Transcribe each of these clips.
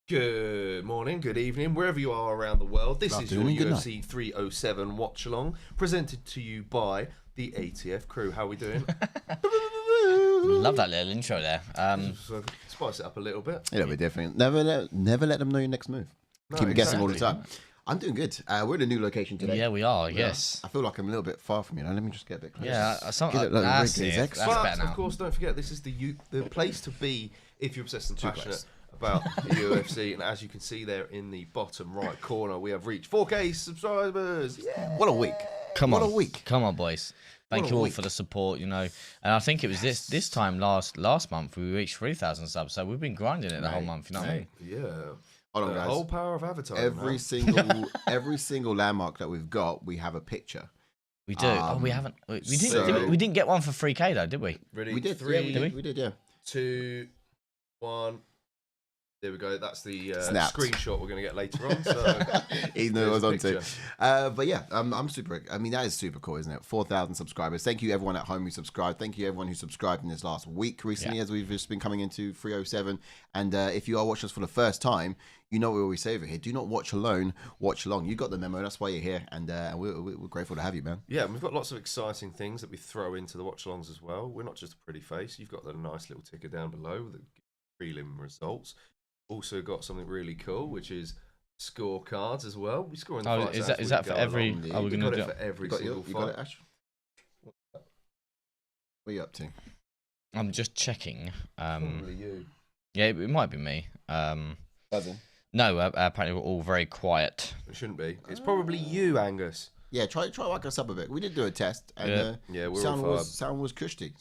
Good morning, good evening, wherever you are around the world. This is your UFC 307 Watch Along, presented to you by the ATF crew. How are we doing? Love that little intro there. So spice it up a little bit. Yeah, we're different. Never let them know your next move. No, Keep guessing all the exactly. time. I'm doing good. We're in a new location today. Yeah, we are. Yes. I feel like I'm a little bit far from you. Now let me just get a bit closer. Yeah. That's it. That's But, better of now. course, don't forget, this is the place to be if you're obsessed and passionate about the UFC. And as you can see there in the bottom right corner, we have reached 4K subscribers. Yeah. What a week. Come on, What a week. Come on, boys. Thank you all for the support. You know, and I think it was this time last month we reached 3,000 subs. So we've been grinding it the whole month. You know what I mean? Yeah. Hold on, The guys. whole power of advertising. Every single landmark that we've got, we have a picture. We do. We haven't. We didn't. We didn't get one for 3K though, did we? Ready? We did. 3, Yeah, we did. Yeah. 2, 1. There we go. That's the Snapped. screenshot we're going to get later on. So He knew it was on too. picture. But yeah, I'm super. I mean, that is super cool, isn't it? 4,000 subscribers. Thank you, everyone at home who subscribed. Thank you, everyone who subscribed in this last week recently, as we've just been coming into 307. And if you are watching us for the first time, you know what we always say over here. Do not watch alone, watch along. You got the memo. That's why you're here. And we're grateful to have you, man. Yeah, and we've got lots of exciting things that we throw into the watch-alongs as well. We're not just a pretty face. You've got the nice little ticker down below with the prelim results. Also got something really cool, which is scorecards as well. We score in the fights. Is that for every? Are we We've going got to it do? for every You got, single you fight. got it, Ash? What are you up to? I'm just checking. Probably you. Yeah, it might be me. Buzzing. No, apparently we're all very quiet. It shouldn't be. It's probably you, Angus. Yeah, try whack us up a bit. We did do a test, and Yeah, we're sound all was cushy.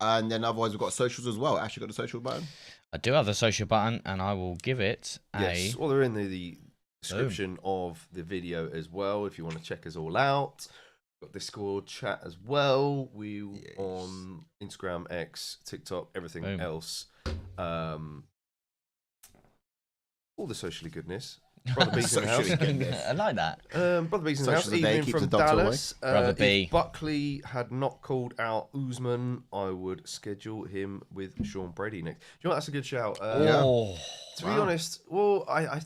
And then otherwise we've got socials as well. Ash, you got the social button? I do have the social button, and I will give it Yes, well, they're in the description of the video as well if you want to check us all out. Got Discord chat as well. We on Instagram, X, TikTok, everything else. All the socially goodness. Brother B's in the house. I like that. Brother B's in the house. Socials are there, Evening keeps from the doctor away. Dallas. Brother B. If Buckley had not called out Usman, I would schedule him with Sean Brady next. Do you know what? That's a good shout. Oh, To be honest, well, I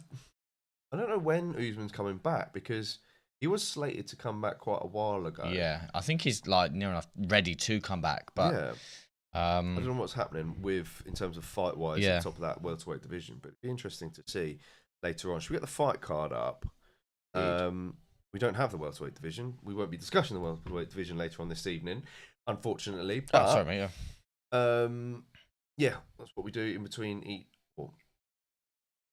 don't know when Usman's coming back because he was slated to come back quite a while ago. yeah. I think he's like near enough ready to come back, but yeah. I don't know what's happening with in terms of fight wise Yeah. on top of that welterweight division, but it'd be interesting to see later on. Should we get the fight card up? We don't have the welterweight division. We won't be discussing the welterweight division later on this evening, unfortunately. But, oh, sorry, mate. Yeah. yeah, that's what we do in between each.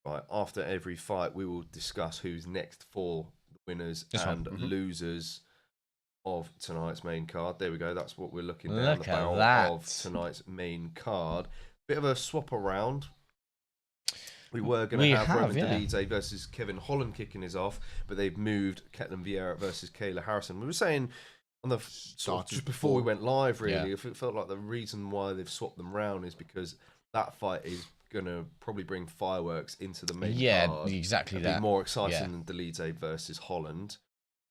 Right, after every fight, we will discuss who's next for the winners and losers of tonight's main card. There we go. That's what we're looking down Look the at barrel that. of tonight's main card. Bit of a swap around. We were going to have Roman Dolidze versus Kevin Holland kicking his off, but they've moved Ketlen Vieira versus Kayla Harrison. We were saying on the just before we went live, really, it felt like the reason why they've swapped them round is because that fight is going to probably bring fireworks into the main card. Exactly It'll that. be more exciting than Dolidze versus Holland.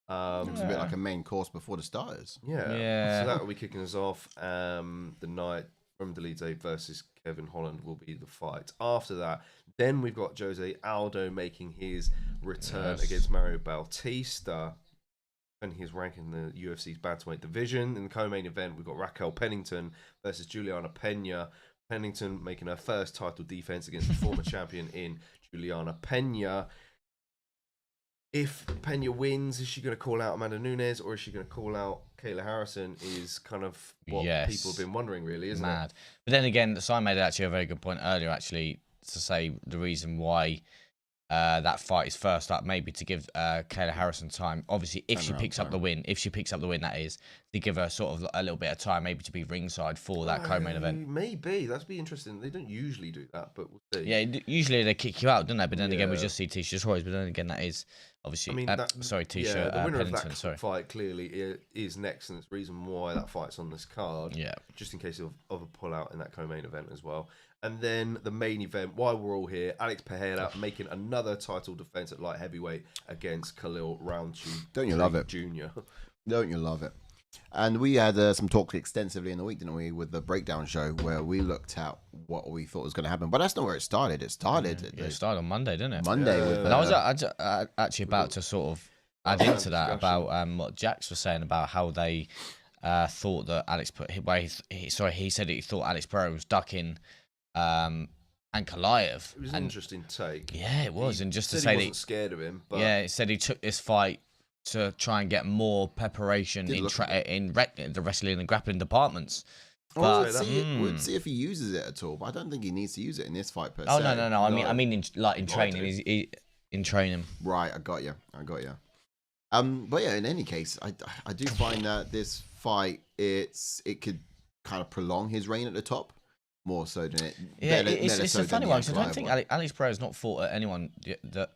It was a bit like a main course before the starters. Yeah. So that will be kicking us off. The night Roman Dolidze versus Kevin Holland will be the fight. After that, then we've got José Aldo making his return against Mario Bautista. And his rank in the UFC's bantamweight division. In the co-main event, we've got Raquel Pennington versus Julianna Peña. Pennington making her first title defense against the former champion in Julianna Peña. If Peña wins, is she going to call out Amanda Nunes or is she going to call out Kayla Harrison? Is kind of what people have been wondering, really, isn't it? But then again, Simon made actually a very good point earlier, actually, to say the reason why that fight is first up, maybe to give Kayla Harrison time. Obviously, if she picks up the win, that is, to give her sort of a little bit of time, maybe to be ringside for that co-main event. Maybe that'd be interesting. They don't usually do that, but we'll see. Yeah, usually they kick you out, don't they? But then again, we just see Tisha Torres. But then again, that is obviously. I mean, Tisha. The winner Pennington, of that fight clearly is next, and it's the reason why that fight's on this card. Yeah. Just in case of a pull-out in that co-main event as well. And then the main event, while we're all here, Alex Pereira making another title defense at light heavyweight against Khalil Rountree. Don't you love it? Jr. Don't you love it? And we had some talks extensively in the week, didn't we, with the breakdown show where we looked at what we thought was going to happen. But that's not where it started. It started. It started on Monday, didn't it? Monday. With, and I was actually about to sort of add into that about what Jax was saying about how they thought that Alex put he said he thought Alex Pereira was ducking Ankalaev. It was an interesting take. Yeah, it was, and just to say say he wasn't scared of him. But yeah, he said he took this fight to try and get more preparation in the wrestling and grappling departments. But we'll see if he uses it at all. But I don't think he needs to use it in this fight per se. Oh no! I mean in training, in training. Right, I got you. But yeah, in any case, I do find that this fight it could kind of prolong his reign at the top more so than it. Yeah, it's a funny one because I don't think Alex Pereira's not fought at anyone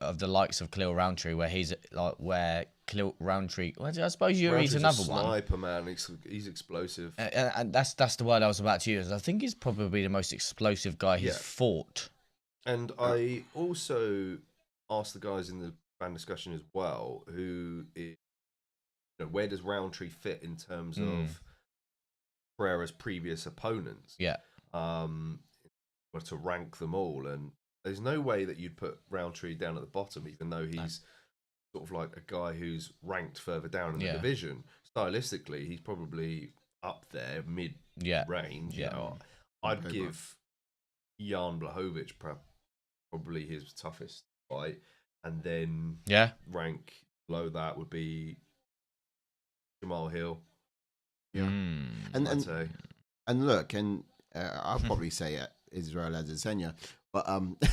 of the likes of Khalil Rountree where he's like Khalil Rountree. Well, I suppose Yuri's another one. Sniper man, he's explosive. And that's the word I was about to use. I think he's probably the most explosive guy he's fought. And I also asked the guys in the fan discussion as well, who is, where does Roundtree fit in terms of Pereira's previous opponents? Yeah. To rank them all, and there's no way that you'd put Roundtree down at the bottom, even though he's sort of like a guy who's ranked further down in the division. Stylistically, he's probably up there, mid range. Yeah. I'd give Jan Blachowicz probably his toughest fight, and then rank below that would be Jamal Hill. Yeah, and look, and I'll probably say Israel Adesanya, but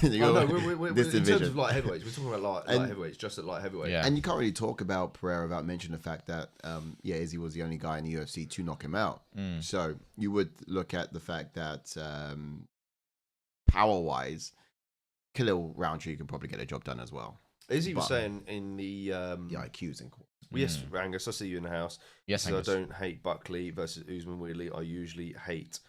we're in terms of light heavyweights, we're talking about light heavyweights, just at light heavyweight. Yeah. And you can't really talk about Pereira without mentioning the fact that Izzy was the only guy in the UFC to knock him out. So you would look at the fact that power-wise, Khalil Rountree can probably get a job done as well. Izzy was saying in the IQs in court. Yes, Angus, I see you in the house. Yes, so I don't hate Buckley versus Usman Weirdly. I usually hate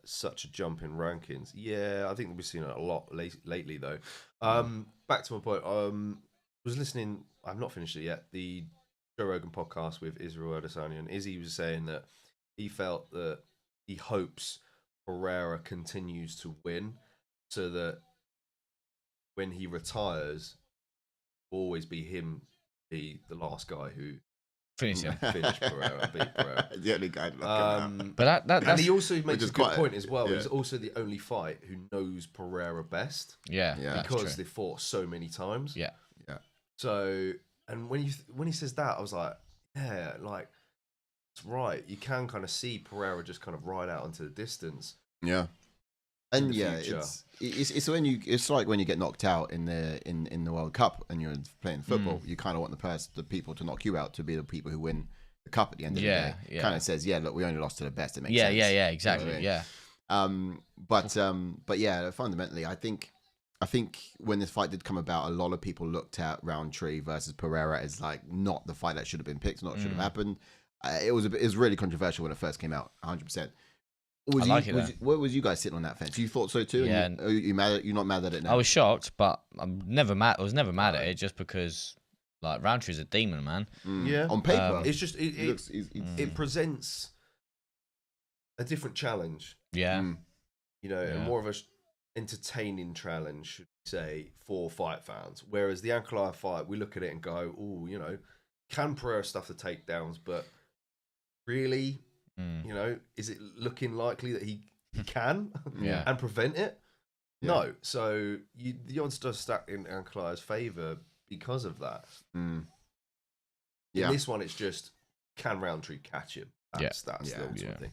such a jump in rankings. Yeah, I think we've seen it a lot lately, though. Back to my point. Was listening. I've not finished it yet. The Joe Rogan podcast with Israel Adesanya, and Izzy was saying that he felt that he hopes Pereira continues to win, so that when he retires, always be him. Be the last guy who finish Pereira, beat Pereira. The only guy. But that's and he also makes a good point as well. Yeah. He's also the only fight who knows Pereira best. Yeah, because they fought so many times. Yeah. So, and when he says that, I was like, yeah, like it's right. You can kind of see Pereira just kind of ride out into the distance. Yeah. And it's like when you get knocked out in the World Cup and you're playing football, you kind of want the people to knock you out to be the people who win the cup at the end of the day. Yeah. Kind of says, look, we only lost to the best. It makes sense. Yeah, exactly. You know what I mean? But yeah, fundamentally, I think when this fight did come about, a lot of people looked at Roundtree versus Pereira as like not the fight that should have been picked, not should have happened. It was really controversial when it first came out, 100%. Where was you guys sitting on that fence? You thought so too? Yeah. And you're not mad at it now? I was shocked, but I'm never mad. I was never mad at it just because, like, Rountree's a demon, man. Yeah. On paper, it's just it presents a different challenge. Yeah. And more of a entertaining challenge, should we say, for fight fans. Whereas the Ankalaev fight, we look at it and go, can Pereira stuff the takedowns, but really. Is it looking likely that he can and prevent it? Yeah. No. So the odds does stack in Ankalaev's favour because of that. In this one, it's just, can Roundtree catch him? That's the ultimate thing.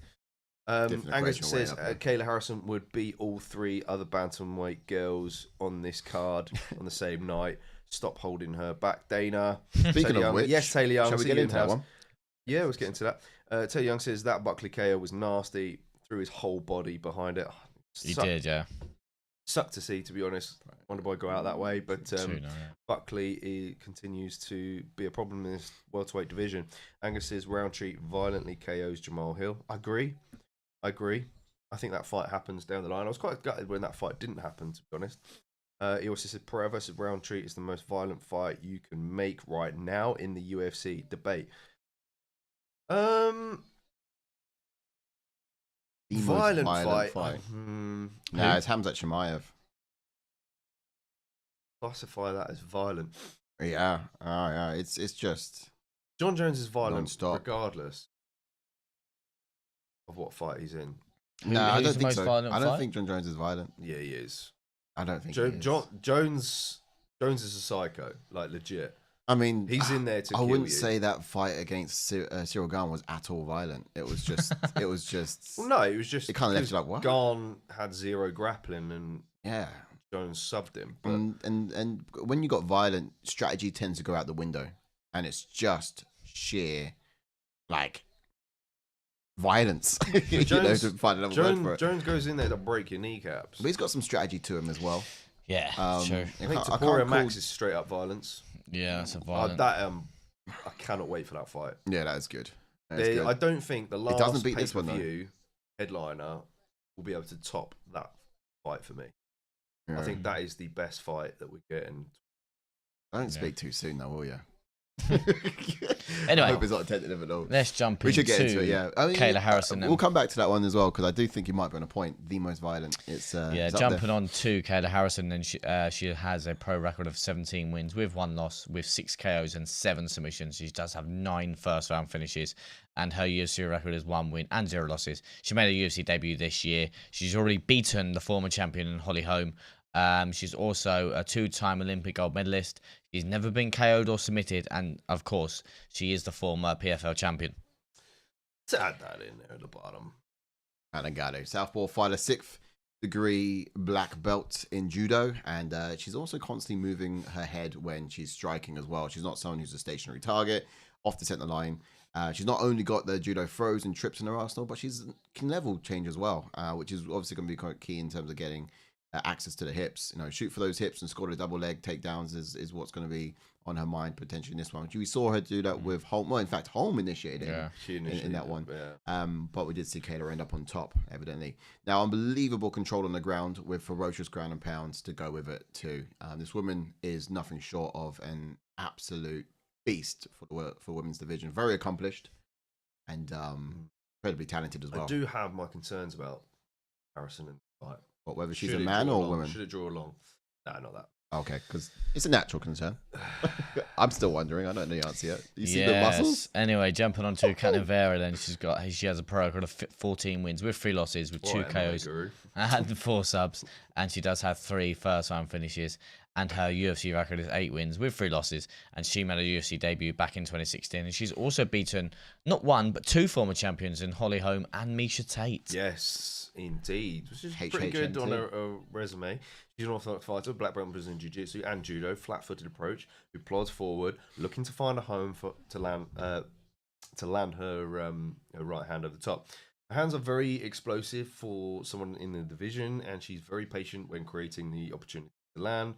Angus says Kayla Harrison would beat all three other bantamweight girls on this card on the same night. Stop holding her back, Dana. Speaking of which, yes, Taylor Young. Shall we get into that one? Yeah, let's get into that. Taylor Young says that Buckley KO was nasty, threw his whole body behind it. He did, yeah. Sucked to see, to be honest. Wonder why go out that way, but Buckley continues to be a problem in this welterweight division. Angus says Roundtree violently KOs Jamal Hill. I agree. I think that fight happens down the line. I was quite gutted when that fight didn't happen, to be honest. He also said Pereira versus Roundtree is the most violent fight you can make right now in the UFC debate. The most Violent violent fight. Nah, it's Hamzat Chimaev. Classify that as violent. Yeah, yeah. It's just John Jones is violent non-stop. regardless of what fight he's in. No, I who's don't the think most so. violent I don't fight? think John Jones is violent. Yeah, he is. I don't think he is. Jones is a psycho, like legit. I mean, He's in there to I kill wouldn't you. say that fight against Cyril Gane was at all violent. It was just, Well, no, it was just. It kind of left you like, what? Gane had zero grappling and Yeah. Jones subbed him. But And when you got violent, strategy tends to go out the window, and it's just sheer, like, violence. Jones, to find another word for it. Jones goes in there to break your kneecaps. But he's got some strategy to him as well. Yeah, true. I think Topuria Max is straight up violence. Yeah, that's a violent. I cannot wait for that fight. Yeah, that is good. Good. I don't think the last doesn't beat this one, though. pay-per-view headliner will be able to top that fight for me. Yeah. I think that is the best fight that we're getting. Don't speak too soon, though, will you? Anyway, I hope it's not tentative at all. Let's jump We should get into it, into yeah. I mean, Kayla Harrison. We'll come back to that one as well, because I do think you might be on a point. The most violent. It's yeah, it's up jumping there. on to Kayla Harrison, and she has a pro record of 17 wins with 1 loss, with 6 KOs and 7 submissions. She does have 9 first-round finishes, and her UFC record is 1 win and 0 losses. She made a UFC debut this year. She's already beaten the former champion Holly Holm. She's also a 2-time Olympic gold medalist. She's never been KO'd or submitted, and of course, she is the former PFL champion. To add that in there at the bottom. Anagado, Southpaw fighter, 6th degree black belt in judo, and she's also constantly moving her head when she's striking as well. She's not someone who's a stationary target, off the center line. She's not only got the judo throws and trips in her arsenal, but she's can level change as well, which is obviously going to be quite key in terms of getting access to the hips. Shoot for those hips and score the double leg takedowns is what's going to be on her mind potentially in this one. We saw her do that with Holm. Well, in fact, Holm initiated in that one. Yeah. But we did see Kayla end up on top, evidently. Now, unbelievable control on the ground with ferocious ground and pounds to go with it too. This woman is nothing short of an absolute beast for women's division. Very accomplished and incredibly talented as well. I do have my concerns about Harrison and fight. But whether she's a man or a woman? Should it draw along? No, not that. Okay, because it's a natural concern. I'm still wondering. I don't know the answer yet. You see the muscles? Anyway, jumping on to Ketlen Vieira, then she has a pro record of 14 wins with 3 losses, with 2 KOs and 4 subs, and she does have 3 first-round finishes. And her UFC record is 8 wins with 3 losses. And she made a UFC debut back in 2016. And she's also beaten not 1, but 2 former champions in Holly Holm and Miesha Tate. Yes, indeed. Which is pretty good on her resume. She's an orthodox fighter, black belt in Brazilian jiu-jitsu and judo, flat-footed approach, who plods forward, looking to find a home to land her right hand over the top. Her hands are very explosive for someone in the division, and she's very patient when creating the opportunity to land.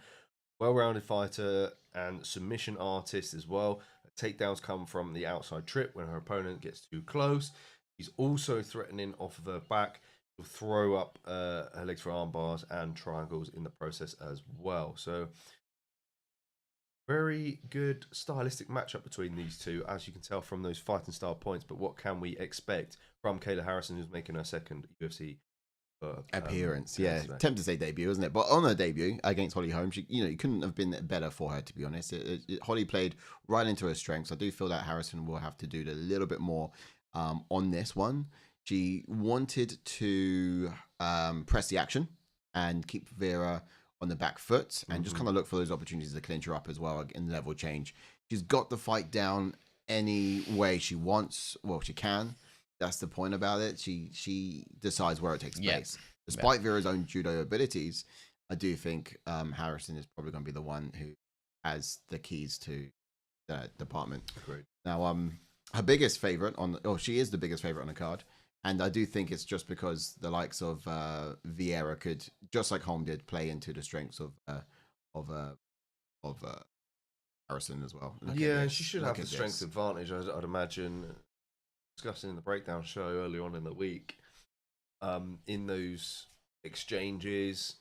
Well-rounded fighter and submission artist as well. Her takedowns come from the outside trip when her opponent gets too close. She's also threatening off of her back. She'll throw up her legs for arm bars and triangles in the process as well. So, very good stylistic matchup between these two, as you can tell from those fighting style points. But what can we expect from Kayla Harrison, who's making her second UFC appearance? Tempted to say debut, isn't it? But on her debut against Holly Holm, you couldn't have been better for her, to be honest. Holly played right into her strengths. I do feel that Harrison will have to do a little bit more on this one. She wanted to press the action and keep Vieira on the back foot and just kind of look for those opportunities to clinch her up as well in level change. She's got the fight down any way she wants. Well, she can. That's the point about it. She decides where it takes place. Despite Vieira's own judo abilities, I do think Harrison is probably going to be the one who has the keys to the department. Agreed. Now, her biggest favorite she is the biggest favorite on the card, and I do think it's just because the likes of Vieira could, just like Holm did, play into the strengths of Harrison as well. She should have the strength advantage, I'd imagine. Discussing in the breakdown show earlier on in the week, in those exchanges,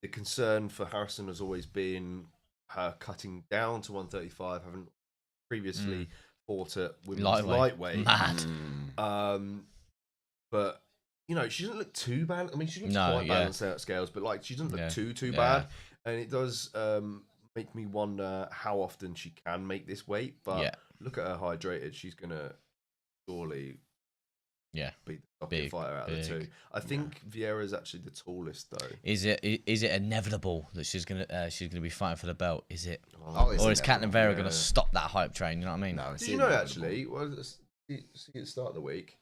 the concern for Harrison has always been her cutting down to 135, having previously fought at women's lightweight. Mad. But you know, she doesn't look too bad. I mean, she looks quite balanced out scales, but like she doesn't look too bad. And it does make me wonder how often she can make this weight. But look at her hydrated. She's gonna surely be the top fighter out of the two. I think Vieira is actually the tallest though. Is it inevitable that she's gonna be fighting for the belt? Is it? Or is Ketlen Vieira gonna stop that hype train? You know what I mean? No. Do you know actually? Well, see at the start of the week,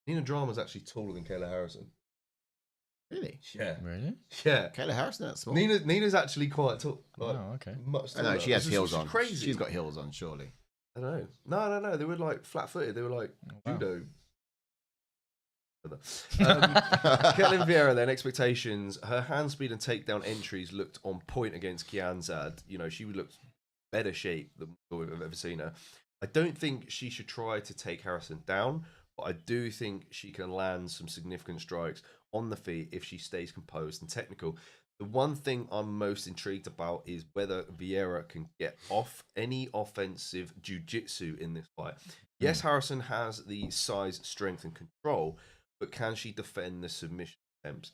Nina Drama's actually taller than Kayla Harrison. Really? Yeah. Really? Yeah. Kayla Harrison, that's small. Nina's actually quite tall. Like, okay. Much I taller. know, she has heels on. Crazy. She's got heels on, surely. I don't know. No. They were like flat-footed. They were like judo. Ketlen Vieira, then expectations. Her hand speed and takedown entries looked on point against Kianzad. You know, she looked better shape than we've ever seen her. I don't think she should try to take Harrison down, but I do think she can land some significant strikes on the feet if she stays composed and technical. The one thing I'm most intrigued about is whether Vieira can get off any offensive jiu-jitsu in this fight. Yes, Harrison has the size, strength, and control, but can she defend the submission attempts?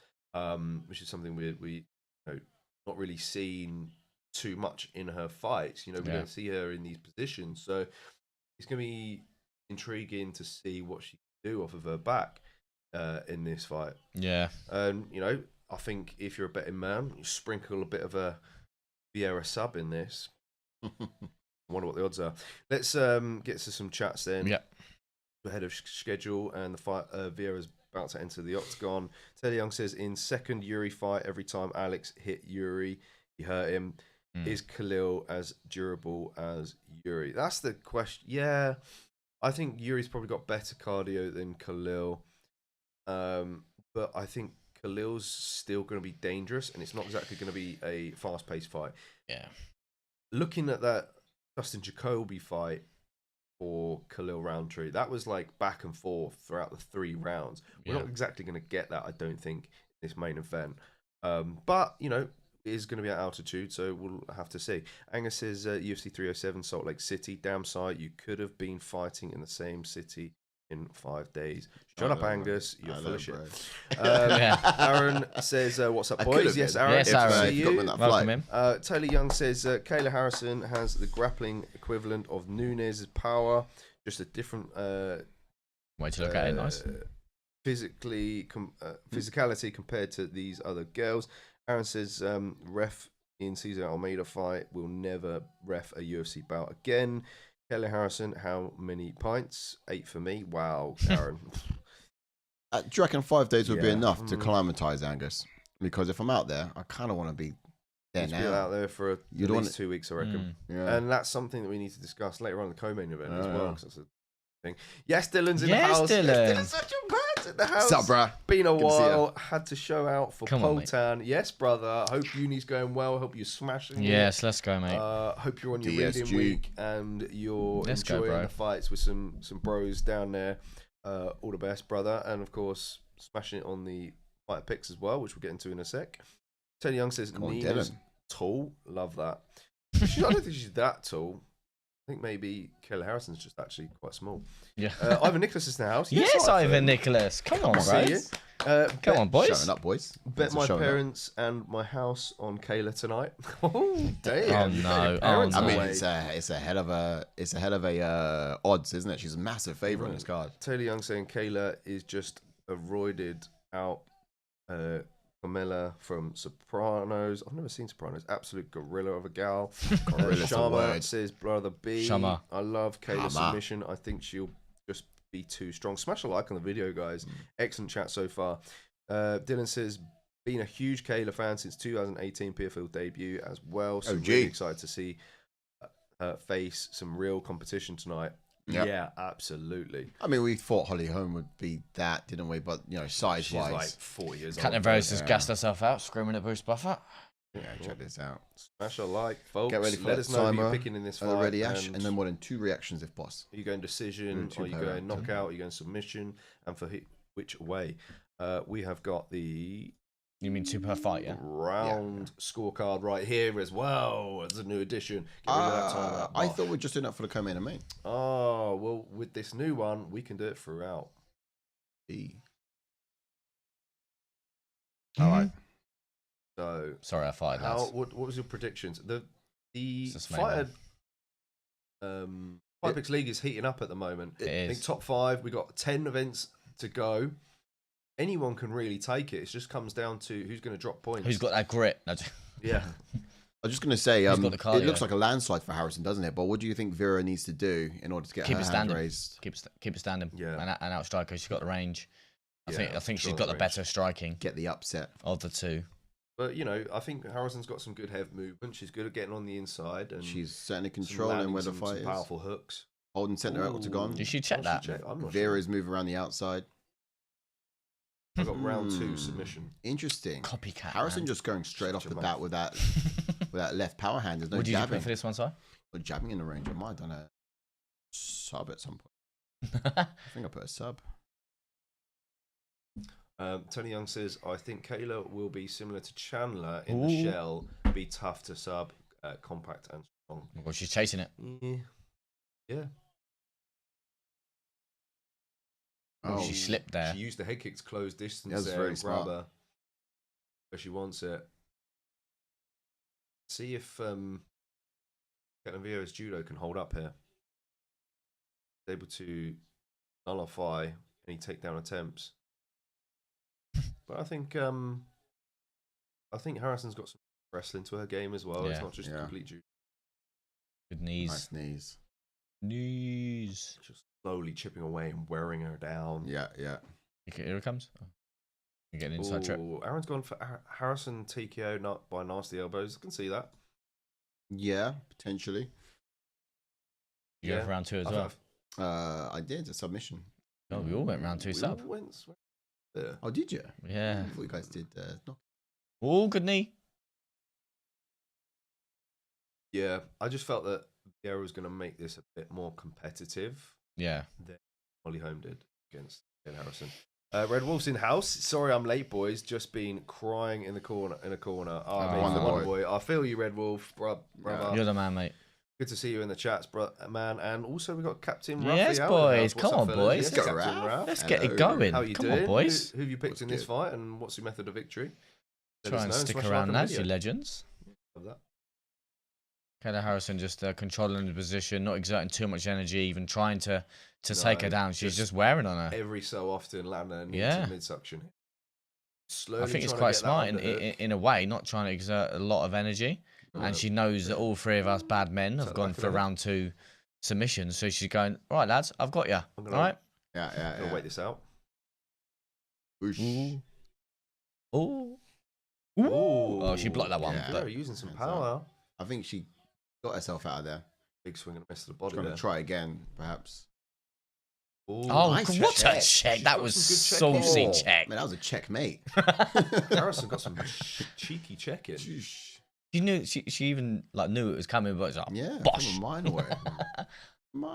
Which is something we not really seen too much in her fights. You know, we don't see her in these positions, so it's going to be intriguing to see what she can do off of her back in this fight. Yeah. You know, I think if you're a betting man, you sprinkle a bit of a Vieira sub in this. I wonder what the odds are. Let's get to some chats then. Yeah. Ahead of schedule, and the fight Vieira's about to enter the octagon. Teddy Young says, in second Yuri fight, every time Alex hit Yuri, he hurt him. Is Khalil as durable as Yuri? That's the question. Yeah, I think Yuri's probably got better cardio than Khalil. But I think Khalil's still going to be dangerous, and it's not exactly going to be a fast-paced fight. Yeah. Looking at that Justin Jacoby fight for Khalil Roundtree, that was like back and forth throughout the 3 rounds. We're not exactly going to get that, I don't think, in this main event. But, you know, it is going to be at altitude, so we'll have to see. Angus says, UFC 307, Salt Lake City, damn sight, you could have been fighting in the same city in 5 days. Shut up, Angus. You're full of shit. Aaron says, what's up, boys? Yes, Aaron. Yes, Aaron. See you. Welcome in. Taylor Young says, Kayla Harrison has the grappling equivalent of Nunes' power, just a different way to look at it, nice. Physicality compared to these other girls. Aaron says, ref in Cesar Almeida fight will never ref a UFC bout again. Kelly Harrison, how many pints? 8 for me. Wow, Aaron. Do you reckon 5 days would be enough to acclimatise Angus? Because if I'm out there, I kind of want to be there now. Be out there for at least 2 weeks, I reckon. Yeah. And that's something that we need to discuss later on in the co-main event as well. That's a thing. Yes, Dylan's in the house. Dylan. Yes, Dylan's such a man in the house. What's up, bruh? Been a while. Had to show out for Come on, Potan. Yes, brother. Hope uni's going well. Hope you're smashing it. Yes, let's go, mate. Hope you're on your DSG. reading week and you're enjoying the fights with some bros down there. All the best, brother. And of course, smashing it on the fighter picks as well, which we'll get into in a sec. Teddy Young says Nina's tall. Love that. I don't think she's that tall. I think maybe Kayla Harrison's just actually quite small. Yeah. Ivan Nicholas is in the house. Yes, Ivan Nicholas. Come on, guys. Come on, boys. Showing up, boys. Bet my parents and my house on Kayla tonight. Oh, damn! Oh no! I mean, it's a hell of a odds, isn't it? She's a massive favourite in this card. Taylor Young saying Kayla is just a roided out Camilla from Sopranos. I've never seen Sopranos. Absolute gorilla of a gal. Shama says, brother B. Shama. I love Kayla's submission. I think she'll just be too strong. Smash a like on the video, guys. Excellent chat so far. Dylan says, been a huge Kayla fan since 2018 PFL debut as well. So really excited to see her face some real competition tonight. Yep. Yeah, absolutely. I mean, we thought Holly Holm would be that, didn't we? But, you know, size-wise. She's like 4 years old. Ketlen Vieira's just gassed herself out, screaming at Bruce Buffer. Yeah, check this out. Smash a like, folks. Get ready for Let us know who you're picking in this fight. Ready, Ash, and no more than 2 reactions if boss. Are you going decision? Are you going knockout? Are you going submission? And for which way? We have got the You mean 2 per fight, yeah? Round scorecard right here as well. It's a new addition. Get rid of that timeout, I Bosh. thought we're just doing that for the co-main and main. Oh, well, with this new one, we can do it throughout. All right. So, Sorry, I fired that. what was your predictions? The It's a main fighter Fight Picks League is heating up at the moment. It I think is. top 5. We got 10 events to go. Anyone can really take it. It just comes down to who's going to drop points. Who's got that grit? No, Yeah. I was just going to say, Who's got the cardio? it looks like a landslide for Harrison, doesn't it? But what do you think Vieira needs to do in order to get Keep her it hand standing. raised? keep it standing. Yeah. And outstrike her. She's got the range. I Yeah, think she's got got the the better striking Get the upset. of the two. But, you know, I think Harrison's got some good head movement. She's good at getting on the inside. And She's certainly some controlling landing where the some fight is. powerful hooks. Holding center out to gone. Did she check that? I'm not Vieira's moving around the outside. I got round 2 submission. Interesting. Copycat. Harrison man. just going straight off Such a the bat with that left power hand. There's no What did you jabbing. put for this one, sir? Or jabbing in the range. I might have done a sub at some point. I think I put a sub. Tony Young says, I think Kayla will be similar to Chandler in the shell, be tough to sub, compact and strong. Well, she's chasing it. Yeah. Oh, She slipped there. She used the head kick to close distance That's there very and grab smart. her where she wants it. See if Ketlen Vieira's judo can hold up here. He's able to nullify any takedown attempts. But I think Harrison's got some wrestling to her game as well. It's Yeah. not just complete judo. Good knees. Nice knees. Knees. Just slowly chipping away and wearing her down. Yeah. Here it comes. Oh. You're getting an inside trip. Aaron's gone for Harrison TKO not by nasty elbows. I can see that. Yeah, potentially. You go for round 2 as well. I did a submission. Oh, we all went round 2 We sub. all went there. Oh, did you? Yeah. I thought you guys did. Not. Oh, good knee. Yeah, I just felt that Vieira was going to make this a bit more competitive Yeah. than Holly Holm did against Ken Harrison. Red Wolf's in house. Sorry, I'm late, boys. Just been crying in a corner. Oh, I mean, Wonder Wonder Boy. Boy. I feel you, Red Wolf, brother. You're the man, mate. Good to see you in the chats, man. And also we got Captain Yes, Ruffy out boys. in the house. Come What's on, up, fellas? boys. Yes, Let's go, Captain Ralph. Ralph. Let's get it Hello. going. How you Come doing? on, boys. Who have you picked What's in this good? fight, and what's your method of victory? Let Try us and know stick smash like around, on lads, video. you legends. Love that. Kayla Harrison just controlling the position, not exerting too much energy, even trying to take her down. She's just wearing on her. Every so often, land her knee Yeah. to midsuction. Slowly I think it's trying to quite get that smart underhook. in a way, not trying to exert a lot of energy. And she knows that all 3 of us bad men have gone for round 2 submissions. So she's going, all right, lads, I've got you. All right. Yeah. I'm gonna wait this out. Whoosh. Ooh. Ooh. Oh, she blocked that one. Yeah. They're using some Hands power. I think she got herself out of there. Big swing and a miss to the body Trying there. to try again, perhaps. Ooh, Oh, Nice what check. a check. She's That got was some good saucy checking. check. Man, that was a checkmate. Harrison got some cheeky check in. Sheesh. She knew, she even knew it was coming, but it was like, Yeah, bosh. from a mile away.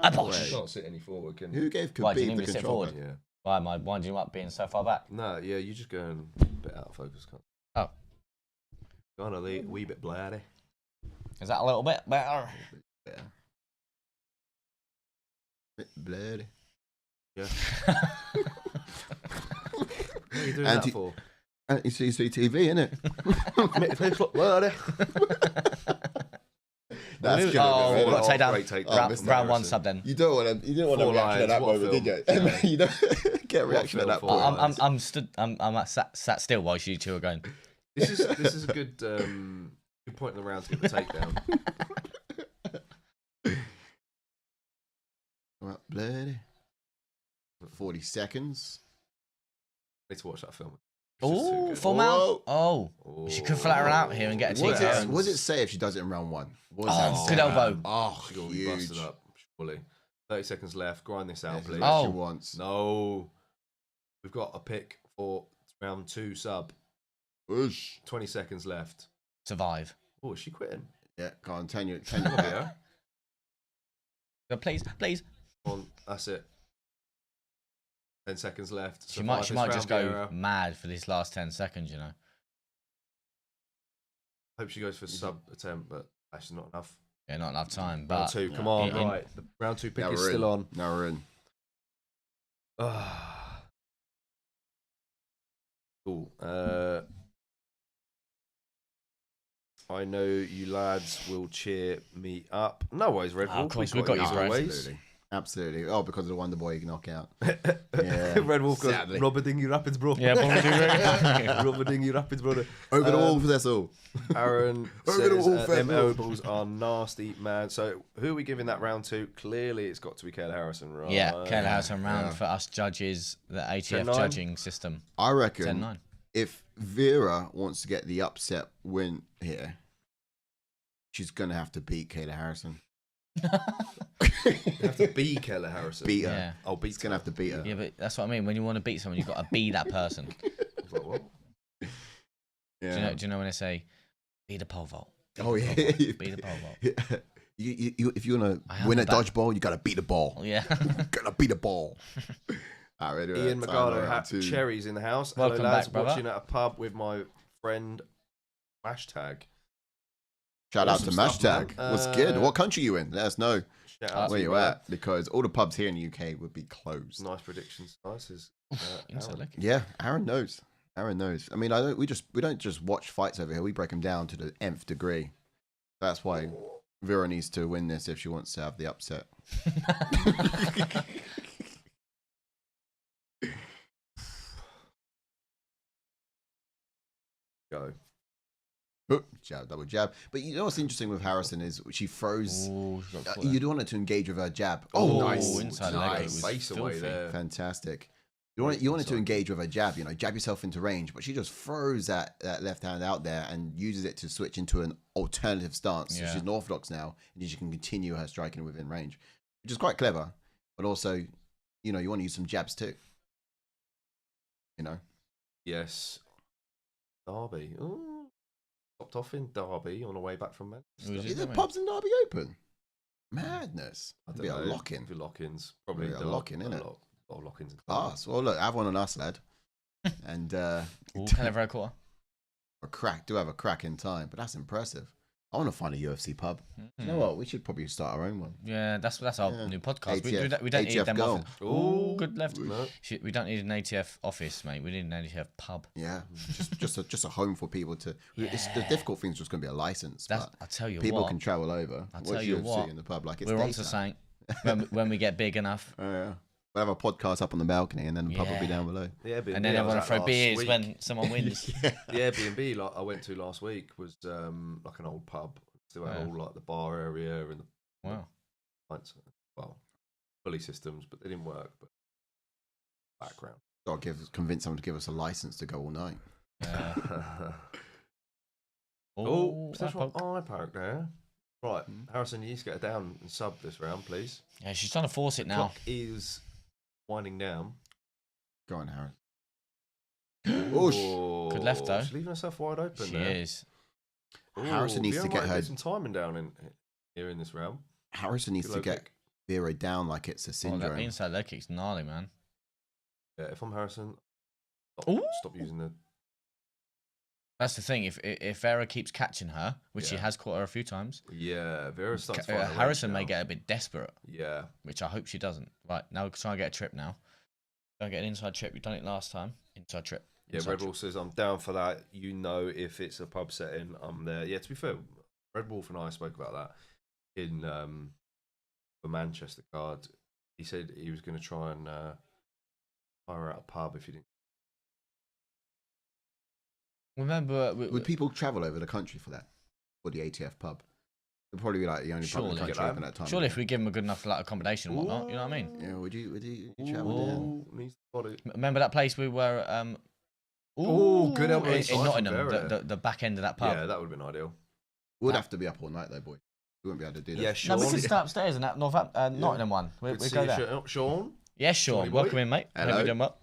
A bosh. You can't sit any forward, can Who you? gave Why, do you Khabib need the me to sit control? forward? Yeah. Why am I winding you up being so far back? No, yeah, you're just going a bit out of focus. Oh. Gone a wee bit bloody. Is that a little bit better? Yeah. Bit bloody. Yeah. What are you doing Anti- that for? Anti-CCTV, innit? Make the place look bloody. That's good. Oh, man. we've got to take down. Great take. Round 1 sub then. You don't want to. You didn't want a Four reaction at lines, that what moment, did film? you? Yeah. You don't get a reaction at film that for point. lines? I'm stood. I'm sat still while you 2 are going. This is a good point in the round to get the takedown. Right, bloody. 40 seconds. I need to watch that film. It's just too Oh, good. full mount. Oh, she could flatter out here and get a What takedown. does it say if she does it in round 1? What does Oh, that good say? elbow. Oh, She's gonna be huge. busted up, surely. 30 seconds left. Grind this out, This is please. what Oh. she wants. No. We've got a pick for round 2 sub. Whoosh. 20 seconds left. Survive. Oh, is she quitting? Yeah, go on, 10 Come on, yeah. So please. Come on, that's it. 10 seconds left. She might Survive this just round, go Vieira. mad for these last 10 seconds. You know. Hope she goes for sub attempt, but that's not enough. Yeah, not enough time. Round But 2, come on, in- right. The round 2 pick Now is we're still in. on. Now we're in. Cool. I know you lads will cheer me up. No worries, Red Wolf. Of course, we've got you, as bro. always. Absolutely. Oh, because of the Wonder Boy knockout. Yeah. Red Wolf goes, Sadly. Robber Dingy Rapids, bro. Yeah, Robber Dingy Rapids, brother. Over the wall for this all. Aaron Over the says, wall for them this all. elbows are nasty, man. So who are we giving that round to? Clearly, it's got to be Kayla Harrison, right? Yeah, Kayla Harrison round for us judges, the ATF 10-9? judging system. I reckon 10-9. if Vieira wants to get the upset win here, she's going to have to beat Kayla Harrison. You have to be Kayla Harrison. Beat her. Yeah. I'll beat She's going to have to beat her. Yeah, but that's what I mean. When you want to beat someone, you've got to be that person. Like, what? Yeah. Do you know when they say, be the pole vault? Oh, yeah. Be the pole vault. If you want I to am win the a bat. dodgeball, you got to beat the ball. Yeah. Got to beat the ball. All right, Ian Magado, Cherries in the house. Welcome Hello, lads. back, brother. Watching at a pub with my friend Hashtag. Shout out to Awesome stuff, Mashtag. man. What's good? What country you in? Let us know Shout out where to you brother. at, because all the pubs here in the UK would be closed. Nice predictions. Nice. Is, Inside Aaron. leg. Yeah, Aaron knows. Aaron knows. I mean, we don't just watch fights over here. We break them down to the nth degree. That's why Vera needs to win this if she wants to have the upset. Go. Jab, double jab. But you know what's interesting with Harrison is she throws. Ooh, she's got caught You there. don't want her to engage with her jab. Oh, nice. inside leg. Nice. It was Face away filthy. there. Fantastic. You want it to engage with her jab, jab yourself into range, but she just throws that left hand out there and uses it to switch into an alternative stance. So Yeah. she's an orthodox now, and she can continue her striking within range, which is quite clever. But also, you want to use some jabs too. Yes. Derby. Ooh. Stopped off in Derby on the way back from Manchester. Was it? Is the Didn't we? pubs in Derby open? Madness. I That'd don't be a know. lock-in. Few lock-ins. Probably Be a the lock-in, innit? A lot of lock-ins. Class. Well, look, have one on us, lad. And Ooh, Pereira quarter. do have a crack in time, but that's impressive. I want to find a UFC pub. You know what? We should probably start our own one. Yeah, that's our Yeah. new podcast. ATF We don't need ATF them goal. office. Oh, good left. No. We don't need an ATF office, mate. We need an ATF pub. Yeah, just a home for people to. It's, the difficult thing's just going to be a license. That's, But I tell you people what, can travel over. I'll Watch tell you UFC what, in the pub like it's we're onto daytime. something when we get big enough. Oh, yeah. We'll have a podcast up on the balcony, and then the pub will be Yeah. down below. The Airbnb And then I was everyone at throw last beers week. when someone wins. The Airbnb I went to last week was like an old pub. Still had Yeah. all like the bar area and the Wow. lights. Well, pulley systems, but they didn't work. But background. Got to convince someone to give us a license to go all night. Oh, eye there's one poke. eye poke there. Right, Harrison, you need to get her down and sub this round, please. Yeah, she's trying to force it now. Clock is winding down. Go on, Harris. Oh, Good left, though. She's leaving herself wide open She there. is. Harrison needs to get her- some timing down in here in this round. Harrison needs Good to low get kick. Vera down like it's a Oh, that syndrome. inside leg kick's gnarly, man. Yeah, if I'm Harrison, Ooh. stop using the. That's the thing. If Vera keeps catching her, which she Yeah. has caught her a few times, Yeah, Vera starts. finding a range Harrison may now. get a bit desperate, Yeah, which I hope she doesn't. Right, now we're trying to get a trip now. Trying to get an inside trip. You've done it last time. Inside trip. yeah. Inside Red trip. Wolf says I'm down for that. If it's a pub setting, I'm there. Yeah, to be fair, Red Wolf and I spoke about that in the Manchester card. He said he was going to try and hire out a pub if he didn't. Remember, Would people travel over the country for that? For the ATF pub? It'd probably be like the only pub in the Surely. country open at that time. surely if we give them a good enough accommodation and whatnot, you know what I mean? Yeah, would you travel down? Ooh, needs the body. Remember that place we were? Ooh, good elbow in inside from Nottingham, Pereira. the back end of that pub. Yeah, that would have been ideal. We'd have to be up all night though, boy. We wouldn't be able to do that. Yeah, No, Sean. we could stay upstairs in that Nottingham one. We Good go to see you, there. Sean. Yes, Sean. Johnny boy. Welcome in, mate. Hello. Hope you're doing well.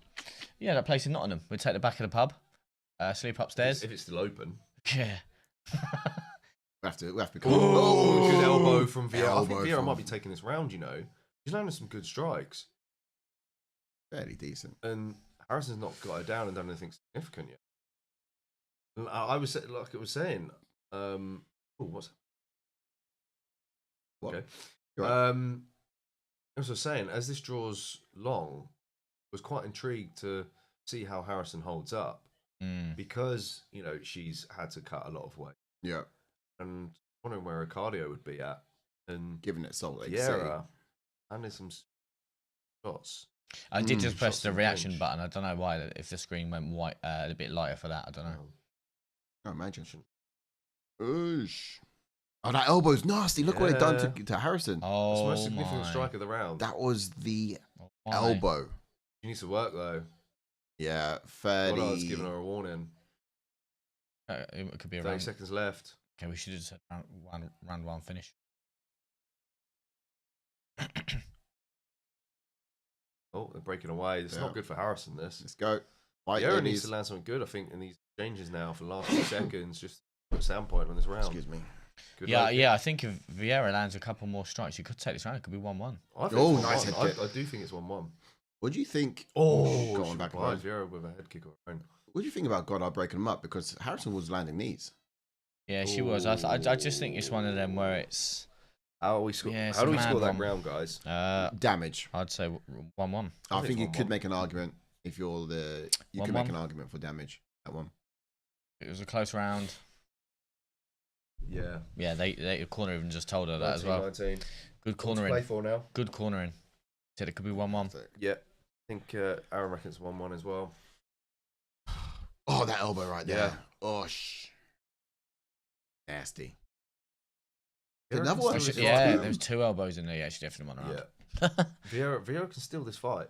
Yeah, that place in Nottingham. We'd take the back of the pub, sleep upstairs. If it's still open. Yeah. We have to be Oh, good elbow from Vieira. I Elbow think Vieira from- might be taking this round, She's landing some good strikes. fairly decent. And Harrison's not got her down and done anything significant yet. And I was like I was saying, What's What? okay? You're right. As I was saying, as this draws long, I was quite intrigued to see how Harrison holds up because she's had to cut a lot of weight. Yeah. And wondering where her cardio would be at, and Giving it Salt Lake Vieira landed some shots. I did just press shots the on reaction bench. button. I don't know why. If the screen went white, a bit lighter for that, I don't know. Oh, imagine. Oosh. Oh, that elbow's nasty. Look what it done to Harrison. It's the Oh most significant my. strike of the round. That was the Why? elbow. She needs to work though. Yeah, 30. Goddard's giving her a warning. It could be a 30 round. seconds left. Okay, we should have said round one finish. Oh, they're breaking away. It's not good for Harrison, this. Let's go. White Vieira ladies. needs to land something good, I think, in these exchanges now for the last 2 seconds. Just put a sound point on this round. Excuse me. Good Yeah, luck. yeah. I think if Vieira lands a couple more strikes, you could take this round. It could be 1-1. I think Oh, it's nice 1-1. head kick. I do think it's 1-1. What do you think? Oh, going back by and forth. Vieira with a head kick of her own. What do you think about Goddard breaking them up? Because Harrison was landing knees. Yeah, she was. I just think it's one of them where it's. How do we score, Yeah, it's how do a we mad score that one. round, guys? Damage. I'd say 1-1. I think think you it's could 1-1. make an argument if you're the. You can 1-1. make an argument for damage. That one. It was a close round. Yeah. Yeah, the corner even just told her that as well. 19. Good What to play cornering. for now? Good cornering. Said it could be 1-1. Yeah. I think Aaron reckons 1-1 as well. Oh, that elbow right there. Yeah. Oh, nasty. Vieira Another can one? steal this Yeah, fight. there was 2 elbows in there. Yeah, she definitely won around. Yeah. Vieira can steal this fight.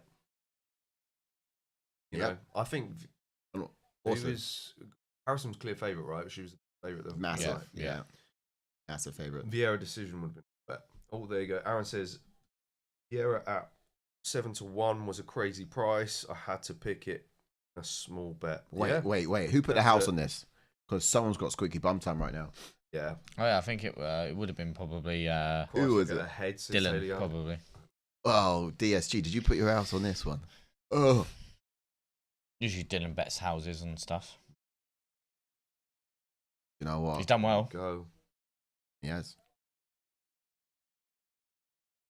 You Yeah. know, I think Awesome. Harrison's clear favourite, right? She was the favourite. of the Massive. fight. Yeah. Massive favorite. Vieira decision would have been bet. Oh, there you go. Aaron says Vieira at 7-1 was a crazy price. I had to pick it. A small bet. Wait. Who put the That's house it. on this? Because someone's got squeaky bum time right now. Yeah. Oh yeah, I think it would have been probably Who was it? Ahead, says Dylan, Taylor. probably. Oh, DSG. Did you put your house on this one? Oh. Usually Dylan bets houses and stuff. You know what? He's done well. Go. Yes.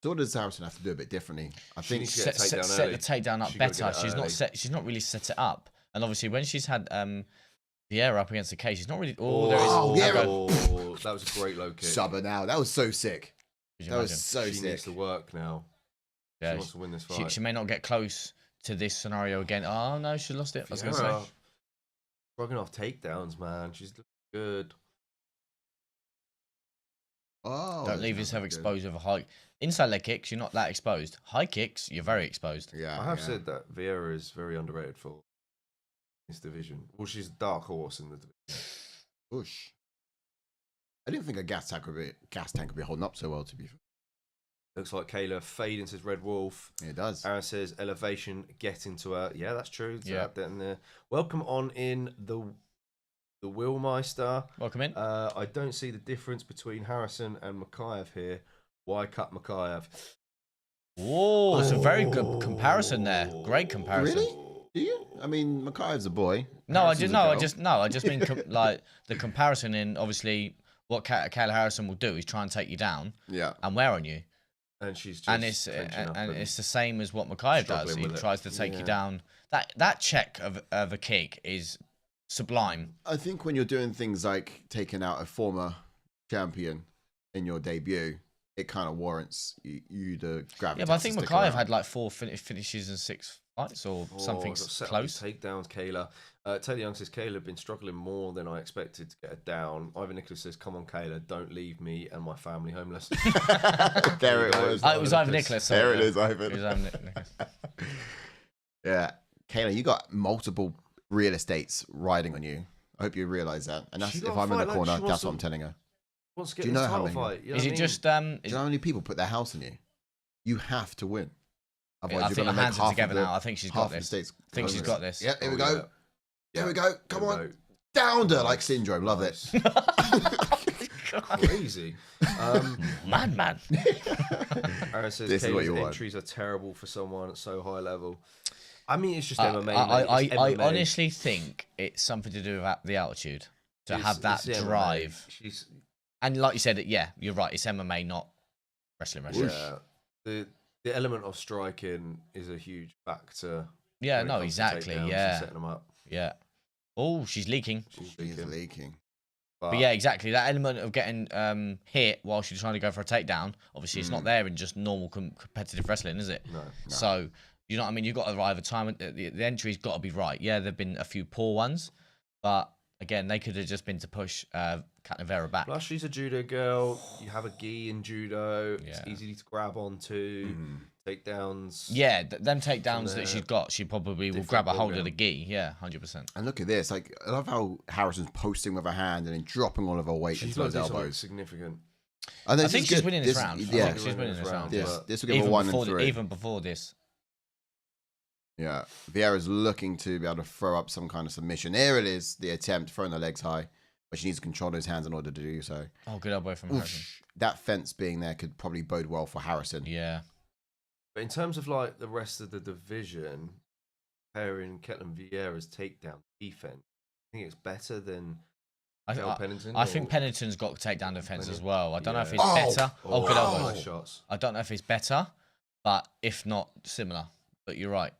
So what does Harrison have to do a bit differently? I She think needs to get a takedown set early. the takedown up She gotta better. get it She's early. not set. She's not really set it up. And obviously, when she's had Vieira up against the cage, she's not really. Oh, there is. Oh, Vieira. Oh, that was a great low kick. Subber now. That was so sick. Could you That was imagine? so She sick. needs to work now. Yeah, She wants to win this fight. she may not get close to this scenario again. Oh no, she lost it. I was going to say. Vieira, shrugging off takedowns, man. She's looking good. Oh, Don't leave yourself exposed with a high inside leg kicks. You're not that exposed. High kicks, you're very exposed. Yeah, I have said that Vieira is very underrated for this division. Well, she's a dark horse in the division. Whoosh. I didn't think a gas tank would be holding up so well. To be fair, Looks like Kayla fading, says Red Wolf. it does. Aaron says elevation, get into her. Yeah, that's true. Yeah. Welcome on in the Willmeister. Welcome in. I don't see the difference between Harrison and Makayev here. Why cut Makayev? Whoa, it's a very good comparison there. Great comparison. Really? Do you? I mean, Makayev's a boy. No, I Harrison's a girl. just mean like the comparison in obviously what Kayla Harrison will do is try and take you down Yeah. and wear on you, And she's just and it's clenching up and it's the same as what Makayev does. struggling He with it. tries to take you Yeah. down. That check of a kick is sublime. I think when you're doing things like taking out a former champion in your debut, it kind of warrants you to grab. Yeah, but I think Makayev had like 4 finishes and 6 fights or something close. Takedowns, Kayla. Taylor Young says Kayla been struggling more than I expected to get her down. Ivan Nicholas says, "Come on, Kayla, don't leave me and my family homeless." There it was. It was Ivan Nicholas. sorry, There it yeah. is, Ivan. It was Ivan Nicholas. Yeah, Kayla, you got multiple real estates riding on you. I hope you realise that. And that's She if got a I'm in the fight like corner, she wants that's to- what I'm telling her. Wants to get Do you this know how title many- fight. You know Is what it I just Do you know how many people put their house on you? You have to win. I Otherwise, think you're her going to make hands are half together of the, now. I think she's half got of the this. states. I think she's got this. Yeah, here we mean? go. Yeah. Here we go. Come on. Downed her like syndrome. Love it. Crazy. Man. Aaron says This is what Kayla's you want. entries are terrible for someone at so high level. I mean, it's just I MMA. mate. It's I MMA. honestly think it's something to do with the altitude. to have that it's drive. She's And like you said, yeah, you're right. It's MMA, not wrestling. yeah. The element of striking is a huge factor. Yeah, when it no, comes to exactly. takedowns and Yeah, setting them up. yeah. Oh, she's leaking. She's leaking. But yeah, exactly. That element of getting hit while she's trying to go for a takedown, obviously, it's not there in just normal competitive wrestling, is it? No. So, you know what I mean? You've got to either time, the entry's got to be right. Yeah, there have been a few poor ones, but again, they could have just been to push Vieira back. Plus, she's a judo girl. You have a gi in judo. Yeah. It's easy to grab onto. Takedowns. Yeah, them takedowns that she's got, she probably will grab a hold of the gi. Yeah, 100%. And look at this. Like, I love how Harrison's posting with her hand and then dropping all of her weight into those elbows. Significant. And I think she's winning this round. Yeah, I think she's winning this round. This will give her 1 and 3. Even before this. Yeah, Vieira's looking to be able to throw up some kind of submission. Here it is, the attempt, throwing the legs high, but she needs to control those hands in order to do so. Oh, good elbow from Harrison. That fence being there could probably bode well for Harrison. Yeah. But in terms of like the rest of the division, pairing Ketlen Vieira's takedown defense, I think it's better than Pennington. I think Pennington's got takedown defense as well. I don't know if it's Oh! better. Oh, good elbow. Nice shots. I don't know if it's better, but if not, similar. But you're right.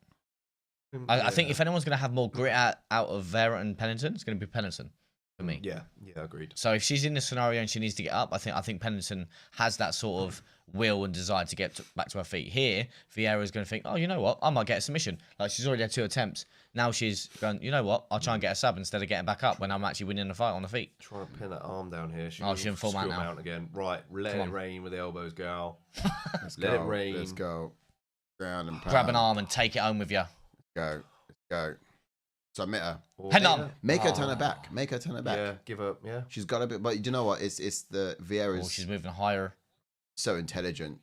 I think if anyone's going to have more grit out of Vieira and Pennington, it's going to be Pennington for me. Yeah, agreed. So if she's in this scenario and she needs to get up, I think Pennington has that sort of will and desire to get back to her feet. Here, Vieira's going to think, oh, you know what? I might get a submission. Like, she's already had 2 attempts. Now she's going, you know what? I'll try and get a sub instead of getting back up when I'm actually winning the fight on the feet. Trying to pin that arm down here. She's in full mount now. Again. Right, let it rain with the elbows, gal. Let it rain. Let's go. Ground and pound. Grab an arm and take it home with you. Go. Submit her. Head on. Make her turn her back. Make her turn her back. Yeah, give her. Yeah. She's got a bit, but you know what? It's the Vieira's. Oh, she's moving higher. So intelligent.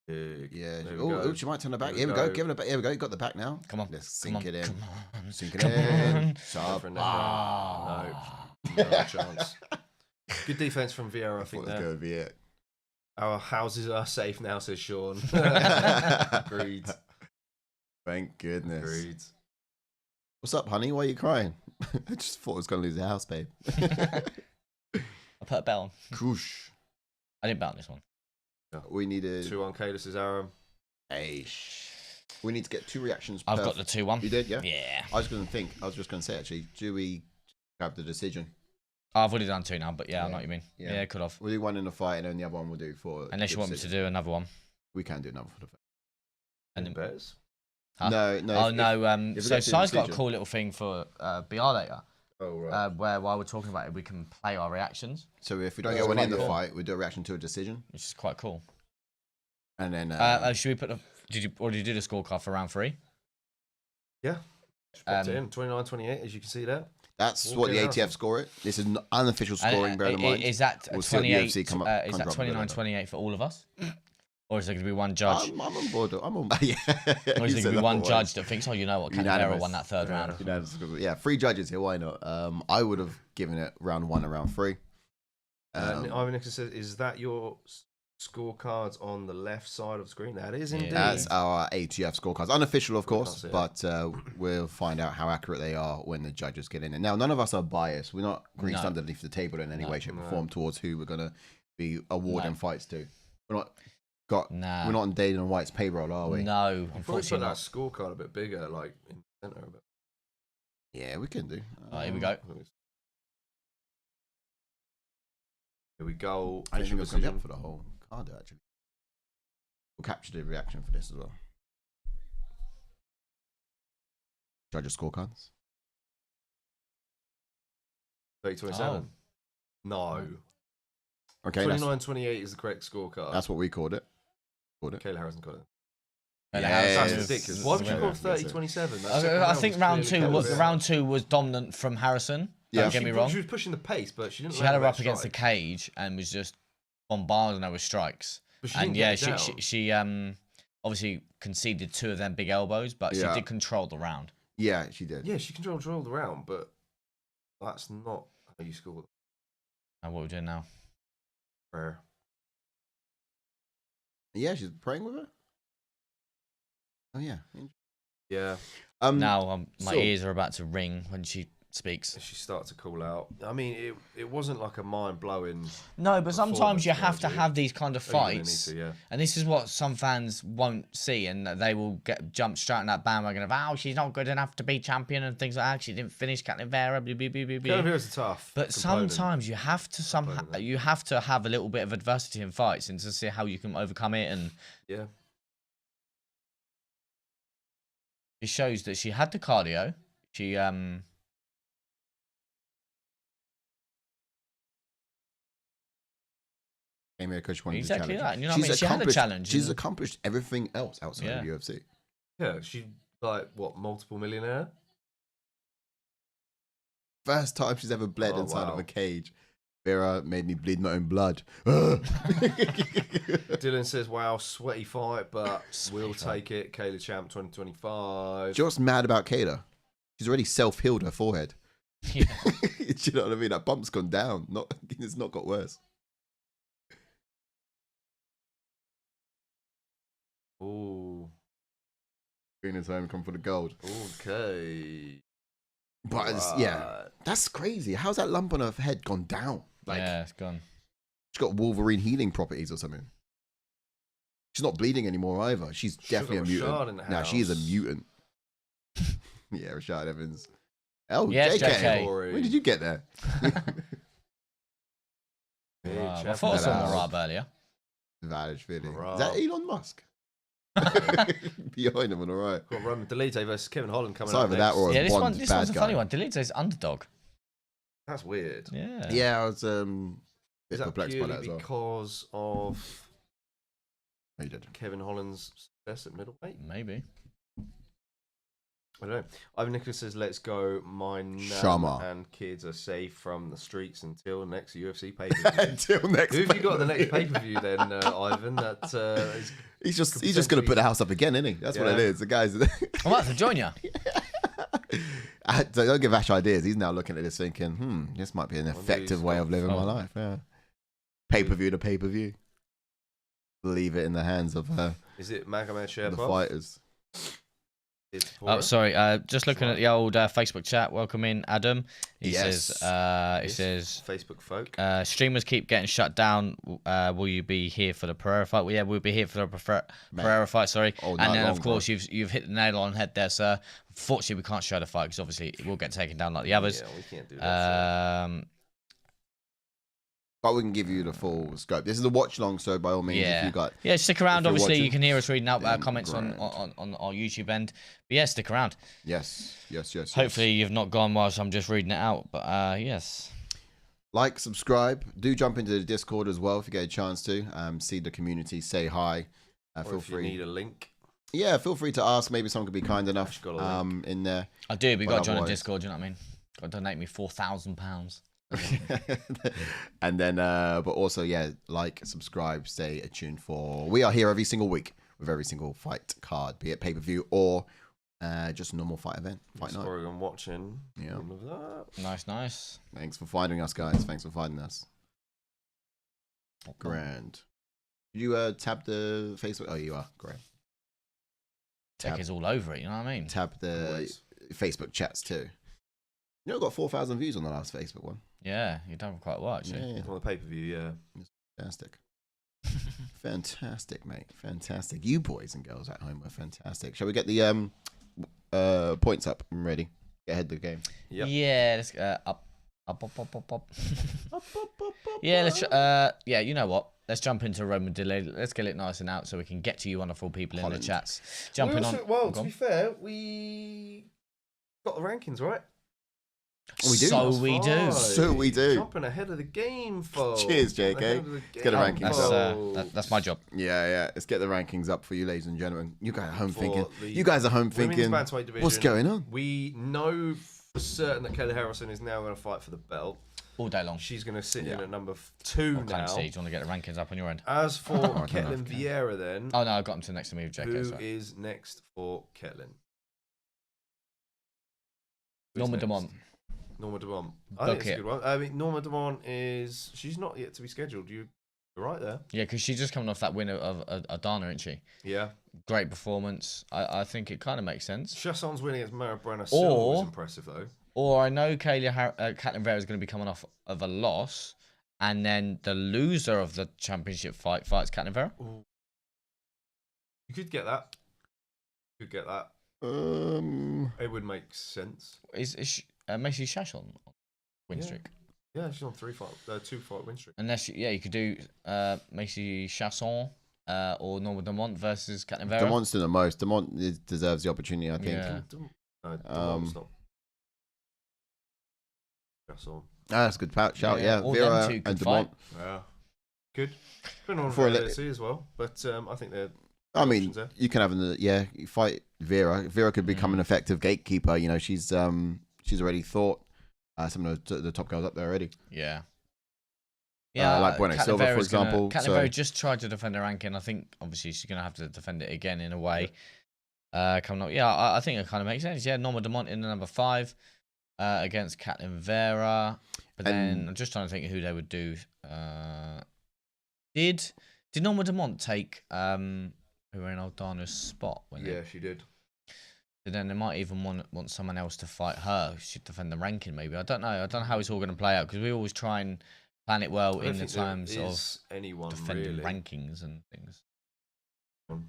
Big. Yeah. There we Oh, go. she might turn her back. There Here we we go. go. Give it a back. Here we go. You got the back now. Come on. Let's sink it in. Come on. Sink it Come in. on. Sub. No chance. Good defense from Vieira, I think. That's going to be it. Our houses are safe now, says Sean. Agreed. Thank goodness. Agreed. What's up, honey? Why are you crying? I just thought I was going to lose the house, babe. I put a bet on. Koosh. I didn't bet on this one. We needed 2 on Kayla, says Aaron. We need to get 2 reactions. I've got the 2-1. You did, yeah? Yeah. I was just going to say, actually, do we grab the decision? I've already done 2 now, but yeah, I know what you mean. Yeah. Yeah, could have. We'll do 1 in the fight, and then the other one we'll do for. Unless you want me to do another one. We can do another for the fight. And then, Bears? huh? No. Oh, no. if So it's a Sai's got a decision. cool little thing for BR later. Oh, right. Where while we're talking about it, we can play our reactions, So if we don't That's get one in quite the cool. fight, we'll do a reaction to a decision, which is quite cool. and then Should we put the? Did you already do the scorecard for round 3? Yeah. Just popped it in. 29-28, as you can see there. that's We'll what the get ATF score it. This is an unofficial scoring. Bear in mind. Is that We'll see what the 28? UFC come up- Is comes that up with later. 29-28 for all of us, or is there going to be one judge? I'm on board. I'm on. Yeah. Or is You there going said to be that one for judge that thinks, oh, you know what, Cannavero Unanimous. won that 3rd round? Yeah, 3 judges here. Why not? I would have given it round 1 and round 3. Ivan Nixon says, is that your scorecards on the left side of the screen? That is indeed. That's our ATF scorecards. Unofficial, of course, can't see but we'll find out how accurate they are when the judges get in. And now, none of us are biased. We're not greased No. underneath the table in any way, shape, No. or form towards who we're going to be awarding No. fights to. We're Nah. not on Dana and White's payroll, are we? No, Probably put unfortunately that not. scorecard a bit bigger, like in the center a bit. Yeah, we can do. Here we go. Here we go. I think Official it's going to be decision. up for the whole card, actually. We'll capture the reaction for this as well. Judges' scorecards. 30-27. No. Okay, 29-28 is the correct scorecard. that's what we called it. Kayla Harrison got it. Yes. That's ridiculous. Why would you Yeah, call that's 30-27? I think round 2 was dominant from Harrison. Yeah. Don't get me wrong. She was pushing the pace, but she didn't. She land had her that up against the strike. cage and was just bombarding her with strikes. But she And didn't yeah, get it down. she obviously conceded 2 of them big elbows, but she Yeah. did control the round. Yeah, she did. Yeah, she controlled the round, but that's not how you score. And what we're doing now? Prayer. Yeah, she's praying with her. Oh yeah. Yeah. Now my so- ears are about to ring when she speaks. She started to call out. I mean, it wasn't like a mind-blowing... No, but sometimes you have to performance, have these kind of fights. need to, yeah. And this is what some fans won't see, and they will jump straight on that bandwagon of, oh, she's not good enough to be champion and things like that. She didn't finish Ketlen Vieira. Ketlen Vieira's tough. But sometimes you have to have a little bit of adversity in fights and to see how you can overcome it. And yeah, it shows that she had the cardio. She came here because she wanted exactly to challenge. that. And you know what I mean? She had a challenge. She's accomplished everything else outside of the UFC. Yeah, she like what, multiple millionaire? First time she's ever bled inside of a cage. Vieira made me bleed my own blood. Dylan says, "Wow, sweaty fight, but we'll take it." Kayla champ 2025. Do you know what's mad about Kayla? She's already self-healed her forehead. Yeah. Do you know what I mean? That bump's gone down. It's not got worse. Ooh. Green is home, come for the gold. Okay. But yeah, that's crazy. How's that lump on her head gone down? Like, yeah, it's gone. She's got Wolverine healing properties or something. She's not bleeding anymore either. She's definitely a mutant. Nah, she is a mutant. Yeah, Rashad Evans. Oh, yes, JK. When did you get there? I thought I saw Marab earlier. Valid feeling. Is that Elon Musk? Behind him on the right. Got Roman Dolidze versus Kevin Holland coming it's up either next. that or this one's a funny one. Dolidze's underdog. That's weird. Yeah. Yeah, I was Is that perplexed by purely that as well. because of Oh, you did. Kevin Holland's success at middleweight? Maybe. I don't know. Ivan Nicholas says, "Let's go. My nan Shama. and kids are safe from the streets until next UFC pay-per-view." Until next. Who have you got the next pay-per-view then, Ivan? That is... He's just gonna put the house up again, isn't he? That's what it is. The guys. I might have to join you. Don't give Ash ideas. He's now looking at this thinking, this might be an effective way of living my life. Yeah. Pay-per-view to pay-per-view. Leave it in the hands of Is it Magomed Sherpa? the fighters. Oh, sorry. Just looking at the old Facebook chat. Welcome in, Adam. He says, Facebook folk. Streamers keep getting shut down. Will you be here for the Pereira fight? Well, yeah, we'll be here for the Pereira fight. Sorry. And then, of course, you've hit the nail on the head there, sir. Fortunately, we can't show the fight because obviously it will get taken down like the others. Yeah, we can't do that. But we can give you the full scope. This is a watch long, so by all means, if you got stick around. Obviously, you can hear us reading out then comments on our YouTube end. But yeah, stick around. Yes. Hopefully, you've not gone whilst I'm just reading it out. But yes. Like, subscribe. Do jump into the Discord as well if you get a chance to. See the community, say hi. Feel if free. You need a link. Yeah, feel free to ask. Maybe someone could be kind enough in there. I do. We got to join the Discord. Do you know what I mean? Got to donate me £4,000. And then but also like, subscribe, stay attuned for we are here every single week with every single fight card, be it pay-per-view or just a normal fight event, fight night. I'm watching. Yeah, all of that. Nice. Thanks for finding us, guys. Thanks for finding us. Grand. Did you tab the Facebook? Oh, you are great. Tech is all over it, you know what I mean? Tab the Facebook chats too. You know, I got 4,000 views on the last Facebook one. Yeah, you've done quite well, actually. Yeah. On the pay-per-view, yeah. Fantastic. Fantastic, mate. Fantastic. You boys and girls at home are fantastic. Shall we get the points up? I'm ready. Get ahead of the game. Yep. Yeah, let's up. Yeah, let's you know what? Let's jump into Roman delay. Let's get it nice and out so we can get to you wonderful people in the chats. Jumping on. Well, to be fair, we got the rankings right. We do. So we do. Jumping ahead of the game, folks. Cheers, JK. Let's get the rankings up. That's my job. Yeah. Let's get the rankings up for you, ladies and gentlemen. You guys are home thinking. What's going on? We know for certain that Kayla Harrison is now going to fight for the belt. All day long. She's going to sit in at number 2 now. Do you want to get the rankings up on your end? As for Ketlen Vieira, then. Oh, no, I got him to next to me with JK. Who is next for Ketlen? Norma Dumont. I think it's a good one. I mean, Norma Dumont she's not yet to be scheduled. You're right there. Yeah, because she's just coming off that win of Adana, isn't she? Yeah. great performance. I think it kind of makes sense. Chasson's winning against Marabrenna Silva was impressive, though. Or I know Ketlen Vieira is going to be coming off of a loss, and then the loser of the championship fights Ketlen Vieira. You could get that. It would make sense. Is Macy Chasson on win streak? Yeah, she's on 2-fight win streak. Unless you could do Macy Chasson or Norma Dumont versus Ketlen Vieira. Dumont's doing the most. Dumont deserves the opportunity, I think. Yeah. Dumont's not. Chasson. That's a good shout. Yeah, All Vieira them two and could Dumont. Yeah, good. Been on For for as well, but I think they're. I mean, you can have you fight Vieira. Vieira could become an effective gatekeeper. You know, she's already thought some of the top girls up there already. Yeah. Like Bueno Silva, for example. Ketlen Vieira just tried to defend her ranking. I think obviously she's gonna have to defend it again in a way. Coming up, I think it kind of makes sense. Yeah, Norma Dumont in the number 5 against Ketlen Vieira. But then I'm just trying to think who they would do. Did Norma Dumont take who were in Aldana's spot? She did. So then they might even want someone else to fight her who should defend the ranking, maybe. I don't know how it's all going to play out, because we always try and plan it well in the times of defending rankings and things. In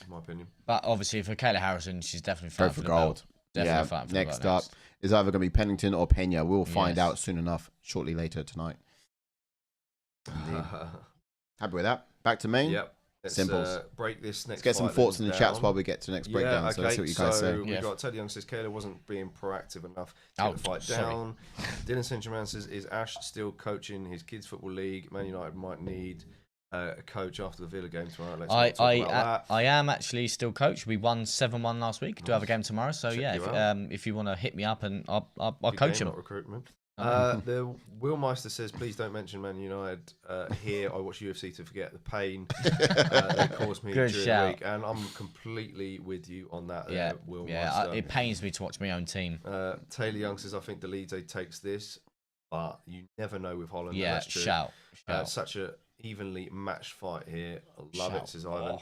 my opinion. But obviously for Kayla Harrison, she's definitely fighting for gold. Definitely fighting for next up is either going to be Pennington or Peña. We'll find out soon enough, shortly later tonight. Happy with that. Back to main. Yep. Simples. Break this next. Let's get some thoughts in the chats while we get to the next breakdown. Okay. So let's see what you guys say. We've got Teddy Young says Kayla wasn't being proactive enough to get the fight down. Dylan Saint-Germain says, is Ash still coaching his kids' football league? Man United might need a coach after the Villa game tomorrow. Let's talk about that. I am actually still coach. We won 7-1 last week. Do have a game tomorrow. So if you want to hit me up, and I'll coach him. Not recruitment. The Willmeister says, please don't mention Man United here. I watch UFC to forget the pain they caused me during the week, and I'm completely with you on that. Willmeister. It pains me to watch my own team. Taylor Young says, I think Dolidze takes this, but you never know with Holland. Yeah, that's true. Shout. Such a evenly matched fight here. I love it, says Ivan.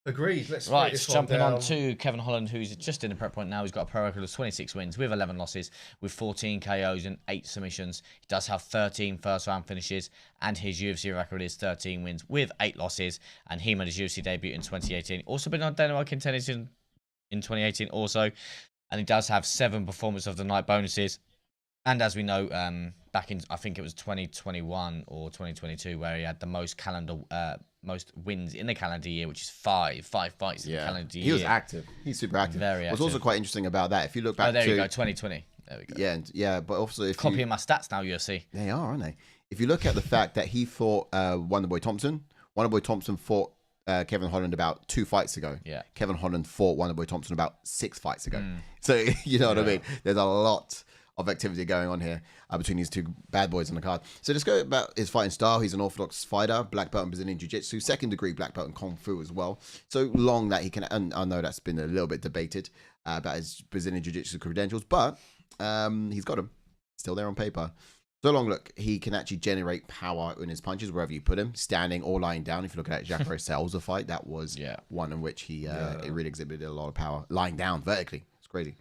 Agreed. Let's jumping on to Kevin Holland, who's just in the prep point now. He's got a pro record of 26 wins with 11 losses, with 14 KOs and 8 submissions. He does have 13 first-round finishes, and his UFC record is 13 wins with 8 losses. And he made his UFC debut in 2018. Also been on Dana contenders in 2018 also. And he does have 7 performance of the night bonuses. And as we know, back in, I think it was 2021 or 2022, where he had the most wins in the calendar year, which is 5 fights in the calendar year. He was active. He's super active. Very active. What's also quite interesting about that, if you look back to... there you go, 2020. There we go. Yeah, but also if Copying my stats now, UFC. They are, aren't they? If you look at the fact that he fought Wonderboy Thompson fought Kevin Holland about 2 fights ago. Yeah. Kevin Holland fought Wonderboy Thompson about 6 fights ago. So, you know what I mean? There's a lot of activity going on here between these 2 bad boys on the card. So let's go about his fighting style. He's an orthodox fighter, black belt in Brazilian Jiu-Jitsu, 2nd degree black belt in Kung Fu as well. So long that he can, and I know that's been a little bit debated about his Brazilian Jiu-Jitsu credentials, but he's got them. Still there on paper. So long, look, he can actually generate power in his punches wherever you put him, standing or lying down. If you look at that Jacare Selza fight, that was one in which he really exhibited a lot of power, lying down vertically. It's crazy.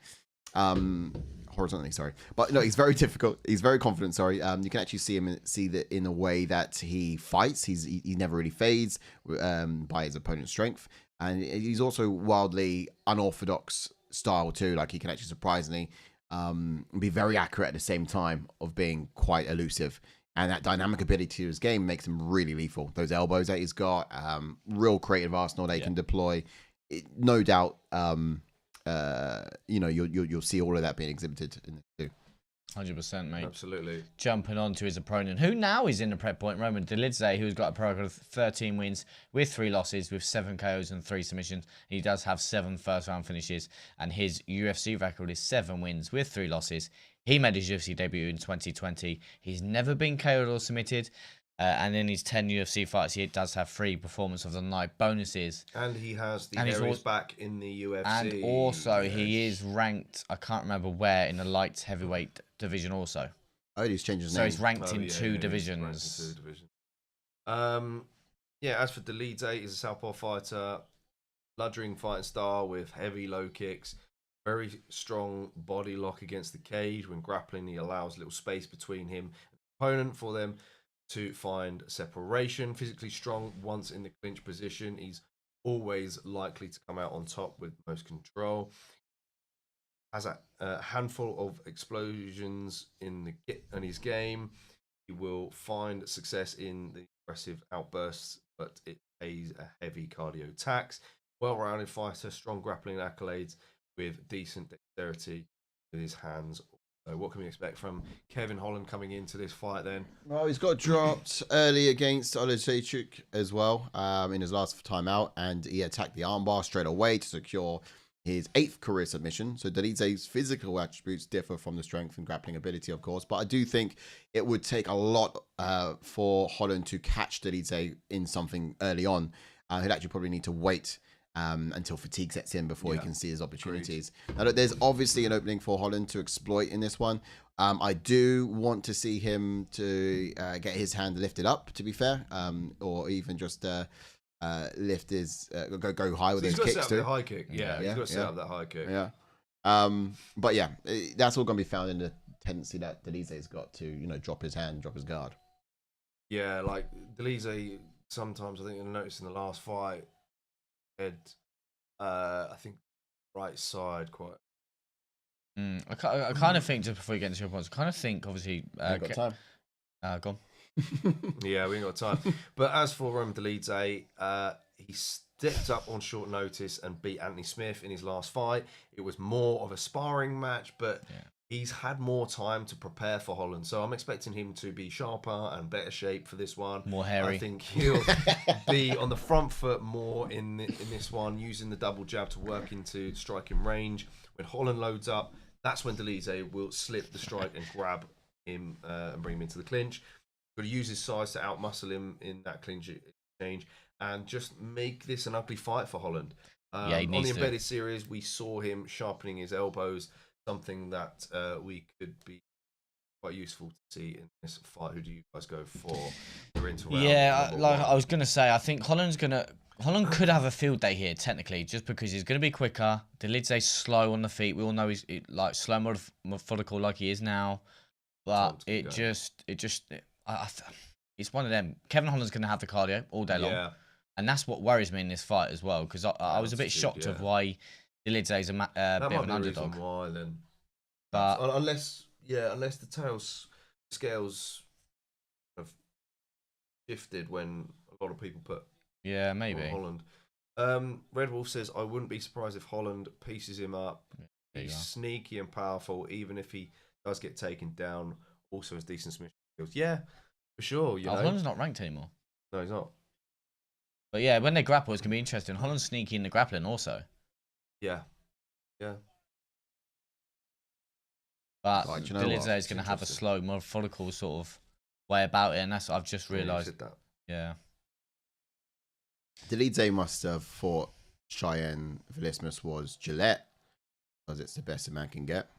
Horizontally, sorry, but no, he's very difficult. He's very confident. Sorry, you can actually see that in a way that he fights. He never really fades by his opponent's strength, and he's also wildly unorthodox style too. Like he can actually surprisingly be very accurate at the same time of being quite elusive. And that dynamic ability to his game makes him really lethal. Those elbows that he's got, real creative arsenal that he can deploy. No doubt. You'll see all of that being exhibited in this too. 100%, mate. Absolutely. Jumping on to his opponent, who now is in the prep point, Roman Dolidze, who's got a pro record of 13 wins with 3 losses, with 7 KOs and 3 submissions. He does have 7 first-round finishes, and his UFC record is 7 wins with 3 losses. He made his UFC debut in 2020. He's never been KO'd or submitted. And in his 10 UFC fights, he does have 3 performance of the night bonuses. And he has the Aries back in the UFC. And also, he is ranked, I can't remember where, in the light heavyweight division also. Oh, he's changed his name. So he's ranked in 2 divisions. As for Dolidze, he's a southpaw fighter. bludgeoning fighting style with heavy low kicks. Very strong body lock against the cage. When grappling, he allows little space between him and the opponent for them to find separation. Physically strong once in the clinch position. He's always likely to come out on top with most control. Has a handful of explosions in his game. He will find success in the aggressive outbursts, but it pays a heavy cardio tax. Well-rounded fighter, strong grappling accolades with decent dexterity with his hands. So what can we expect from Kevin Holland coming into this fight then? Well, he's got dropped early against Dolidze as well in his last time out, and he attacked the armbar straight away to secure his 8th career submission. So Dolidze's physical attributes differ from the strength and grappling ability, of course, but I do think it would take a lot for Holland to catch Dolidze in something early on. He'd actually probably need to wait until fatigue sets in before he can see his opportunities. Now, look, there's obviously an opening for Holland to exploit in this one. I do want to see him to get his hand lifted up, to be fair, or even just lift his go high with his kicks too. The high kick. He's got to set up that high kick. Yeah. But yeah, that's all going to be found in the tendency that Dolidze's got to, drop his hand, drop his guard. Yeah, like Dolidze, sometimes I think I noticed in the last fight, head, I think right side quite. I kind of think, just before you get into your points, I kind of think obviously. Got time. Go on. Yeah, we ain't got time. But as for Dolidze, he stepped up on short notice and beat Anthony Smith in his last fight. It was more of a sparring match, but he's had more time to prepare for Holland. So I'm expecting him to be sharper and better shape for this one. More hairy. I think he'll be on the front foot more in this one, using the double jab to work into striking range. When Holland loads up, that's when Dolidze will slip the strike and grab him and bring him into the clinch. Got to use his size to outmuscle him in that clinch exchange and just make this an ugly fight for Holland. He on needs the to. Embedded series, we saw him sharpening his elbows, something that we could be quite useful to see in this fight. Who do you guys go for? We're into round number 1. I was gonna say, I think Holland could have a field day here technically, just because he's gonna be quicker. Dolidze's slow on the feet. We all know he's like slow, methodical, like he is now. But it's one of them. Kevin Holland's gonna have the cardio all day long, and that's what worries me in this fight as well. Because I was a bit shocked of why Dolidze's a bit of an underdog. Why then? But unless the scales have shifted when a lot of people put maybe Holland. Red Wolf says, I wouldn't be surprised if Holland pieces him up. He's sneaky and powerful, even if he does get taken down. Also has decent submission skills. Yeah, for sure. Holland's not ranked anymore. No, he's not. But yeah, when they grapple, it's gonna be interesting. Holland's sneaky in the grappling also. Yeah. But Dolidze is going to have a slow, methodical sort of way about it, and that's what I've just realised. Yeah. Dolidze must have thought Cheyenne Velismus was Gillette, because it's the best a man can get.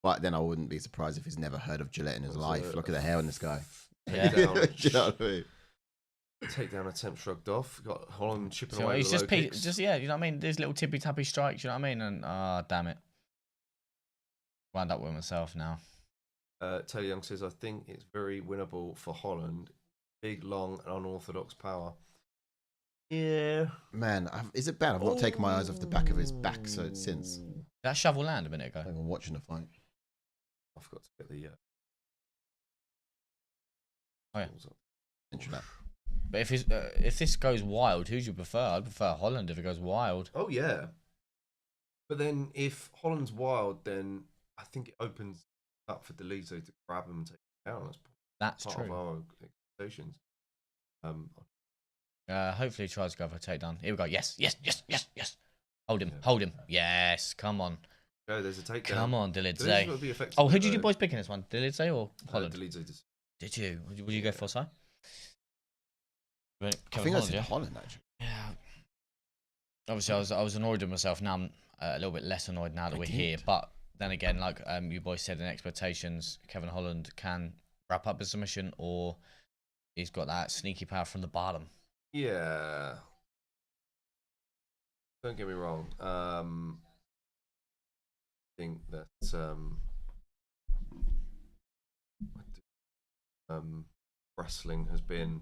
But then I wouldn't be surprised if he's never heard of Gillette in his life. Look at the hair on this guy. Yeah. Do you know what I mean? Takedown attempt shrugged off. Got Holland chipping So away. he's With the low kicks. just you know what I mean. There's little tippy tappy strikes. You know what I mean? And damn it, wound up with myself now. Taylor Young says, I think it's very winnable for Holland. Big, long, and unorthodox power. Yeah. Man, is it bad? I've not taken my eyes off the back of his back since. Did that shovel land a minute ago? I'm watching the fight. I forgot to get the. Oh yeah. Internet. But if this goes wild, who do you prefer? I'd prefer Holland if it goes wild. Oh yeah. But then if Holland's wild, then I think it opens up for Dolidze to grab him and take him down. That's part true. of our expectations. Hopefully he tries to go for a takedown. Here we go. Yes. Hold him. Yes, come on. Okay, there's a takedown. Come on, Dolidze. Oh, who did you boys pick in this one? Dolidze or Holland? Dolidze did. Did you? Would you go for Si? I think I said Holland, actually. Yeah. Obviously, I was annoyed with myself. Now I'm a little bit less annoyed now that we're here. But then again, like you boys said in expectations, Kevin Holland can wrap up his submission, or he's got that sneaky power from the bottom. Yeah. Don't get me wrong. I think that wrestling has been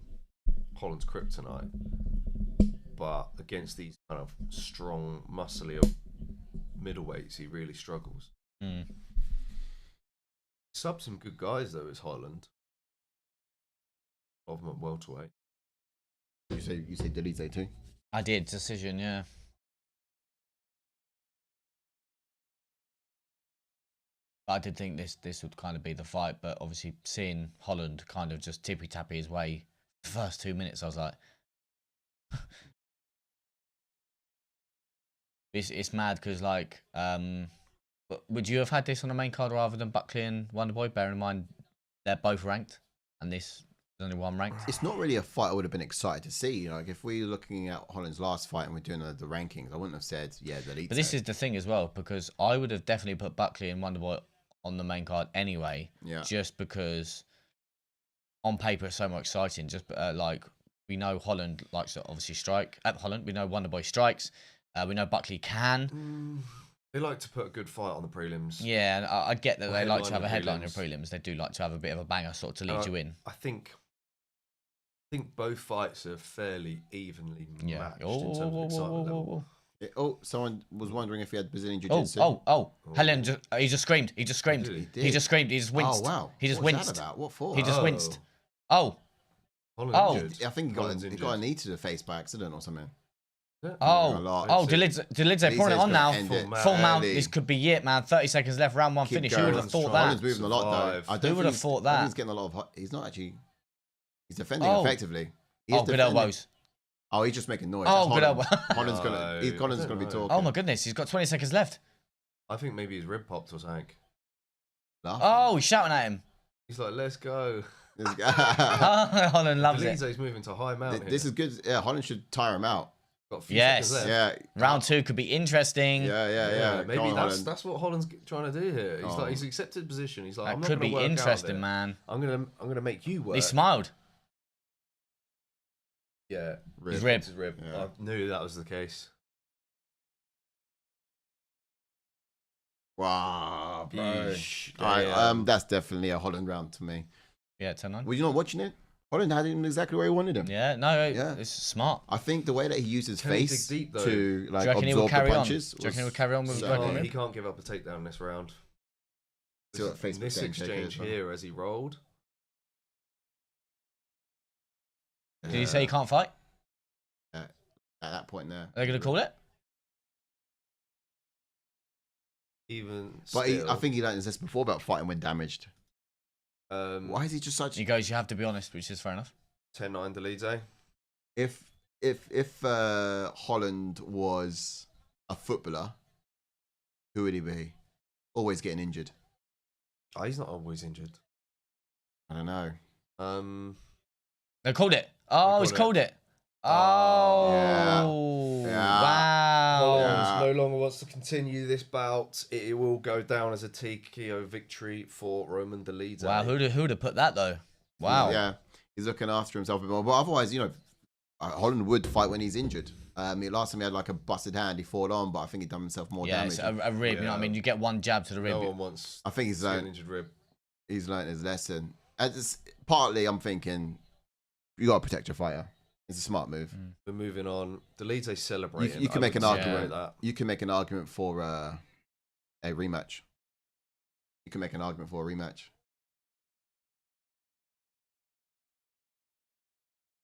Holland's kryptonite, but against these kind of strong, muscly middleweights, he really struggles. Sub some good guys though, is Holland. Of them at welterweight. You say Dolidze too? I did decision, yeah. I did think this would kind of be the fight, but obviously seeing Holland kind of just tippy tappy his way the first 2 minutes, I was like, it's mad because like, would you have had this on the main card rather than Buckley and Wonderboy? Bearing in mind they're both ranked, and this is only one ranked. It's not really a fight I would have been excited to see. You know, like if we were looking at Holland's last fight and we're doing the rankings, I wouldn't have said Dolidze. But this is the thing as well, because I would have definitely put Buckley and Wonderboy on the main card anyway. Yeah. Just because on paper it's so more exciting. Just like we know Holland likes to obviously strike. At Holland, we know Wonderboy strikes. We know Buckley can. They like to put a good fight on the prelims. Yeah, and I get that they like to have a headline in prelims. They do like to have a bit of a banger sort of to lead you in. I think both fights are fairly evenly matched in terms of excitement level. Someone was wondering if he had Brazilian Jiu-Jitsu. Helen, he just screamed. He just screamed. He just screamed. He just winced. Oh, wow. He just What's winced. that about? What for? He just winced. Oh. Holland I think he got a knee to the face by accident or something. Dolidze pouring it on now. Full mount. Early. This could be it, man. 30 seconds left. Round one finish. Who would have thought that? Holland's moving a lot, though. Who would have thought that? He's getting a lot of. He's not actually. He's defending effectively. Good elbows. Oh, he's just making noise. Oh, good elbow. Holland's gonna be talking. Oh my goodness, he's got 20 seconds left. I think maybe his rib popped or something. Oh, he's shouting at him. He's like, "Let's go." Holland loves it. Dolidze's moving to high mount. This is good. Yeah, Holland should tire him out. Got a few seconds left. Yeah. Round two could be interesting. Yeah. Maybe that's what Holland's trying to do here. He's accepted position. He's like, that I'm not could be work interesting, man. I'm gonna make you work. He smiled. Yeah, his rib. Yeah. I knew that was the case. Wow, bro. Yeah. That's definitely a Holland round to me. Yeah, 10-9. Were you not watching it? Holland had him exactly where he wanted him. Yeah, no, it's smart. I think the way that he used his face to like absorb the punches. Do you reckon he will carry on with working? He can't give up a takedown this round. This exchange here as he rolled. Did he say he can't fight? At that point there. Are they going to call it? I think he learned this before about fighting when damaged. Why is he just such? He goes, you have to be honest, which is fair enough. 10-9 Dolidze. If Holland was a footballer, who would he be? Always getting injured. Oh, he's not always injured. I don't know. They called it. Oh, he's called it. Oh, yeah. Wow. Holland no longer wants to continue this bout. It will go down as a TKO victory for Roman Dolidze. Wow, who'd have put that though? Wow. Yeah, he's looking after himself a bit more. But otherwise, Holland would fight when he's injured. Last time he had like a busted hand, he fought on, but I think he done himself more damage. Yeah, a rib. You know what I mean? You get one jab to the rib. No one wants. I think he's an injured rib. He's learned his lesson. Partly, I'm thinking you gotta protect your fighter. It's a smart move. We're moving on. Dolidze celebrating. You can make an argument. You can make an argument for a rematch. You can make an argument for a rematch.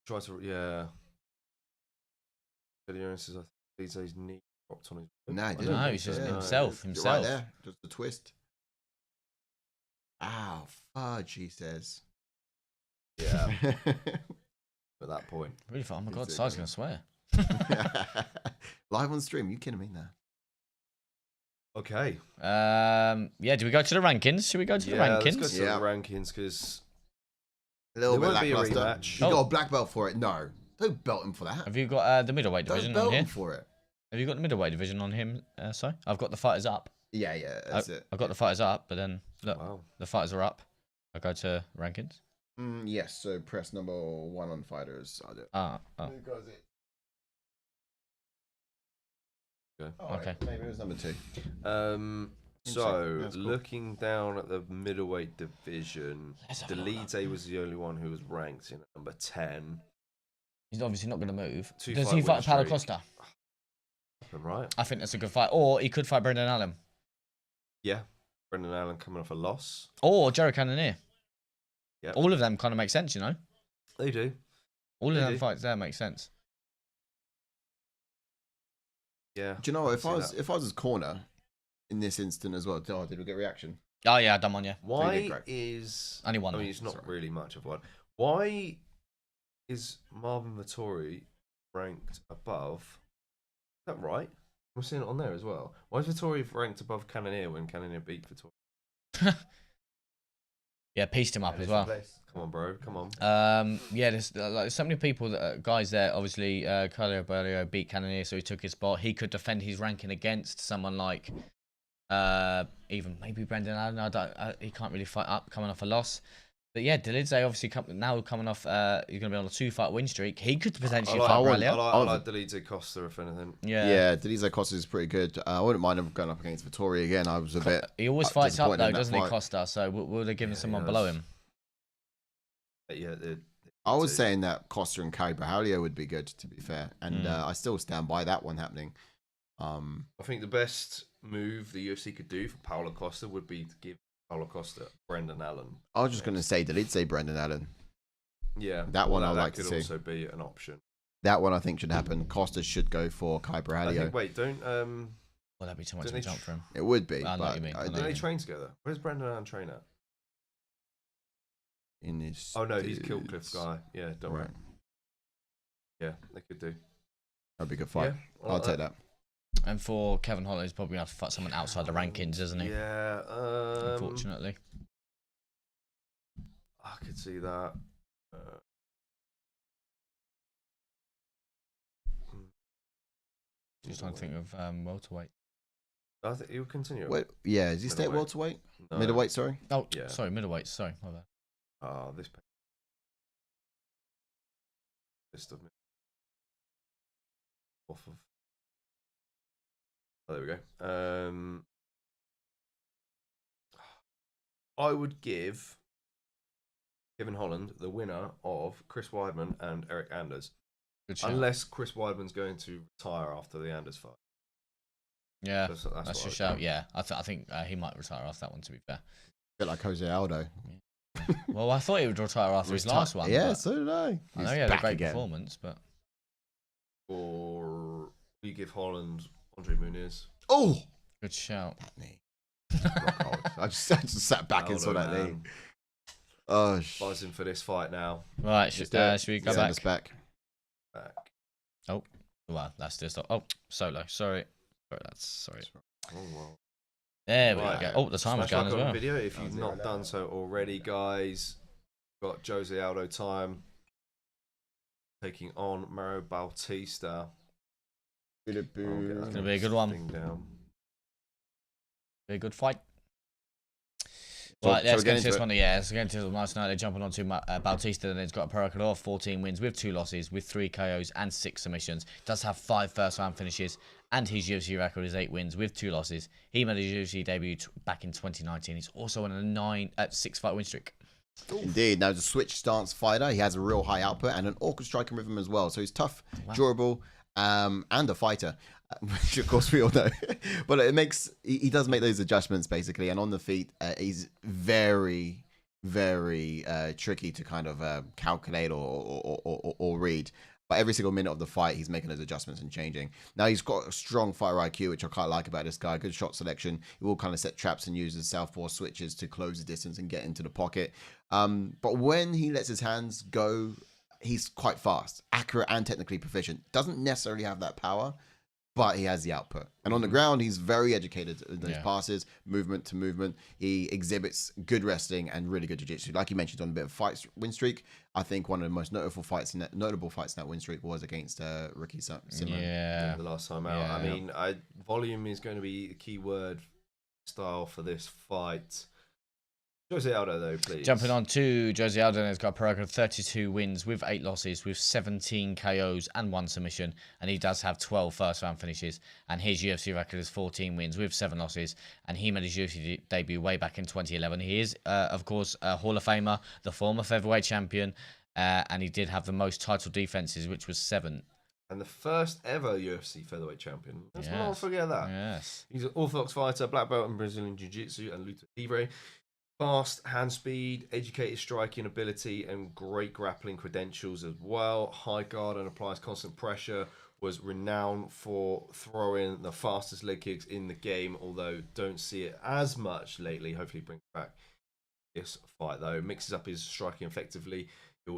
Try to, yeah. Dolidze's knee dropped on his. No, he didn't. No, he's just himself. Right there, just a twist. Ow, fudge, he says. Yeah. At that point. Really thought, oh my God, Si's going to swear. Live on stream, you kidding me now? Okay. Yeah, do we go to the rankings? Should we go to the rankings? Let's go to the rankings because a little bit lackluster. Rematch. You got a black belt for it? No. Don't belt him for that. Have you got the middleweight division Don't on belt here? him for it. Have you got the middleweight division on him, Si? I've got the fighters up. Yeah, that's it. I've got the fighters up, but then, look, the fighters are up. I go to rankings. Yes, so press number 1 on fighters. I'll do it. Oh. go. Oh, Okay. Maybe it was number 2. So That's cool. looking down at the middleweight division, Let's have a Dolidze was the only one who was ranked in at number 10. He's obviously not going to move. Two Does fight he win fight Paulo streak. Costa? Right? I think that's a good fight. Or he could fight Brendan Allen. Yeah. Brendan Allen coming off a loss. Or Jerry Cannonier. Yeah. All of them kind of make sense, you know? They do. All of They them do. fights there make sense. Yeah. Do you know what? If I I see was that. if I was his corner in this instant as well, did we get reaction? Oh, yeah, I done one, yeah. Why Greg. is... Only one. I mean, though. it's not Sorry. really much of one. Why is Marvin Vettori ranked above... Is that right? I'm seeing it on there as well. Why is Vettori ranked above Cannonier when Cannonier beat Vettori? Yeah, pieced him up as well. Come on, bro. Come on. Yeah, there's like so many people that guys there. Obviously, Khalil beat Cannonier, so he took his spot. He could defend his ranking against someone like even maybe Brendan Allen. He can't really fight up coming off a loss. But yeah, Dolidze obviously now coming off. He's going to be on a 2-fight win streak. He could potentially fight Aurelia. I like Dolidze Costa if anything. Yeah, Dolidze Costa is pretty good. I wouldn't mind him going up against Vettori again. I was a bit. He always fights up disappointed though, in that doesn't he, fight. Costa? So will they give him Yeah, someone he below does. him? Yeah, I was saying that Costa and Kayla would be good, to be fair, and I still stand by that one happening. I think the best move the UFC could do for Paulo Costa would be to give Paulo Costa Brendan Allen. I was just going to say Dolidze Brendan Allen. Yeah, That one I'd that like to could see. also be an option. That one I think should happen. Costa should go for I Kayla. think, wait, don't Well, that'd be too much of Don't a they jump for him. It would be, I know what but you mean. I know I what don't you they mean. train together? Where's Brendan Allen train at? in his. Oh no, he's Killcliff guy. Yeah, don't worry. Right. Yeah, they could do. That'd be a good fight. Yeah, I'll take that. And for Kevin Holland, he's probably going to have to fight someone outside the rankings, isn't he? Yeah, Unfortunately. I could see that. Just trying to think of welterweight. I think he'll continue. Wait, yeah, is he stay at Middleweight. welterweight? No. Middleweight, sorry. Oh, Yeah. sorry, middleweight. Sorry, my bad. This list of off of. Oh, there we go. I would give Kevin Holland the winner of Chris Weidman and Eric Anders, Good shout. unless Chris Weidman's going to retire after the Anders fight. Yeah, That's that's what I your would shout. do. Yeah, I think he might retire after that one, to be fair. bit like Jose Aldo. Well, I thought he would retire after his last one. Yeah, but so did I. I know he had a great performance, but Or you give Holland Andre Muniz. Oh, good shout. that knee. Rock hard. I just sat back and saw Aldo, that knee. man. Oh, Buzzing for this fight now. Right, Let's do it. should we go Send back? us back. Back. Well, that's just solo. Sorry, sorry. Oh, well. There we Right. go. Oh, the timer's Smash going like as on the well. video if you've 0-0 not now. done so already, guys. Got Jose Aldo time taking on Mario Bautista. It's gonna be a good one. Down. Be a good fight. So- Right, so let's we're get getting into this into it. one. Yeah, let's get into it last night. They're jumping onto Bautista, and he's got a Pereira 14 wins with 2 losses, with 3 KOs and 6 submissions. Does have 5 first-round finishes, and his UFC record is 8 wins with 2 losses. He made his UFC debut back in 2019. He's also on a 6-fight win streak. Indeed. Now, he's a switch stance fighter. He has a real high output and an awkward striking rhythm as well. So he's tough, durable, and a fighter, which of course we all know. But he does make those adjustments basically. And on the feet, he's very, very tricky to kind of calculate or read. But every single minute of the fight, he's making those adjustments and changing. Now, he's got a strong fighter IQ, which I quite like about this guy. Good shot selection. He will kind of set traps and use his southpaw switches to close the distance and get into the pocket. But when he lets his hands go, he's quite fast, accurate, and technically proficient. Doesn't necessarily have that power, but he has the output. And on the ground, he's very educated in those passes, movement to movement. He exhibits good wrestling and really good jiu-jitsu. Like you mentioned, on a bit of fights win streak. I think one of the most notable fights in that win streak was against Ricky Simon. Yeah. The last time out. Yeah. I mean, volume is going to be a key word style for this fight. José Aldo, though, please. Jumping on to José Aldo, has got a record of 32 wins with 8 losses, with 17 KOs and 1 submission, and he does have 12 first-round finishes. And his UFC record is 14 wins with 7 losses, and he made his UFC debut way back in 2011. He is, of course, a Hall of Famer, the former featherweight champion, and he did have the most title defenses, which was 7. And the first ever UFC featherweight champion. Let's Yes. not forget that. Yes. He's an orthodox fighter, black belt in Brazilian Jiu-Jitsu and Luta Livre. Fast hand speed, educated striking ability, and great grappling credentials as well. High guard and applies constant pressure. Was renowned for throwing the fastest leg kicks in the game, although don't see it as much lately. Hopefully brings back this fight, though. Mixes up his striking effectively.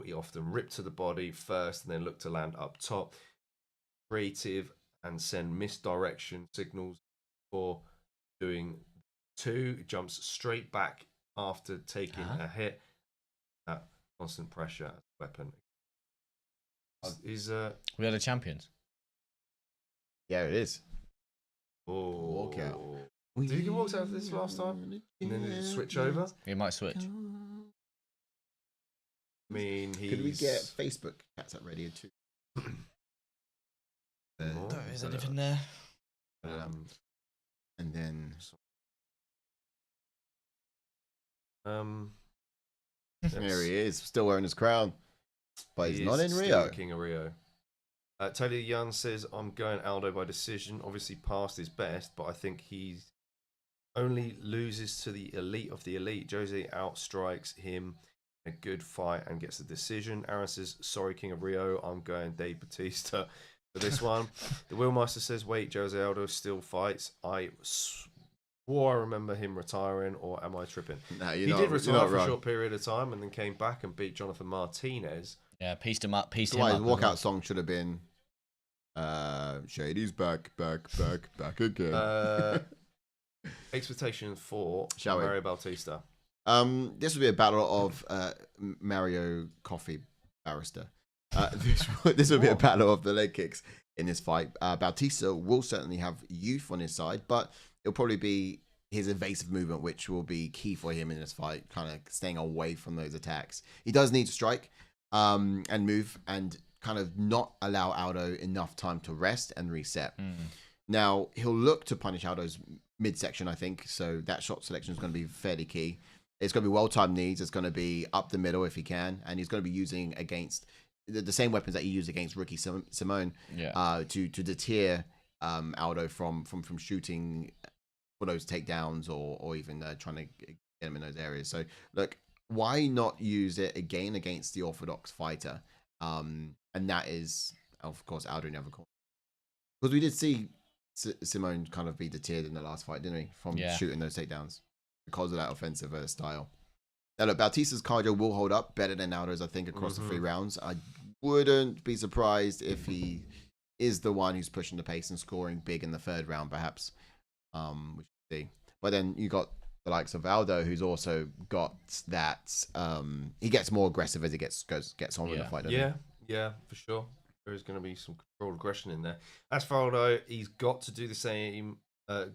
He often rip to the body first and then look to land up top. Creative and send misdirection signals for doing 2. Jumps straight back after taking a hit. That constant pressure as a weapon. We are the champions. Yeah, it is. Oh, Walkout. Did he get walked out this last time? And then did it switch over? He might switch. I mean, Could we get Facebook cats up radio too? There is anything there. And then there he is, still wearing his crown, but he's not in still Rio. the King of Rio. Taylor Young says, I'm going Aldo by decision. Obviously past his best, but I think he's only loses to the elite of the elite. Jose outstrikes him in a good fight and gets the decision. Aaron says, sorry, King of Rio, I'm going Dave Bautista for this one. The Wheelmaster says, wait, Jose Aldo still fights. I swore I remember him retiring, or am I tripping? No, he did retire for a short period of time and then came back and beat Jonathan Martinez. Yeah, pieced him up. His walkout song should have been Shady's back again. Expectation for Shall we? Mario Bautista. This will be a battle of Mario Coffee Barrister. This will be a battle of the leg kicks in this fight. Bautista will certainly have youth on his side, but it'll probably be his evasive movement, which will be key for him in this fight, kind of staying away from those attacks. He does need to strike and move and kind of not allow Aldo enough time to rest and reset. Now, he'll look to punish Aldo's midsection, I think, so that shot selection is going to be fairly key. It's going to be well-timed knees. It's going to be up the middle if he can, and he's going to be using against the same weapons that he used against Ricky Simone to deter Aldo from shooting for those takedowns or even trying to get him in those areas. So, look, why not use it again against the orthodox fighter? And that is, of course, Aldo never caught. Because we did see Simone kind of be deterred in the last fight, didn't we? From shooting those takedowns because of that offensive style. Now, look, Bautista's cardio will hold up better than Aldo's, I think, across the 3 rounds. I wouldn't be surprised if he is the one who's pushing the pace and scoring big in the 3rd round, perhaps. We should see. But then you got the likes of Aldo, who's also got that. He gets more aggressive as he gets on with the fight. Yeah, for sure. There is going to be some controlled aggression in there. As for Aldo, he's got to do the same.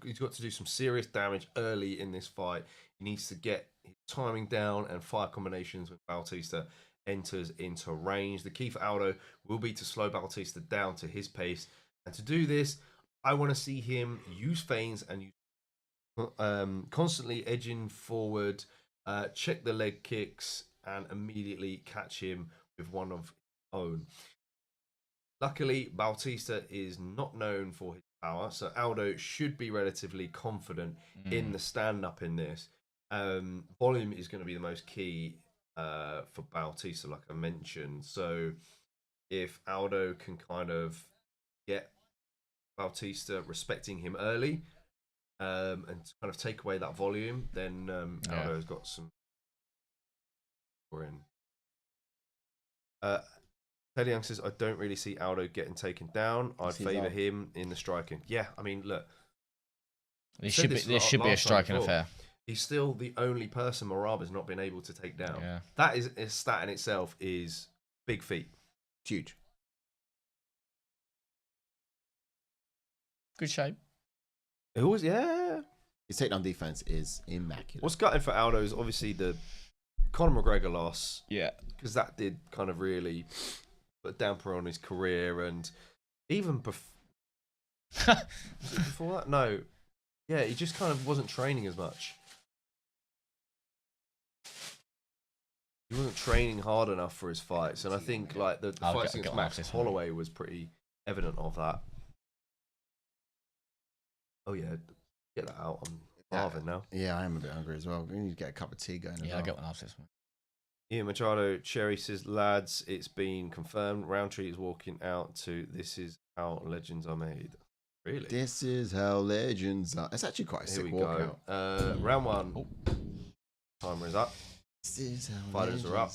He's got to do some serious damage early in this fight. He needs to get his timing down and fire combinations when Bautista enters into range. The key for Aldo will be to slow Bautista down to his pace. And to do this, I want to see him use feints and use, constantly edging forward, check the leg kicks, and immediately catch him with one of his own. Luckily, Bautista is not known for his power, so Aldo should be relatively confident in the stand-up in this. Volume is going to be the most key for Bautista, like I mentioned. So if Aldo can kind of get Bautista respecting him early and kind of take away that volume, then Aldo's got some. We're in. Teddy Young says, I don't really see Aldo getting taken down. I'd favour him in the striking. Yeah, I mean, look. This should be a striking affair. He's still the only person Maraba's not been able to take down. Yeah. That is a stat in itself is big feat. Huge. Good shape. It was, yeah. His takedown defense is immaculate. What's gutted for Aldo is obviously the Conor McGregor loss. Yeah. Because that did kind of really put a damper on his career, and even before that, no, yeah, he just kind of wasn't training as much. He wasn't training hard enough for his fights, and I think like the fights against Max Holloway was pretty evident of that. Oh yeah, get that out. I'm starving now. Yeah, I am a bit hungry as well. We need to get a cup of tea going. Yeah, I'll get one after this one. Ian Machado Cherry says, lads, it's been confirmed. Roundtree is walking out to This Is How Legends Are Made. Really? This is how legends are. It's actually quite a sick walkout. Round one. Timer is up. This is how Fighters are up.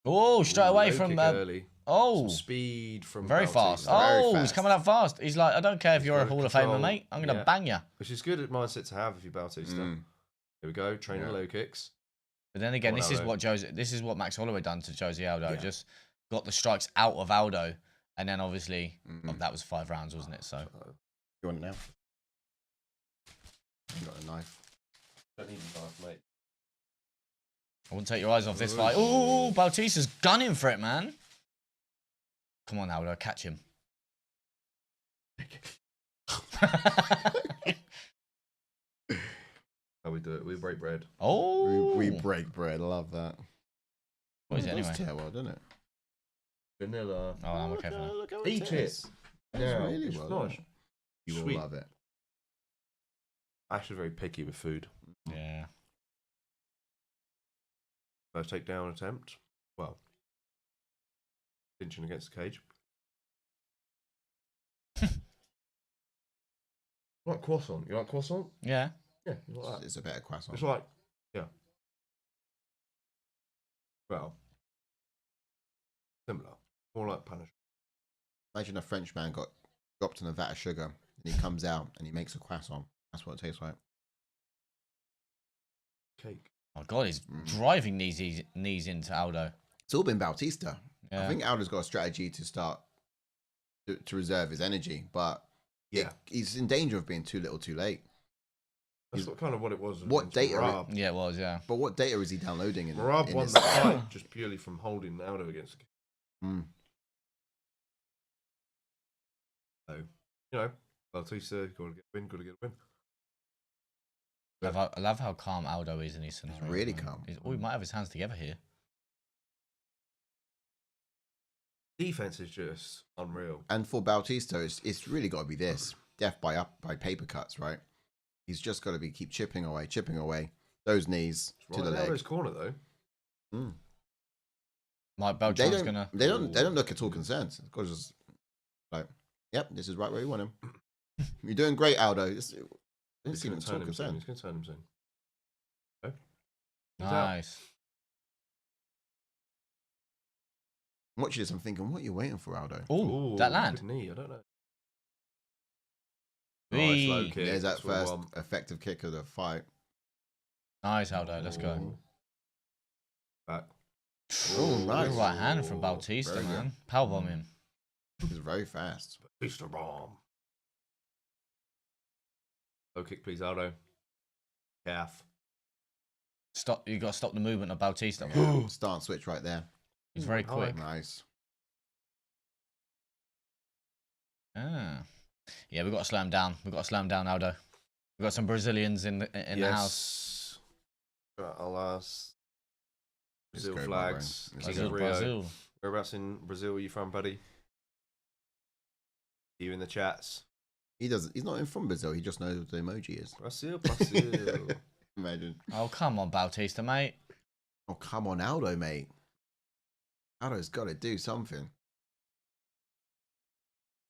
Oh, straight away from early. oh, Some speed from very Bautista. fast. Oh, Very he's fast. coming up fast. He's like, I don't care if you're a got Hall of control. Famer, mate. I'm gonna Yeah. bang you. Which is good mindset to have if you're Bautista. Here we go, training low kicks. But then again, this is what Max Holloway done to Jose Aldo. Yeah. Just got the strikes out of Aldo, and then obviously that was 5 rounds, wasn't it? So You want it now? You got a knife. Don't need a knife, mate. I wouldn't take your eyes off this fight. Oh, Bautista's gunning for it, man. Come on, Aldo, catch him. How we do it? We break bread. Oh, We break bread. I love that. What is it anyway? It's well, doesn't it? Vanilla. Oh, I'm okay for that. Eat it. Yeah, really it's well. nice. You will Sweet. love it. Actually, very picky with food. Yeah. First takedown attempt. Well, pinching against the cage. You like croissant? You like croissant? Yeah. Yeah, you like that. It's a better croissant. It's like, yeah. Well, similar. More like panache. Imagine a French man got dropped in a vat of sugar and he comes out and he makes a croissant. That's what it tastes like. Cake. Oh God, he's driving knees into Aldo. It's all been Bautista. Yeah. I think Aldo's got a strategy to start to reserve his energy, but Yeah. he's in danger of being too little too late. That's kind of what it was. What against data? Marab. Yeah, it was. Yeah. But what data is he downloading? Marab in won this? the fight just purely from holding Aldo against the cage. So, you know, Bautista, got to get a win, got to get a win. I love how calm Aldo is in these scenarios. really man. calm. Oh, he might have his hands together here. Defense is just unreal. And for Bautista, it's really got to be this death by paper cuts, right? He's just got to keep chipping away. Those knees to the leg. Aldo's corner though. Mike They Beltran's don't, gonna. they don't look at all concerned. Of course, just like, yep, this is right where you want him. You're doing great, Aldo. I didn't see him at all concerned. He's going to turn him soon. Okay. Nice. I'm watching this, I'm thinking, what are you waiting for, Aldo? Oh, that land. Good knee, I don't know. Whee! Nice low kick. There's that That's what I first want. effective kick of the fight. Nice, Aldo. Let's go. Ooh. Back. Oh, nice. Good right hand from Bautista, Very good. man. Powerbomb him. He's very fast. Bautista bomb. Low kick, please, Aldo. Calf. Stop. You got to stop the movement of Bautista. Start and switch right there. He's very quick. Nice. Ah. Yeah, we've got to slow him down. We've got to slow him down, Aldo. We've got some Brazilians in the house. I'll ask. Just Brazil go flags. Barbara. King Brazil, of Rio. Brazil. Whereabouts in Brazil are you from, buddy? You in the chats? He's not from Brazil. He just knows what the emoji is. Brazil. Imagine. Oh, come on, Bautista, mate. Oh, come on, Aldo, mate. Aldo's got to do something.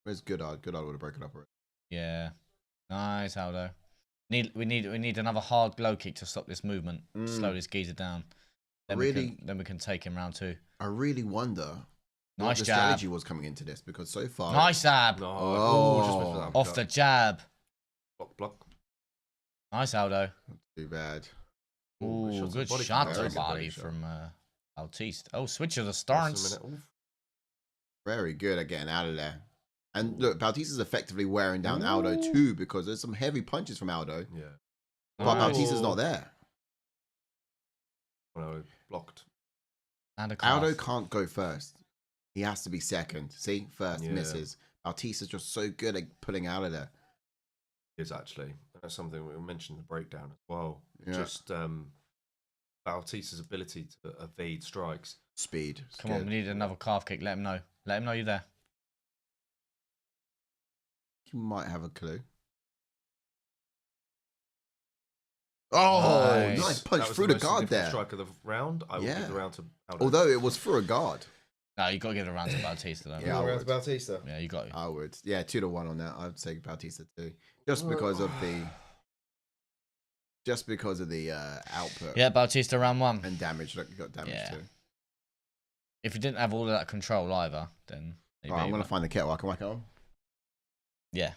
Where's Goodard? Goodard would have broken up already. Yeah. Nice, Aldo. We need another hard low kick to stop this movement. Slow this geezer down. Then we can take him round 2. I really wonder what Nice the jab. strategy was coming into this, because so far... Nice jab. No, Oh. just missed that. Off the jab. block. Nice, Aldo. Too bad. Ooh, shots to good the body shot from to there. the Very good body body shot. from Bautista. Oh, switch of the Just a stance. minute. Oof. Very good at getting out of there. And look, Bautista's effectively wearing down Aldo too, because there's some heavy punches from Aldo. Yeah. But Bautista's not there. No, blocked. And a calf. Aldo can't go first. He has to be second. See, first misses. Bautista's just so good at pulling out of there. Is actually that's something we mentioned in the breakdown as well. Yeah. Just Bautista's ability to evade strikes. Speed. Come on, we need another calf kick. Let him know. Let him know you're there. He might have a clue. Oh, nice punch through the guard there. Strike of the round. I will give the round to Aldo. Although it was through a guard. No, you got to give it a round to Bautista, though. Yeah, round to Bautista. Yeah, you got it. I would. Yeah, 2-1 on that. I'd say Bautista too. Just because of the output. Yeah, Bautista round 1. And damage. Look, you got damage too. If you didn't have all of that control either, then... Alright, I'm going to find the kettle. I can whack it on. Yeah.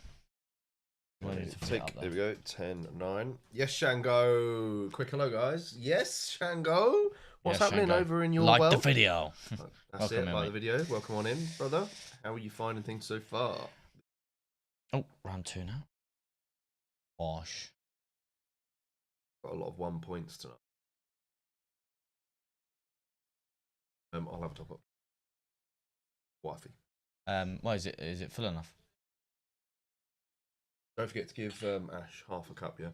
There we go. 10-9. Yes, Shango. Quick hello, guys. Yes, Shango. What's happening Shango. over in your like world? the video. That's Welcome it. Like the video. Welcome on in, brother. How are you finding things so far? Oh, round 2 now. Wash. Got a lot of 1 points tonight. I'll have a top up. Wifey. Why is it full enough? Don't forget to give Ash half a cup, yeah?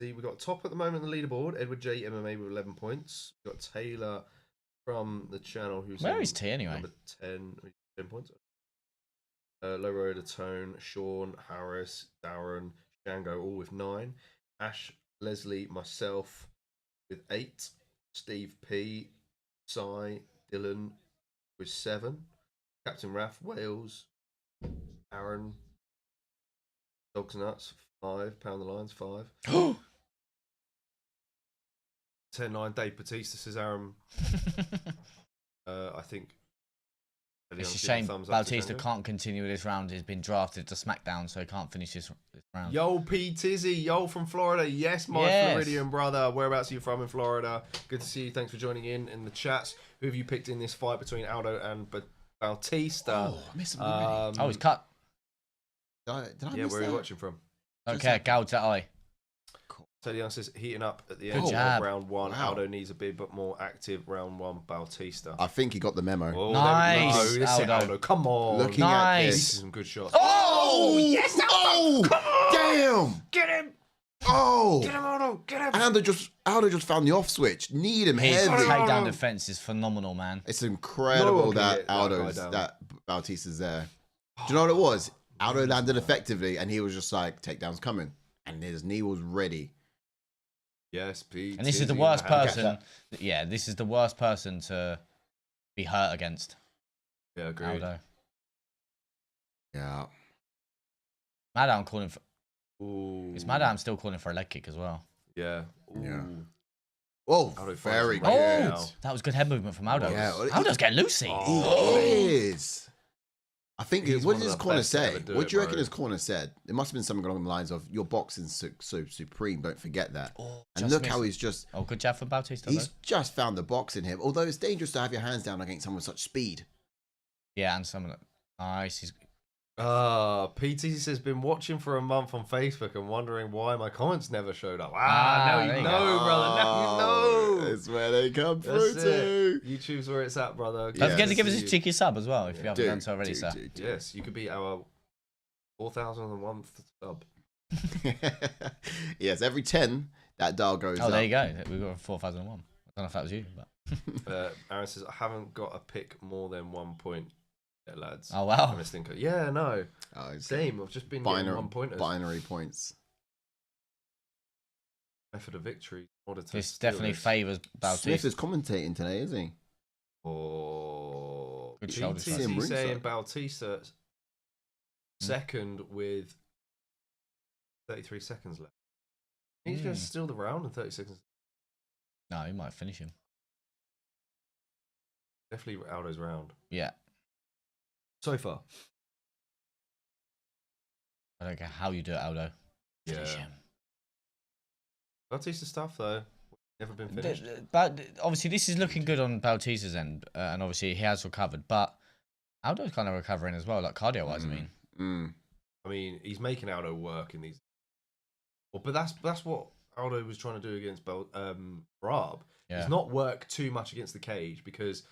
See, we've got top at the moment on the leaderboard. Edward J MMA with 11 points. We've got Taylor from the channel who's Where is T anyway? Number 10 points. Low Road, Tone, Sean, Harris, Darren, Shango, all with 9. Ash, Leslie, myself with 8. Steve P, Cy, Dylan with 7. Captain Raff, Wales, Aaron, Dogs Nuts, 5. Pound the Lines, 5. 10-9. Dave Bautista says Aaron. I think. It's a shame Bautista can't continue with this round. He's been drafted to SmackDown, so he can't finish this round. Yo, P Tizzy, yo from Florida. Yes, my Floridian brother. Whereabouts are you from in Florida? Good to see you. Thanks for joining in the chats. Who have you picked in this fight between Aldo and Bautista? Oh, I missed something already. Oh, he's cut. Did I miss where are that? you watching from? Okay, gouge that eye. Teddy Young says heating up at the end Good of job. round 1. Wow. Aldo needs a bit more active round 1. Bautista. I think he got the memo. Oh, Nice, there we go. This is Aldo. Aldo. Come on. Looking Nice. at This this. is some good shots. Oh, yes, Aldo! Damn! Get him! Oh! Get him, Aldo! Get him! Aldo just found the off switch. Need him His heavy. takedown defense is phenomenal, man. It's incredible that Bautista's there. Do you know what it was? Aldo landed effectively, and he was just like, takedown's coming. And his knee was ready. Yes, Pete. And this is the worst person. Yeah, this is the worst person to be hurt against. Yeah, agreed. Aldo. Yeah. Madam calling for. Ooh. It's Madam still calling for a leg kick as well. Yeah. Ooh. Yeah. Oh, Aldo very finds good. him right now. That was good head movement from Aldo. Yeah, Aldo's getting loosey. Oh. He is. I think, He's what one did of his the corner best to say? ever do What it, do you reckon bro. his corner said? It must have been something along the lines of, your boxing's so supreme, don't forget that. Oh, And just look missed. how he's just, Oh, good job for Bautista. he's Though. just found the box in him. Although it's dangerous to have your hands down against someone with such speed. Yeah, and some of the. Nice. He's. PT says been watching for a month on Facebook and wondering why my comments never showed up. Ah, Now there you you know, go. brother. Now you know. It's where they come through That's to. it. YouTube's where it's at, brother. Don't forget to Good give us see a cheeky sub as well if you haven't Do, done so already, do, sir. do, do. Yes, you could be our 4,001th sub. Yes, every 10, that dial goes Oh, up. there you go. We've got 4,001. I don't know if that was you, but. Aaron says I haven't got to pick more than 1 point. Yeah, lads. Oh, wow. I'm a stinker. Yeah, no. Oh, it's Same. I've just been getting 1 pointers. binary points. Method of victory. This definitely favours Smith Bautista. is commentating today, isn't he? Oh, Good shoulder BTC strike. saying Bautista second with 33 seconds left. He's going to steal the round in 30 seconds. No, he might finish him. Definitely Aldo's round. Yeah. So far. I don't care how you do it, Aldo. Finish Yeah. him. Bautista stuff though. Never been finished. But obviously, this is looking good on Bautista's end, and obviously he has recovered. But Aldo's kind of recovering as well, like cardio-wise. I mean, I mean, he's making Aldo work in these. Well, but that's what Aldo was trying to do against Rob. Yeah. He's not work too much against the cage because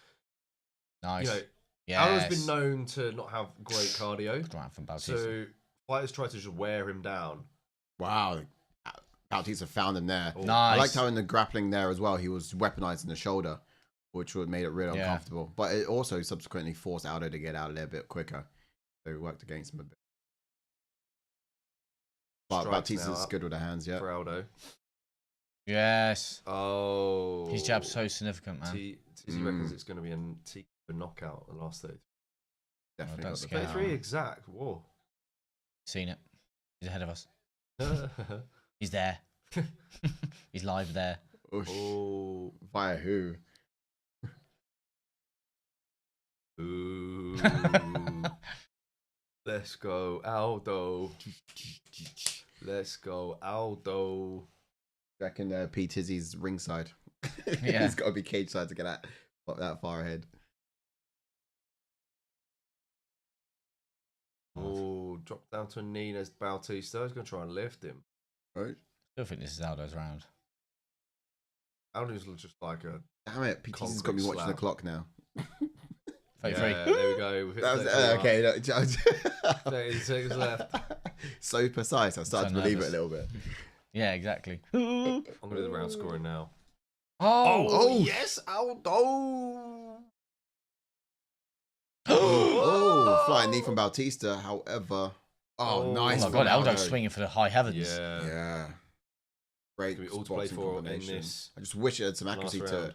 Nice. you know Yes. Aldo's been known to not have great cardio. Good round from Bautista. So fighters try to just wear him down. Wow. Bautista found him there. Oh. Nice. I liked how in the grappling there as well, he was weaponizing the shoulder, which would made it really uncomfortable. But it also subsequently forced Aldo to get out of there a bit quicker. So it worked against him a bit. But Strikes Bautista's now good with the hands, yeah. For Aldo. Yes. Oh. His jab's so significant, man. Tizzy reckons it's going to be a knockout in the last stage. Definitely don't got the scare power. 33 exact. Whoa. Seen it. He's ahead of us. He's there. He's live there. Oosh. Oh. Via who? Ooh. Let's go, Aldo. Let's go, Aldo. Reckon P. Tizzy's ringside. Yeah. He's got to be cage side to get that far ahead. Oh, drop down to a knee as Bautista. He's going to try and lift him. Right? Still think this is Aldo's round. Aldo's just like a. Damn it. P. Tizzy's got me watching the clock now. 33. Yeah, there we go. We've hit That was, 33 okay. mark. 30 seconds left. So precise. I started So to believe it nervous. a little bit. Yeah, exactly. I'm going to do the round scoring now. Oh, yes, Aldo. Oh, flying knee from Bautista. However, Oh nice. Oh my from god, Aldo's swinging for the high heavens. Yeah. Yeah. Great. It's gonna be all to play boxing for in combination. this I just wish it had some last accuracy to round. it.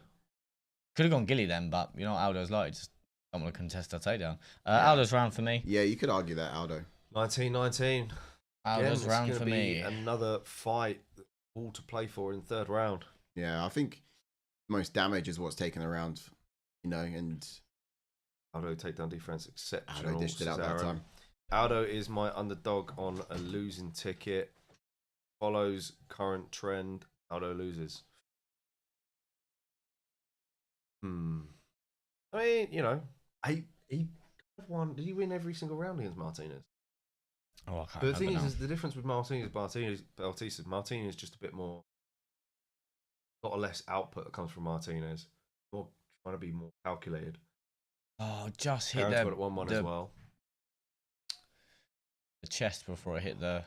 Could have gone Gilly then, but you know what Aldo's like. Just don't want to contest our takedown. Aldo's round for me. Yeah, you could argue that, Aldo. 19-19. Aldo's Again, round it's for gonna be me. another fight, all to play for in the third round. Yeah, I think most damage is what's taken around, and Aldo takedown defense exceptional. Aldo dished it out that Cesaro. time. Aldo is my underdog on a losing ticket. Follows current trend. Aldo loses. I mean, he won. Did he win every single round against Martinez? Oh, I can't But the thing remember is the difference with Bautista is just a bit more, got a less output that comes from Martinez. More trying to be more calculated. now. Oh, just hit Aaron's got it 1-1 as well. the chest before it hit the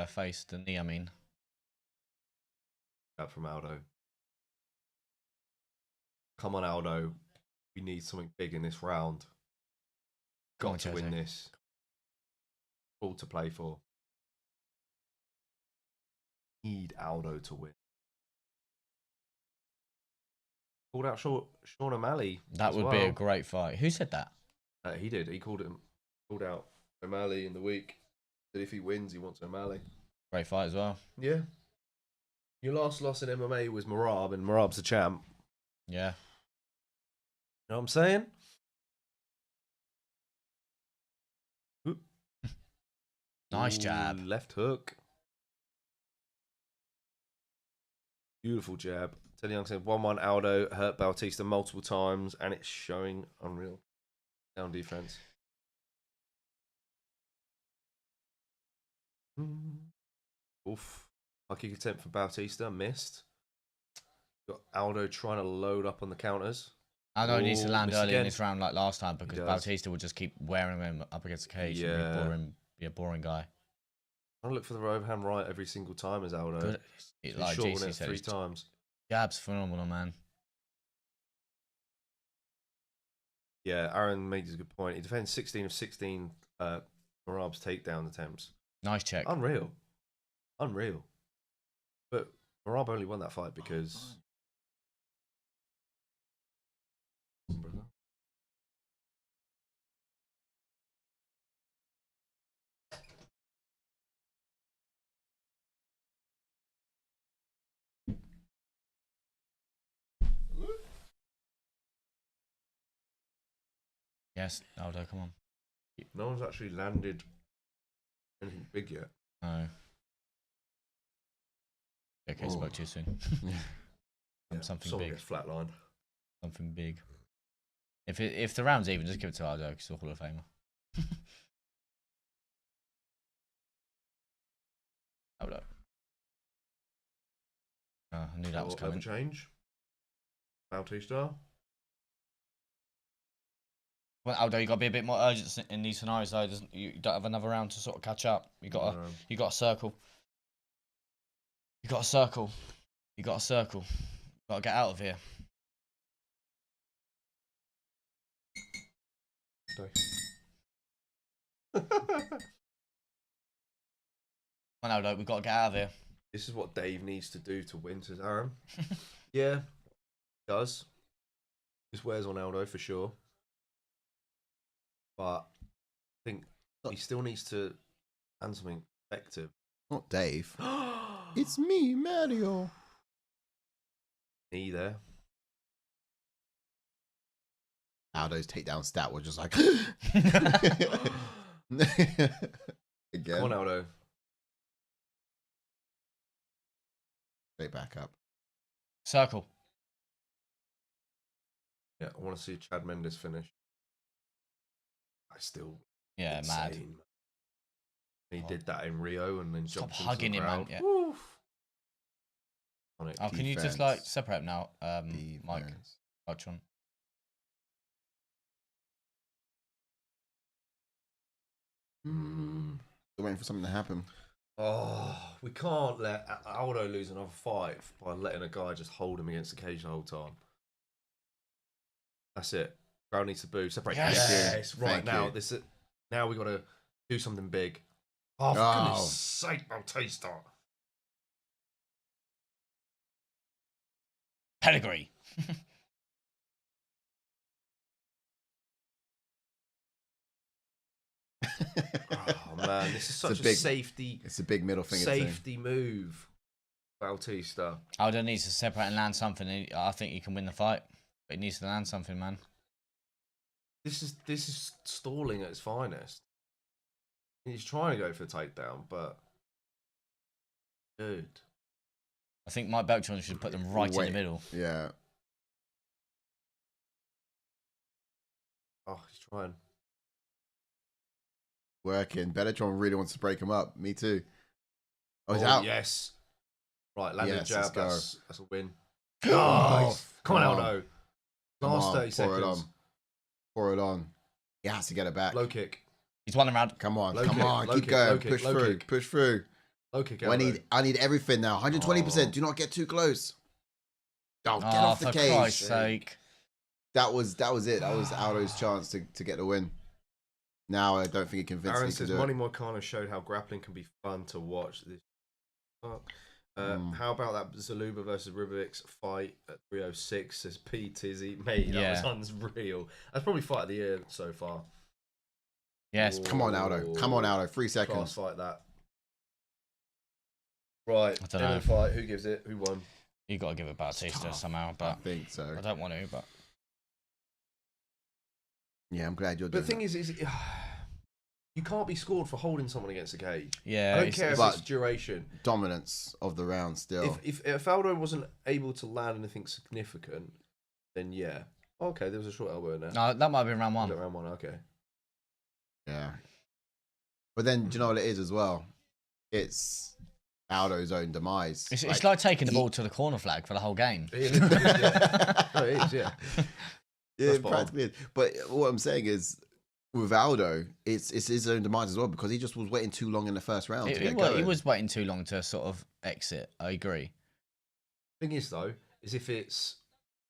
face, the knee, I mean. Out from Aldo. Come on, Aldo. We need something big in this round. Come on, Got to win José. this. All to play for. Need Aldo to win. Called out Sean O'Malley. That as would be a well. great fight. Who said that? He did. He called out O'Malley in the week. That if he wins, he wants O'Malley. Great fight as well. Yeah. Your last loss in MMA was Merab, and Merab's the champ. Yeah. You know what I'm saying? Nice jab. Left hook. Beautiful jab. Teddy Young said 1-1 Aldo hurt Bautista multiple times, and it's showing unreal. Down defense. Oof. Lucky attempt for Bautista. Missed. Got Aldo trying to load up on the counters. Aldo needs to land missed early in again. this round like last time because does. Bautista will just keep wearing him up against the cage Yeah. and be a boring guy. I look for the overhand right every single time as Aldo. Good. He's Like short GC it said, 3 his times. jab's phenomenal, man. Yeah, Aaron made a good point. He defends 16 of 16 Merab's takedown attempts. Nice check. Unreal. But Merab only won that fight because... Yes, Aldo, come on. No one's actually landed anything big yet. No. Okay, spoke too soon. Yeah, Something someone big. gets flatlined. Something big. If the round's even, just give it to Aldo because he's a Hall of Famer. Hold up. Oh, I knew that was coming. Change. Bautista. Well, Aldo, you got to be a bit more urgent in these scenarios, though. You don't have another round to sort of catch up. You got to circle. You got to circle. You got to circle. You got to get out of here. Come on, Aldo, we've got to get out of here. This is what Dave needs to do to win, says Aaron. Yeah, he does. This wears on Aldo for sure. But I think he still needs to land something effective. Not Dave. It's me, Mario. Knee there. Aldo's takedown stat was just like. Again. Come on, Aldo. Straight back up. Circle. Yeah, I want to see Chad Mendes finish. I still. Yeah, insane. mad. He did that in Rio and then Stop jumped hugging into the him, man. crowd. Yeah. Oh, can you just like separate now, Mike? Watch on. Still waiting for something to happen. Oh, we can't let Aldo lose another fight by letting a guy just hold him against the cage the whole time. That's it. Crowd needs to boo. Separate. Yes. Right Thank now, you. now we got to do something big. Oh, for goodness sake, Bautista. Pedigree. Oh man, this is such a big safety. It's a big middle finger. Safety move, Bautista. Aldo needs to separate and land something. I think he can win the fight, but he needs to land something, man. This is stalling at its finest. He's trying to go for a takedown, but dude, I think Mike Beltran should put them right in the middle. Yeah. Oh, he's trying. Working. Beltran really wants to break him up. Me too. Oh, he's out. Yes. Right, landed Yes, jab. let's That's a win. Oh, come on, Aldo. Last 30 pour seconds. it on. Pour it on. He has to get it back. Low kick. He's won the round. Come on, Low come kick, on. low Keep kick, going. low kick, Push low through. kick. Push through. Low kick. Oh, I need everything now. 120%. Do not get too close. Oh, get off the for cage. Christ's sake. That was it. That was Aldo's chance to get the win. Now I don't think he convinced Aaron me to says do Money it. Moicano showed how grappling can be fun to watch. This. How about that Zaluba versus Ribovic's fight at 306? Says P Tizzy. Mate, that was unreal. That's probably fight of the year so far. Yes. Come on, Aldo. Come on, Aldo. 3 seconds. Class fight that. Right. I don't know. Fight. Who gives it? Who won? You got to give it Bautista somehow, I but think so. I don't want to. But Yeah, I'm glad you're But doing the thing is, you can't be scored for holding someone against a cage. yeah, I don't care if it's duration. dominance of the round still. If Aldo wasn't able to land anything significant, then yeah. Okay, there was a short elbow in there. No, that might have been round one. Was it round one? Okay. Yeah. But then, do you know what it is as well? It's Aldo's own demise. It's like taking the ball to the corner flag for the whole game. It is, yeah. No, it is, yeah. Yeah, That's it practically is. But what I'm saying is, with Aldo, it's his own demise as well because he just was waiting too long in the first round to get going. He was waiting too long to sort of exit. I agree. Thing is, though, is if it's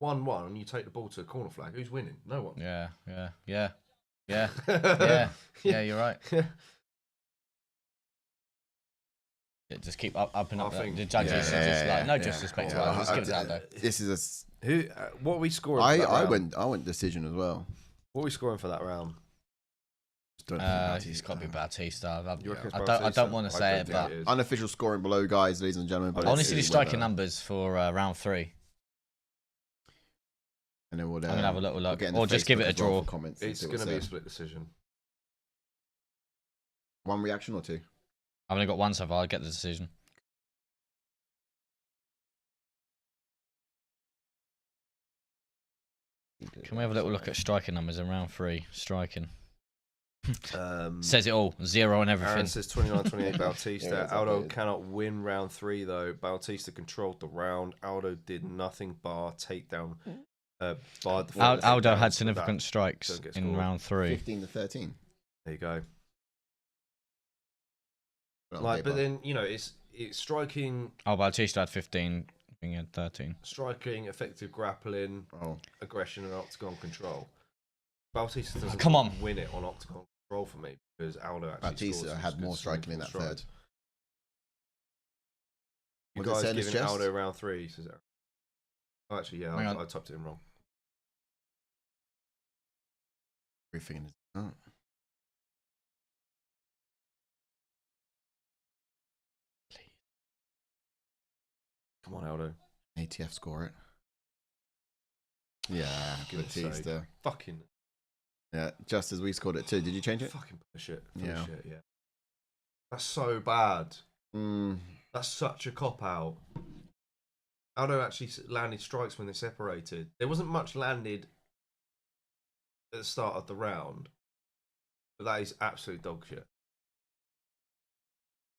1-1 and you take the ball to a corner flag, who's winning? No one. Yeah. Yeah, you're right. Yeah, just keep up and up. The judges are just like, no disrespect to Aldo. Just give it to Aldo. This is Who? What are we scoring? I went decision as well. What are we scoring for that round? It's got to be Bautista. I don't want to say it, but unofficial scoring below, guys, ladies and gentlemen. I want to see the striking numbers for round 3. And then we'll, I'm gonna have a little look, or just give it a draw. Comments it's gonna be a split decision. 1 reaction or 2? I've only got 1 so far. I'll get the decision. Can we have a little look at striking numbers in round 3? Striking. Says it all. 0 on everything. Aaron says 29-28 Bautista. Yeah, Aldo good. cannot win round 3 though. Bautista controlled the round. Aldo did nothing bar takedown. Barred the Aldo had takedowns, significant strikes don't get in scored. round 3. 15-13. There you go. Put it on Like, but paper. then it's striking, Oh, Bautista had 15. I think he had 13. striking, effective grappling, Oh. aggression, and octagon control. Bautista doesn't Come on. win it on octagon control for me because Aldo actually Bautista scores had some more good striking in that strikes. third. You Was it guys saying his giving chest? Aldo round 3, says Aaron. Oh, actually, yeah, Hang on. I typed it in wrong. Everything in his. Oh. Come on, Aldo. ATF score it. Yeah, Goodness sake. Bautista. Fucking. Yeah, just as we scored it too. Did you change it? Fucking bullshit. Yeah. Shit, yeah. That's so bad. Mm. That's such a cop out. Aldo actually landed strikes when they separated. There wasn't much landed at the start of the round, but that is absolute dog shit.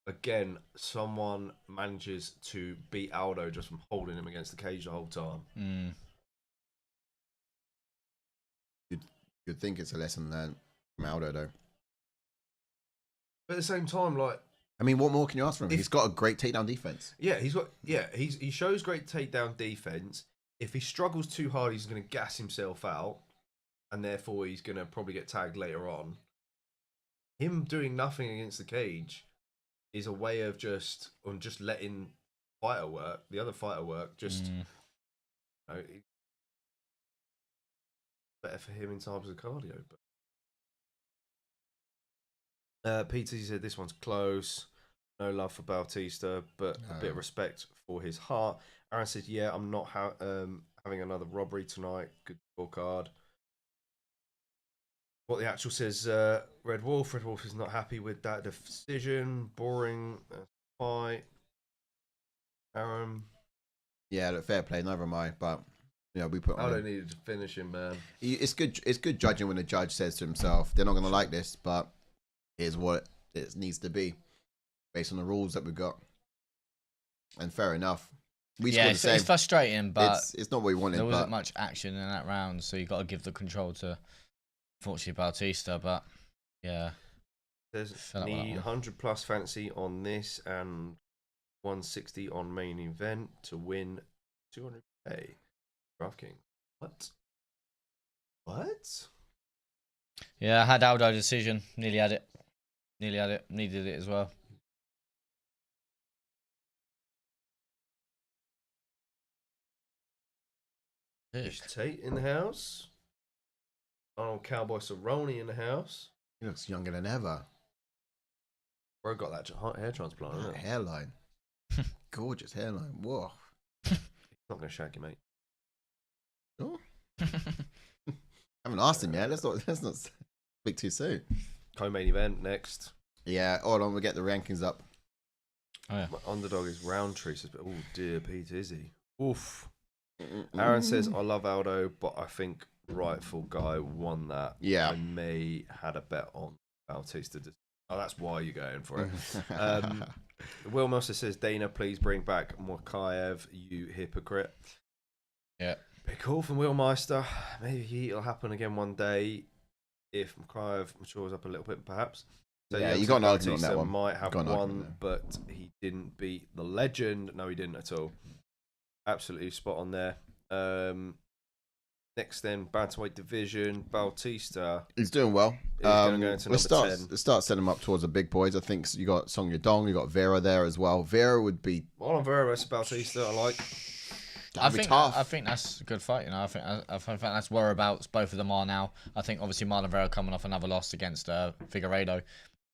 Again, someone manages to beat Aldo just from holding him against the cage the whole time. Mm. You'd think it's a lesson learned from Aldo, though. But at the same time, like, I mean, what more can you ask from him? If- He's got a great takedown defense. yeah, he shows great takedown defense. If he struggles too hard, he's going to gas himself out, and therefore he's going to probably get tagged later on. Him doing nothing against the cage is a way of just letting the other fighter work. Just Mm. you know, better for him in terms of cardio. But Peter said this one's close. No love for Bautista, but a bit of respect for his heart. Aaron said, "Yeah, I'm not having another robbery tonight. Good scorecard." What the actual says, Red Wolf. Red Wolf is not happy with that decision. Boring fight. Aaron. Yeah, look, fair play. Neither am I, but we put on. Aldo needed to finish him, man. It's good. It's good judging when the judge says to himself, "They're not going to like this, but here's what it needs to be, based on the rules that we've got." And fair enough. We Yeah, scored the it's same. frustrating, but It's not what we wanted. there wasn't But much action in that round, so you got to give the control to, unfortunately, Bautista. But yeah, There's Fill up with that need one. 100 plus fancy on this and 160 on main event to win 200k. DraftKings. What? What? yeah, I had Aldo decision. Nearly had it. Needed it as well. Fish Tate in the house. Arnold Cowboy Cerrone in the house. he looks younger than ever. Bro got that hair transplant, isn't That it? hairline, gorgeous hairline. Whoa. Not going to shag you, mate. Oh. Haven't asked him yet. Let's not speak too soon. Co-main event next. Yeah, hold on. We'll get the rankings up. Oh yeah. My underdog is Roundtree. Says, oh dear, Pete, is he? Oof. Aaron says, I love Aldo, but I think rightful guy won that. Yeah. I may had a bet on Bautista. Oh, that's why you're going for it. Will Mercer says, Dana, please bring back Mokaev, you hypocrite. Yeah. Big call from Will Meister. Maybe it'll happen again one day if Mokaev matures up a little bit, perhaps. So Yeah, you got an argument on that Bautista one. might have Got an argument won, but he didn't beat the legend. No, he didn't at all. Absolutely spot on there. Next then, bantamweight division, Bautista. He's doing well. He's gonna go into let's number 10. start setting him up towards the big boys. I think you got Song Yadong, you got Vieira there as well. Vieira would be. Marlon Vera versus Bautista, I like. I be think tough. I think that's a good fight. I think that's whereabouts both of them are now. I think obviously Marlon Vera coming off another loss against Figueiredo.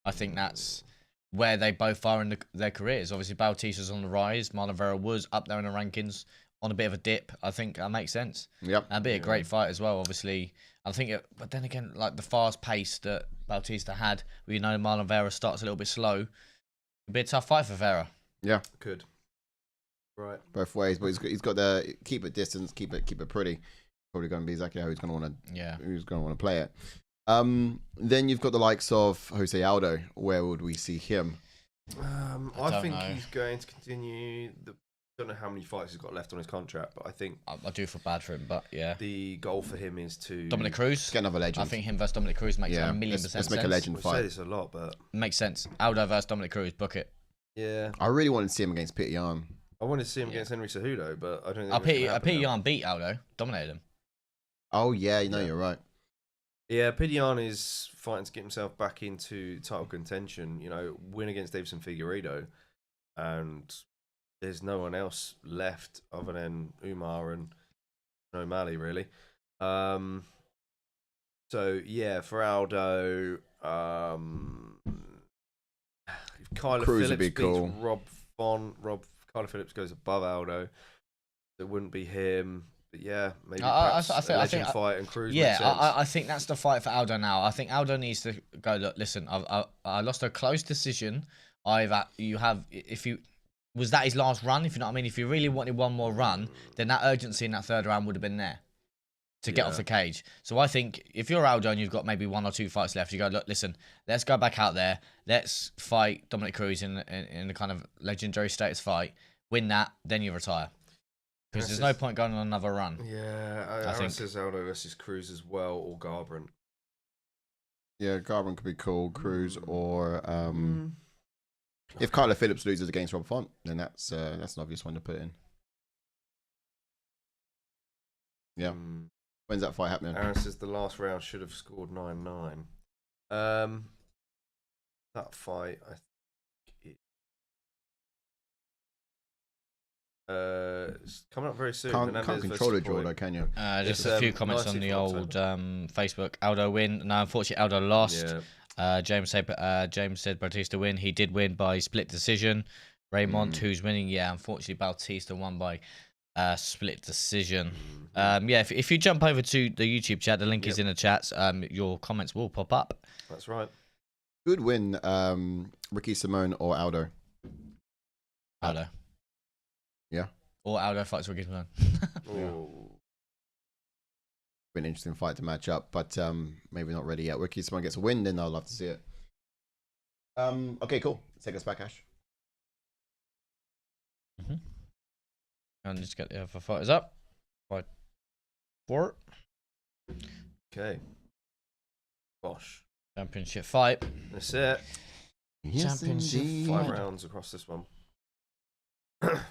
I think that's where they both are in their careers. Obviously Bautista's on the rise. Marlon Vera was up there in the rankings on a bit of a dip. I think that makes sense. Yep. That'd be a great fight as well. Obviously, I think but then again, like the fast pace that Bautista had, we know Marlon Vera starts a little bit slow. It'd be a tough fight for Vera. Yeah. Could. Right. Both ways, but he's got the keep it distance, keep it pretty. Probably going to be exactly how he's going to want to. Yeah. Who's going to want to play it? Then you've got the likes of Jose Aldo. Where would we see him? I think he's going to continue. Don't know how many fights he's got left on his contract, but I think I do feel bad for him. But yeah, the goal for him is to Dominic Cruz. Get another legend. I think him versus Dominic Cruz makes a million percent let's sense. make a legend We fight. say this a lot, but Makes sense. Aldo versus Dominic Cruz, book it. yeah, I really wanted to see him against Peña. I wanted to see him against Henry Cejudo, but I don't think. Peña beat Aldo, dominated him. Oh yeah, you're right. Yeah, Pennington is fighting to get himself back into title contention. Win against Davison Figueiredo, and there's no one else left other than Umar and O'Malley, really. So yeah, for Aldo, Kyla Cruz Phillips would be beats cool. Kyla Phillips goes above Aldo. It wouldn't be him. But yeah, maybe I perhaps a legend fight and Cruz. Yeah, makes sense. I think that's the fight for Aldo now. I think Aldo needs to go. Look, listen, I lost a close decision. Was that his last run? If you know what I mean. If you really wanted one more run, then that urgency in that third round would have been there to get off the cage. So I think if you're Aldo and you've got maybe 1 or 2 fights left, you go, look, listen, let's go back out there. Let's fight Dominic Cruz in the kind of legendary status fight. Win that, then you retire. Because there's no point going on another run. Yeah, I think says Aldo versus Cruz as well, or Garbrandt. Yeah, Garbrandt could be cool. Cruz or if Kyla Phillips loses against Rob Font, then that's an obvious one to put in. Yeah. When's that fight happening? Aaron says the last round should have scored 9-9. That fight, I think it's coming up very soon. Can't control the draw though, can you? Just a few comments on the old Facebook. Aldo win. No, unfortunately, Aldo lost. Yeah. James said Bautista win. He did win by split decision. Raymond, who's winning? Yeah, unfortunately, Bautista won by split decision. If you jump over to the YouTube chat, the link is in the chats. Your comments will pop up. That's right. Good win, Ricky Simone or Aldo? Aldo. Yeah. Or Aldo fights Ricky Simone. Been an interesting fight to match up, but maybe not ready yet. Ricky Simone gets a win, then I'd love to see it. Okay, cool. Let's take us back, Ash. And just get the other fighters up. Fight 4. Okay. Gosh. Championship fight. That's it. Yes, Championship indeed. 5 rounds across this one.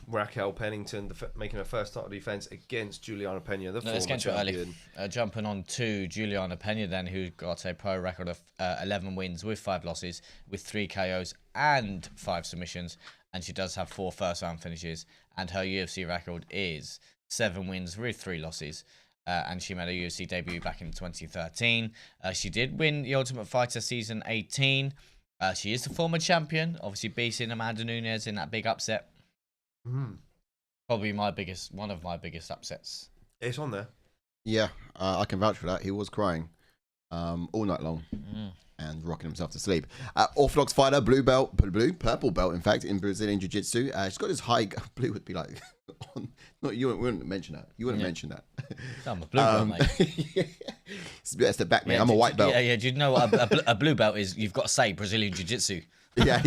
Raquel Pennington making her first title defense against Julianna Peña, the former champion. Jumping on to Julianna Peña then, who got a pro record of 11 wins with 5 losses, with 3 KOs and 5 submissions, and she does have 4 first-round finishes, and her UFC record is 7 wins with 3 losses, and she made a UFC debut back in 2013. She did win the Ultimate Fighter Season 18. She is the former champion, obviously beating Amanda Nunes in that big upset. Probably one of my biggest upsets. It's on there. Yeah, I can vouch for that. He was crying all night long and rocking himself to sleep. Orthodox fighter, purple belt, in fact, in Brazilian Jiu-Jitsu. She's got this high blue would be like, you wouldn't mention that. You wouldn't mention that. I'm a blue belt, mate. That's the back, man. I'm a white belt. Yeah. Do you know what a blue belt is? You've got to say Brazilian Jiu-Jitsu. Yeah.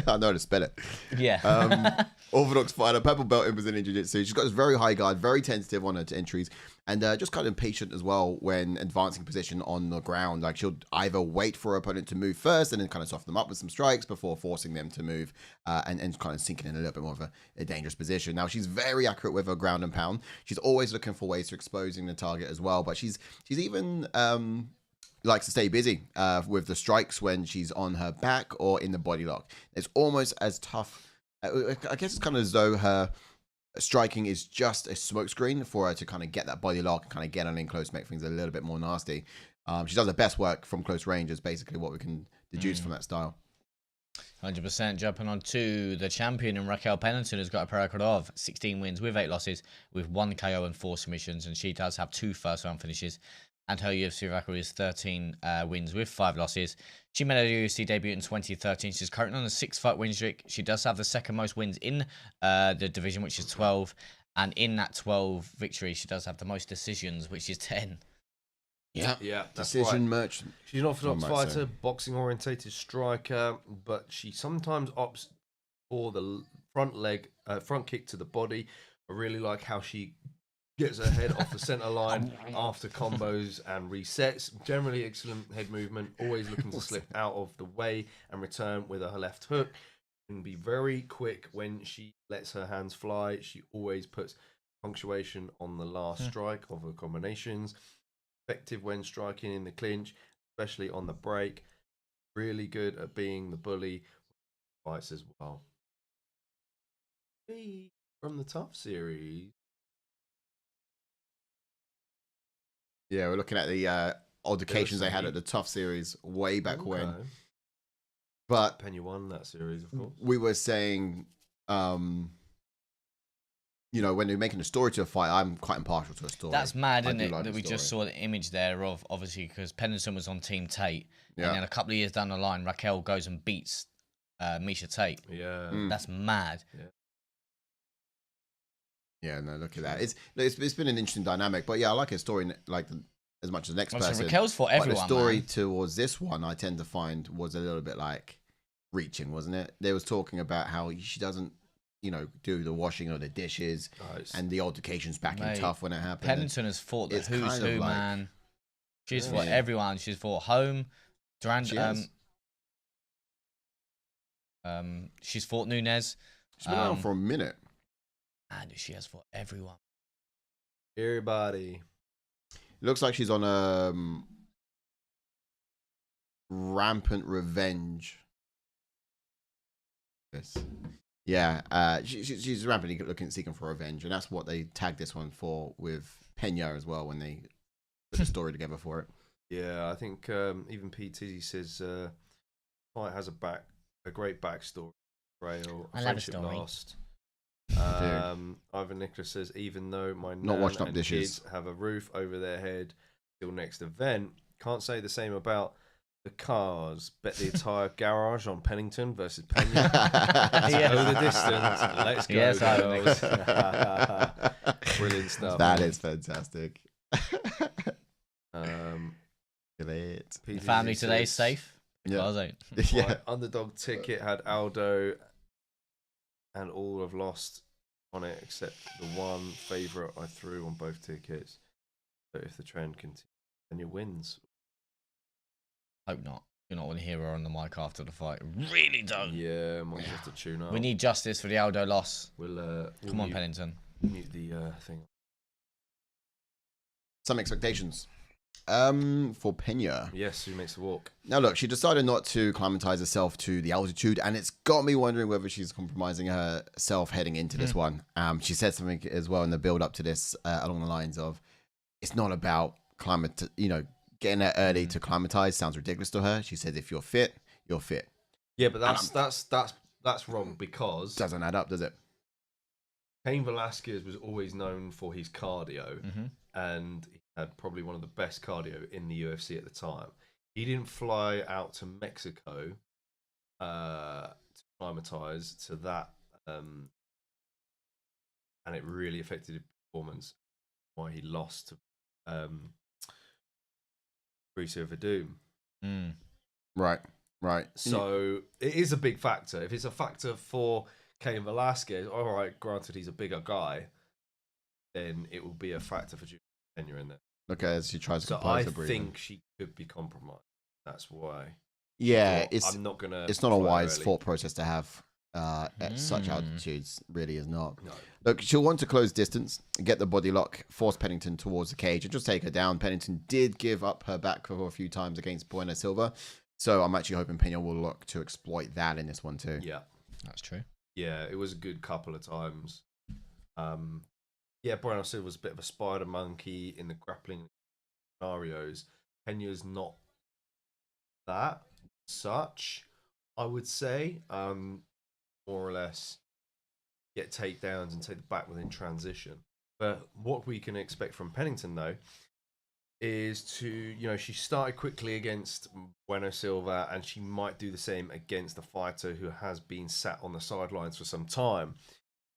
I know how to spell it. Yeah. Orthodox fighter, purple belt in Brazilian Jiu-Jitsu. She's got this very high guard, very tentative on her entries, and just kind of impatient as well when advancing position on the ground. Like she'll either wait for her opponent to move first and then kind of soften them up with some strikes before forcing them to move and kind of sinking in a little bit more of a dangerous position. Now she's very accurate with her ground and pound. She's always looking for ways to exposing the target as well, but she's even likes to stay busy with the strikes when she's on her back or in the body lock. It's almost as tough. I guess it's kind of as though her striking is just a smokescreen for her to kind of get that body lock and kind of get on in close, make things a little bit more nasty. She does her best work from close range is basically what we can deduce from that style. 100%. Jumping on to the champion, and Raquel Pennington has got a pro record of 16 wins with 8 losses, with 1 KO and 4 submissions, and she does have 2 first-round finishes. And her UFC record is 13 wins with 5 losses. She made her UFC debut in 2013. She's currently on a 6-fight win streak. She does have the second most wins in the division, which is 12. And in that 12 victories, she does have the most decisions, which is 10. Yeah. Yeah, that's Decision right. merchant. She's an orthodox One might fighter, say. boxing orientated striker, but she sometimes opts for the front kick to the body. I really like how she gets her head off the center line after combos and resets. Generally excellent head movement, always looking to slip out of the way and return with her left hook. Can be very quick when she lets her hands fly. She always puts punctuation on the last strike of her combinations. Effective when striking in the clinch, especially on the break. Really good at being the bully fights as well. From the Tough series. Yeah, we're looking at the altercations they had at the Tough series way back when. But Peña won that series, of course. We were saying, when they're making a story to a fight, I'm quite impartial to a story. That's mad, isn't it? That we just saw the image there of, obviously, because Pennington was on Team Tate. Yeah. And then a couple of years down the line, Raquel goes and beats Misha Tate. Yeah. That's mad. Yeah. Yeah, no, look at that. It's been an interesting dynamic, but yeah, I like his story as much as the next person. Raquel's for everyone. But the story towards this one, I tend to find was a little bit like reaching, wasn't it? They was talking about how she doesn't, do the washing of the dishes, and the altercations back in Tough when it happened. Pennington has fought the who's who, man. She's fought everyone. She's fought home, Durand. She's fought Nunes. She's been around for a minute. And she has fought everyone. Everybody. Looks like she's on rampant revenge. Yes. Yeah. She's rampantly seeking for revenge, and that's what they tagged this one for with Peña as well when they put the story together for it. Yeah, I think even PT says fight has a great backstory. Rail, I love a story. Lost. Ivan Nicholas says, even though my not nan washing up and dishes kids have a roof over their head till next event, can't say the same about the cars. Bet the entire garage on Pennington versus Peña. Go the distance. Let's go. Yes, Brilliant stuff. That is fantastic. The family today safe. Yeah. My underdog ticket had Aldo, and all have lost on it except the one favourite I threw on both tickets. So if the trend continues, then you wins. Hope not. You not want to hear her on the mic after the fight. Really don't. Yeah, might have to tune up. We need justice for the Aldo loss. We'll come on, Pennington. Mute the thing. Some expectations. For Peña. Yes, who makes the walk? Now look, she decided not to climatize herself to the altitude, and it's got me wondering whether she's compromising herself heading into this one. She said something as well in the build up to this along the lines of, it's not about getting there early to climatize. Sounds ridiculous to her. She said, if you're fit, you're fit. Yeah, but that's wrong, because doesn't add up, does it? Cain Velasquez was always known for his cardio, and he had probably one of the best cardio in the UFC at the time. He didn't fly out to Mexico to climatize to that, and it really affected his performance. Why he lost to Mauricio Verdum. Right. So it is a big factor. If it's a factor for Cain Velasquez, all right, granted he's a bigger guy, then it will be a factor for Julianna in there. Okay, as she tries to so compose I her breathing. think she could be compromised. That's why. Yeah, I'm not gonna. It's not a wise thought process to have at such altitudes. Really is not. No. Look, she'll want to close distance, get the body lock, force Pennington towards the cage, and just take her down. Pennington did give up her back for a few times against Buena Silva, so I'm actually hoping Peña will look to exploit that in this one too. Yeah, that's true. Yeah, it was a good couple of times. Yeah, Buena Silva was a bit of a spider monkey in the grappling scenarios. Peña's not that such, I would say. More or less get takedowns and take the back within transition. But what we can expect from Pennington, though, is to, she started quickly against Buena Silva, and she might do the same against a fighter who has been sat on the sidelines for some time.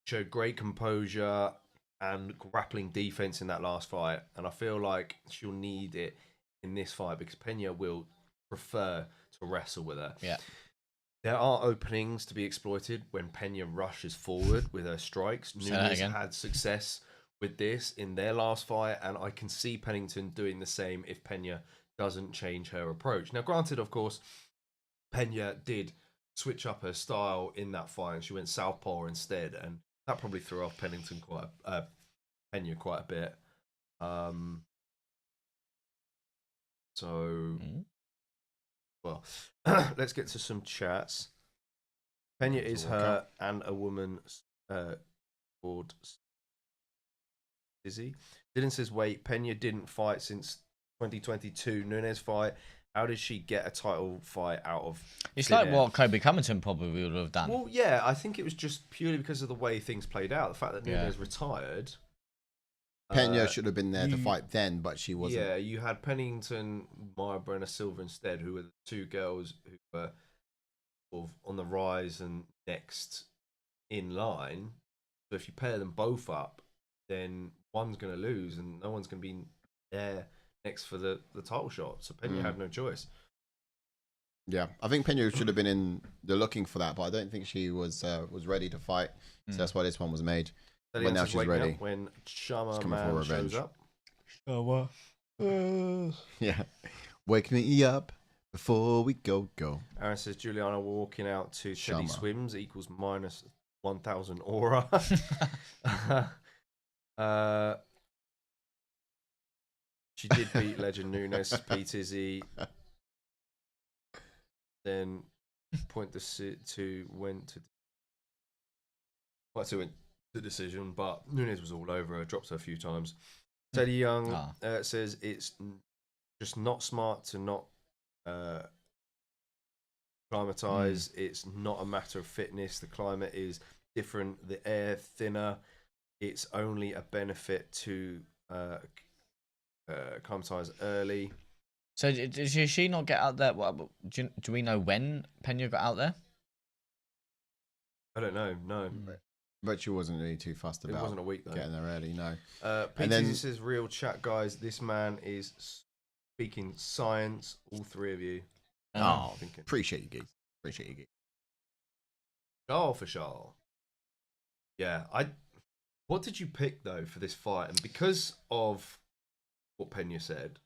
Showed great composure and grappling defense in that last fight, and I feel like she'll need it in this fight because Peña will prefer to wrestle with her. Yeah. There are openings to be exploited when Peña rushes forward with her strikes. Nunes had success with this in their last fight, and I can see Pennington doing the same if Peña doesn't change her approach. Now, granted, of course, Peña did switch up her style in that fight, and she went southpaw instead, and that probably threw off Peña quite a bit. Well, let's get to some chats. Peña is her and a woman called Izzy. Dylan says, wait, Peña didn't fight since 2022 Nunes fight. How did she get a title fight out of It's like what Kobe Covington probably would have done. Well, yeah, I think it was just purely because of the way things played out. The fact that Nunes retired. Peña should have been there to fight then, but she wasn't. Yeah, you had Pennington, Maya Brenner Silva instead, who were the two girls who were sort of on the rise and next in line. So if you pair them both up, then one's going to lose and no one's going to be there next for the title shot. So Peña had no choice. Yeah, I think Peña should have been in the looking for that, but I don't think she was ready to fight. So that's why this one was made. But now she's ready. When Shama Man shows up. Shama. Yeah. Wake me up before we go. Aaron says Julianna walking out to Teddy Swims equals minus 1,000 aura. She did beat Legend Nunes, Pete Izzy. Then point to went to the decision, but Nunes was all over her, dropped her a few times. Teddy Young says it's just not smart to not climatize. It's not a matter of fitness. The climate is different. The air thinner. It's only a benefit to climatize early. So did she not get out there? Do we know when Peña got out there? I don't know. No. But she wasn't really too fussed about. It wasn't a week though. Getting there early, no. Peter says, "Real chat, guys. This man is speaking science. All three of you." Appreciate you, geeks. Appreciate you, geeks. Charles for Charles. Yeah, What did you pick though for this fight? And because of what Peña said,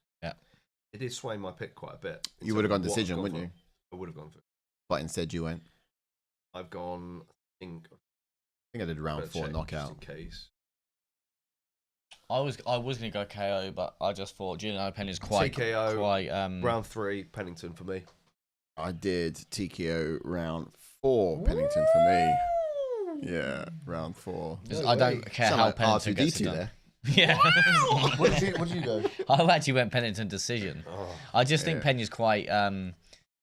it did sway my pick quite a bit. You would have gone decision, wouldn't you? I would have gone for. But instead, you went. I've gone. I think I did round 4 knockout. Just in case. I was gonna go KO, but I just thought Julianna Peña's quite TKO. Round 3 Pennington for me. I did TKO round 4 Pennington for me. Yeah, round 4. I don't care how Pennington gets it done. There. Yeah. What did you go? I actually went Pennington decision. I just think Peña's quite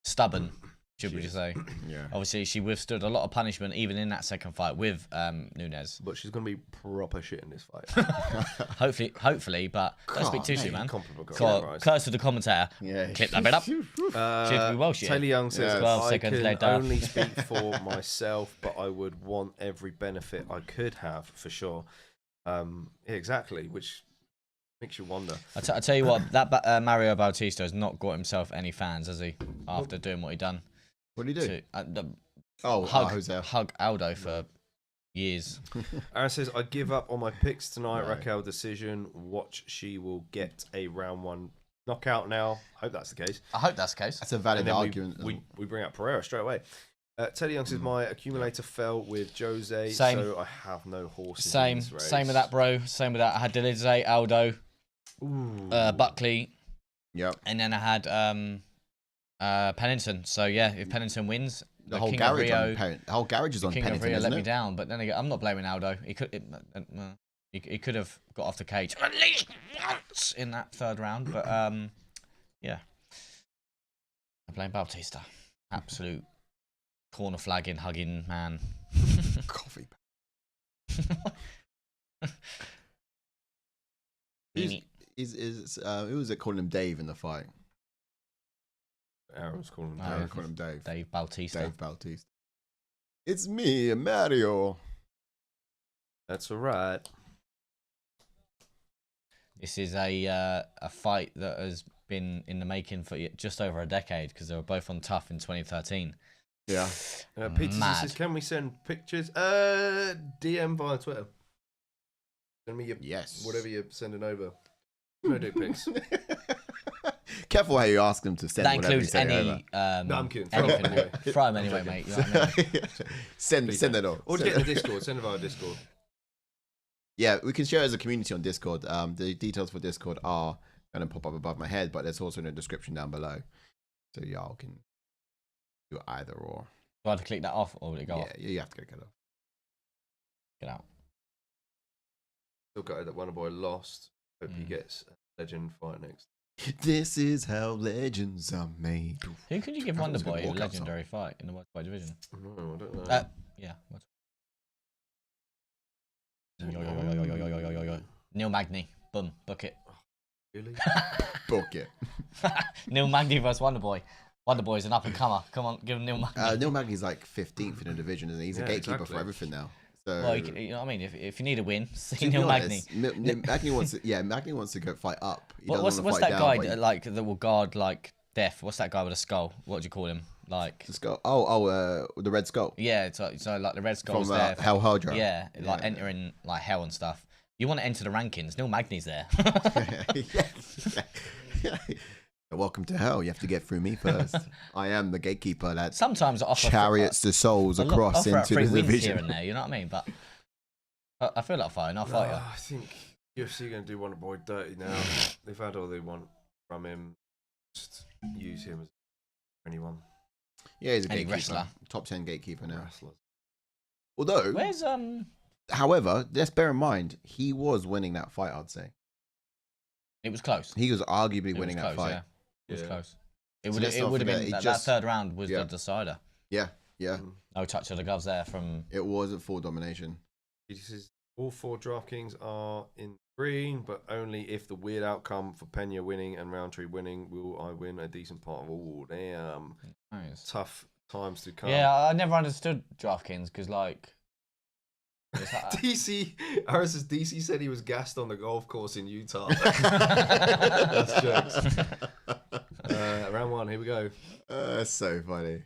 stubborn. Should we just say? Yeah. Obviously, she withstood a lot of punishment even in that second fight with Nunes. But she's going to be proper shit in this fight. hopefully, but don't speak too soon, man. Curse to the commentator. Yeah. Clip that bit up. She'd be well shit. Taylor Young says, 12 I seconds can later. only speak for myself, but I would want every benefit I could have, for sure. Exactly, which makes you wonder. I tell you what, that Mario Bautista has not got himself any fans, has he? After doing what he done. What did he do? José. Hug Aldo for years. Aaron says, I give up on my picks tonight. No. Raquel decision. Watch, she will get a round 1 knockout now. Hope that's the case. I hope that's the case. That's a valid argument. We bring out Pereira straight away. Teddy Young says, my accumulator fell with José, so I have no horses in this race. Same with that, bro. Same with that. I had Dolidze, Aldo, Buckley. Yep. And then I had Pennington. So yeah, if Pennington wins, the whole garage is on Pennington. King of Rio let me down, but then again, I'm not blaming Aldo. He could have got off the cage at least once in that 3rd round, but yeah, I blame Bautista. Absolute corner flagging, hugging man. Coffee. Who was it calling him Dave in the fight? Aaron's calling him Dave. Aaron called him Dave. Dave Bautista. Dave Bautista. It's me, Mario. That's all right. This is a fight that has been in the making for just over a decade because they were both on Tough in 2013. Yeah. Peter Mad. says, can we send pictures? DM via Twitter. Send me your whatever you're sending over. No dick pics. Careful how you ask them to send. That whatever includes you send any. over. No, I'm kidding. Anything. Throw them anyway, mate. You know what I mean? Send that all. Or get in the Discord. Send it via Discord. Yeah, we can share as a community on Discord. The details for Discord are going to pop up above my head, but there's also in the description down below, so y'all can do either or. Do I have to click that off, or will it go off? Yeah, you have to get off. Get out. Still got that Wonderboy lost. Hope he gets a legend fight next. This is how legends are made. Who could you give Wonderboy a legendary fight in the welterweight division? No, I don't know. Yeah. Neil Magny. Boom. Book it. Really? Book it. Neil Magny versus Wonderboy. Wonderboy's an up and comer. Come on, give him Neil Magny. Neil Magny's like 15th in the division, isn't he? He's a gatekeeper for everything now. So, well, you know what I mean. If you need a win, see Neil Magny. Magny wants to. Yeah, Magny wants to go fight up. What's that guy like that will guard like death? What's that guy with a skull? What do you call him? Like the skull. The Red Skull. Yeah, so like the Red Skull's from there. Hell Hydra. Yeah, like entering like hell and stuff. You want to enter the rankings? Neil Magny's there. Yeah. Welcome to hell. You have to get through me first. I am the gatekeeper that sometimes I offer chariots the souls across into the division. Here and there, you know what I mean? But I feel like fighting. I'll fight you. I think UFC going to do Wonderboy dirty now. They've had all they want from him. Just use him as anyone. Yeah, he's a Any gatekeeper. wrestler. Top 10 gatekeeper now. Wrestlers. Although, where's however, let's bear in mind he was winning that fight. I'd say it was close. He was arguably winning that fight. Yeah. It was close. It So would have been that third round was the decider. Yeah. No touch of the gloves there from. It wasn't full domination. He says all 4 DraftKings are in green, but only if the weird outcome for Peña winning and Roundtree winning will I win a decent part of all. Damn. Nice. Tough times to come. Yeah, I never understood DraftKings because like. DC Harris's DC said he was gassed on the golf course in Utah. That's jokes. Round 1, here we go. That's so funny.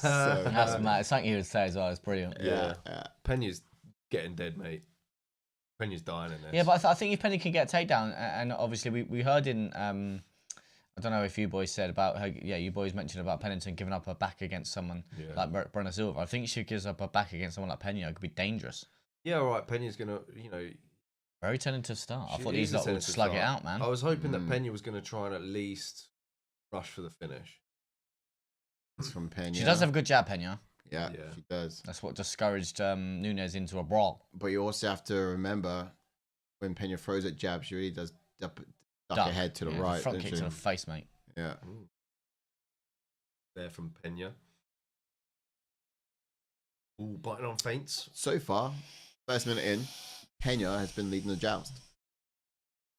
That's mad. It's something you would say as well. It's brilliant. Yeah. Peña's getting dead, mate. Peña's dying in this. Yeah, but I think if Peña can get a takedown, and obviously we heard in I don't know if you boys said about her. Yeah, you boys mentioned about Pennington giving up her back against someone like Brenna Silva. I think she gives up her back against someone like Peña. It could be dangerous. Yeah, all right. Peña's gonna, very tentative start. I thought these lot would slug it out, man. I was hoping that Peña was gonna try and at least rush for the finish. It's from Peña. She does have a good jab, Peña. Yeah, she does. That's what discouraged Nunes into a brawl. But you also have to remember when Peña throws at jab, she really does duck her head to the right. Front kick to the face, mate. Yeah. There from Peña. Ooh, biting on feints. So far, first minute in, Peña has been leading the joust.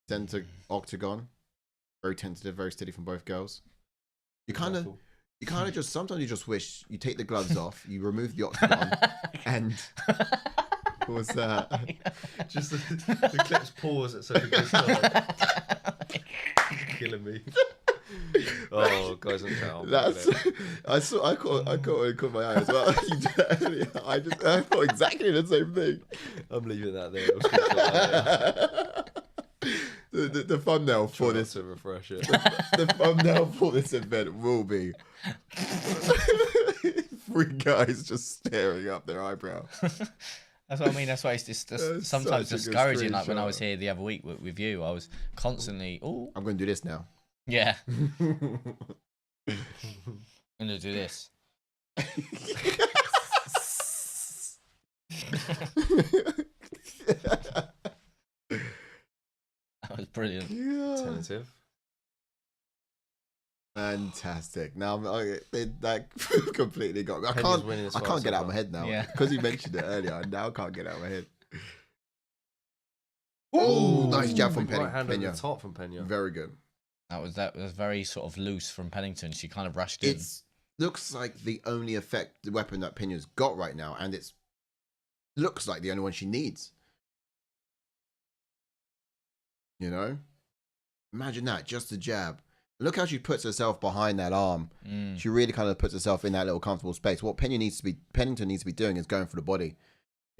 Center octagon, very tentative, very steady from both girls. You kind of just sometimes you just wish you take the gloves off, you remove the octagon, and what was that? Just the clips pause at such a good start. Killing me. Oh, guys, I'm down. That's I caught my eye as well. I thought exactly the same thing. I'm leaving that there. The thumbnail for this to refresh it. The thumbnail for this event will be 3 guys just staring up their eyebrow. That's what I mean. That's why it's just sometimes discouraging. Like when I was here the other week with you, I was constantly. Oh, I'm going to do this now. Yeah. I'm gonna do this. That was brilliant. Yeah. Tentative. Fantastic. Now that completely got. I can't get out of my head now. Yeah. Because you mentioned it earlier. I now can't get out of my head. Oh, nice jab from Right hand Peña. over the top from Peña. Very good. That was very sort of loose from Pennington. She kind of rushed in. It looks like the only weapon that Peña's got right now, and it looks like the only one she needs. You know, imagine that, just a jab. Look how she puts herself behind that arm. She really kind of puts herself in that little comfortable space. What Pennington needs to be doing is going for the body.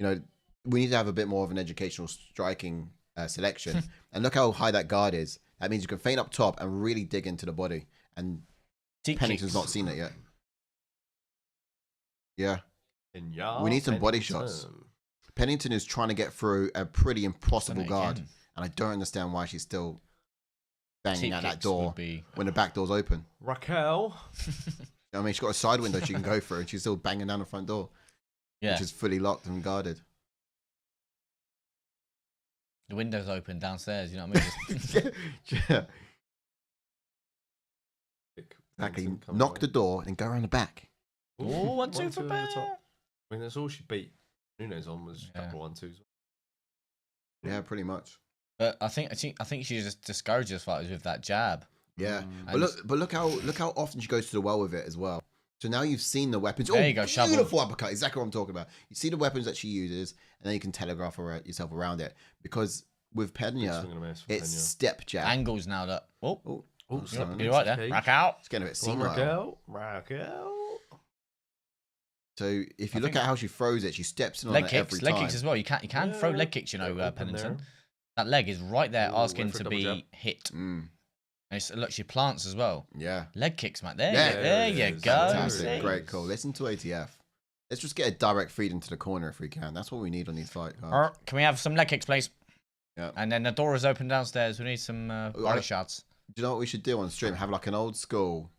You know, we need to have a bit more of an educational striking selection. And look how high that guard is. That means you can feint up top and really dig into the body. And Pennington's not seen it yet. Yeah. We need some body shots. Pennington is trying to get through a pretty impossible guard. And I don't understand why she's still banging at that door when the back door's open. Raquel. I mean, she's got a side window she can go through, and she's still banging down the front door, which is fully locked and guarded. The window's open downstairs. You know what I mean? Yeah. Exactly. Knock the door and go around the back. Oh, 1-2 for Peña. I mean, that's all she beat Nunes on was a couple of 1-2s. Yeah, pretty much. But I think she just discourages fighters with that jab. Yeah, but look how often she goes to the well with it as well. So now you've seen the weapons. There you go, beautiful uppercut. Exactly what I'm talking about. You see the weapons that she uses, and then you can telegraph yourself around it. Because with Peña, it's step jab. Angles now that. Oh, you're right there. Raquel. It's getting a bit senile. Raquel. So if you look at how she throws it, she steps in on it every time. Leg kicks as well. You can throw leg kicks, you know, Pennington. That leg is right there asking to be hit. And look, she plants as well. Yeah. Leg kicks, Matt. There you go. Fantastic. Great call. Listen to ATF. Let's just get a direct feed into the corner if we can. That's what we need on these fight cards. Can we have some leg kicks, please? Yeah. And then the door is open downstairs. We need some body shots. Do you know what we should do on stream? Have like an old school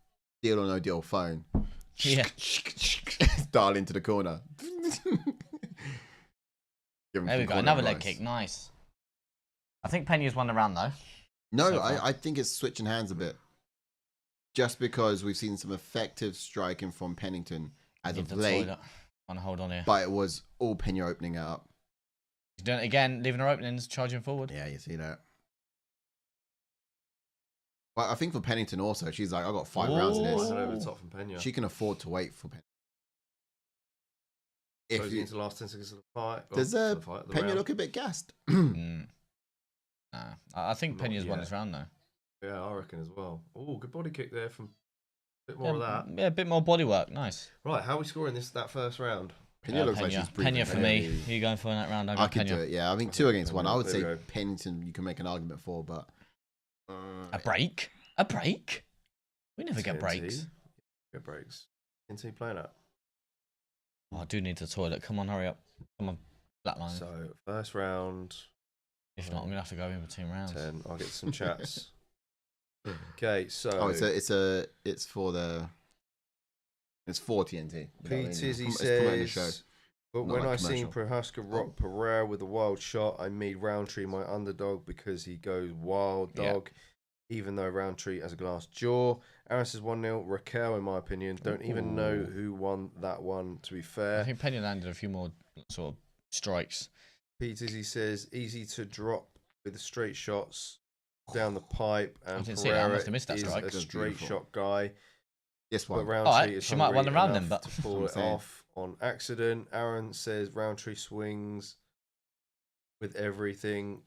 deal or no deal phone. Yeah. Dial into the corner. There we go. Another leg kick. Nice. I think Peña's won the round though. No, I think it's switching hands a bit. Just because we've seen some effective striking from Pennington as of late. On hold on here. But it was all Peña opening it up. She's doing it again, leaving her openings, charging forward. Yeah, you see that. Well, I think for Pennington also, she's like, I got 5 rounds in this. Over the top from Peña. She can afford to wait for Peña. If you into the last 10 seconds of the fight, does Peña look a bit gassed? Nah, I think Peña's won this round though. Yeah, I reckon as well. Oh, good body kick there from a bit more of that. Yeah, a bit more body work. Nice. Right, how are we scoring that first round? Peña looks like she's breathing. Peña for me. Who are you going for in that round? I could do it. Yeah, I think 2 against 1. I would say Pennington. You can make an argument for, but a break. A break. We never get breaks. Get breaks. TNT playing up. Oh, I do need the toilet. Come on, hurry up. Come on, flatline. So first round. If not, I'm gonna have to go in between rounds. 10. I'll get some chats. Okay, so it's for TNT. P Tizzy says, but when I seen Prohaska rock Pereira with a wild shot, I made Roundtree my underdog because he goes wild dog. Even though Roundtree has a glass jaw. Aaron says 1-0. Raquel, in my opinion, don't even know who won that one, to be fair. I think Peña landed a few more sort of strikes. Pete Tizzy says, easy to drop with the straight shots down the pipe. And Pereira is a straight shot guy. Yes, one. Roundtree she might have won the round then, but to pull it off on accident. Aaron says Roundtree swings with everything.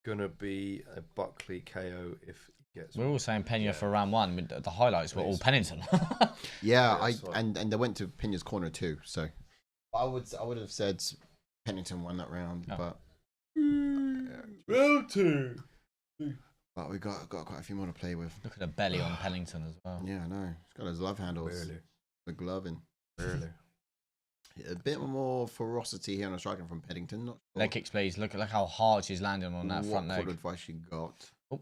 Gonna be a Buckley KO if he gets. We're all saying Peña for round 1. The highlights were all Pennington. And they went to Peña's corner too. So I would have said Pennington won that round, but round 2. But we got quite a few more to play with. Look at the belly on Pennington as well. Yeah, I know. He's got his love handles. Really? The gloving. Really? A bit more ferocity here on the striking from Pennington. Not sure leg kicks, please. Look how hard she's landing on that front leg. What advice she got? Oh,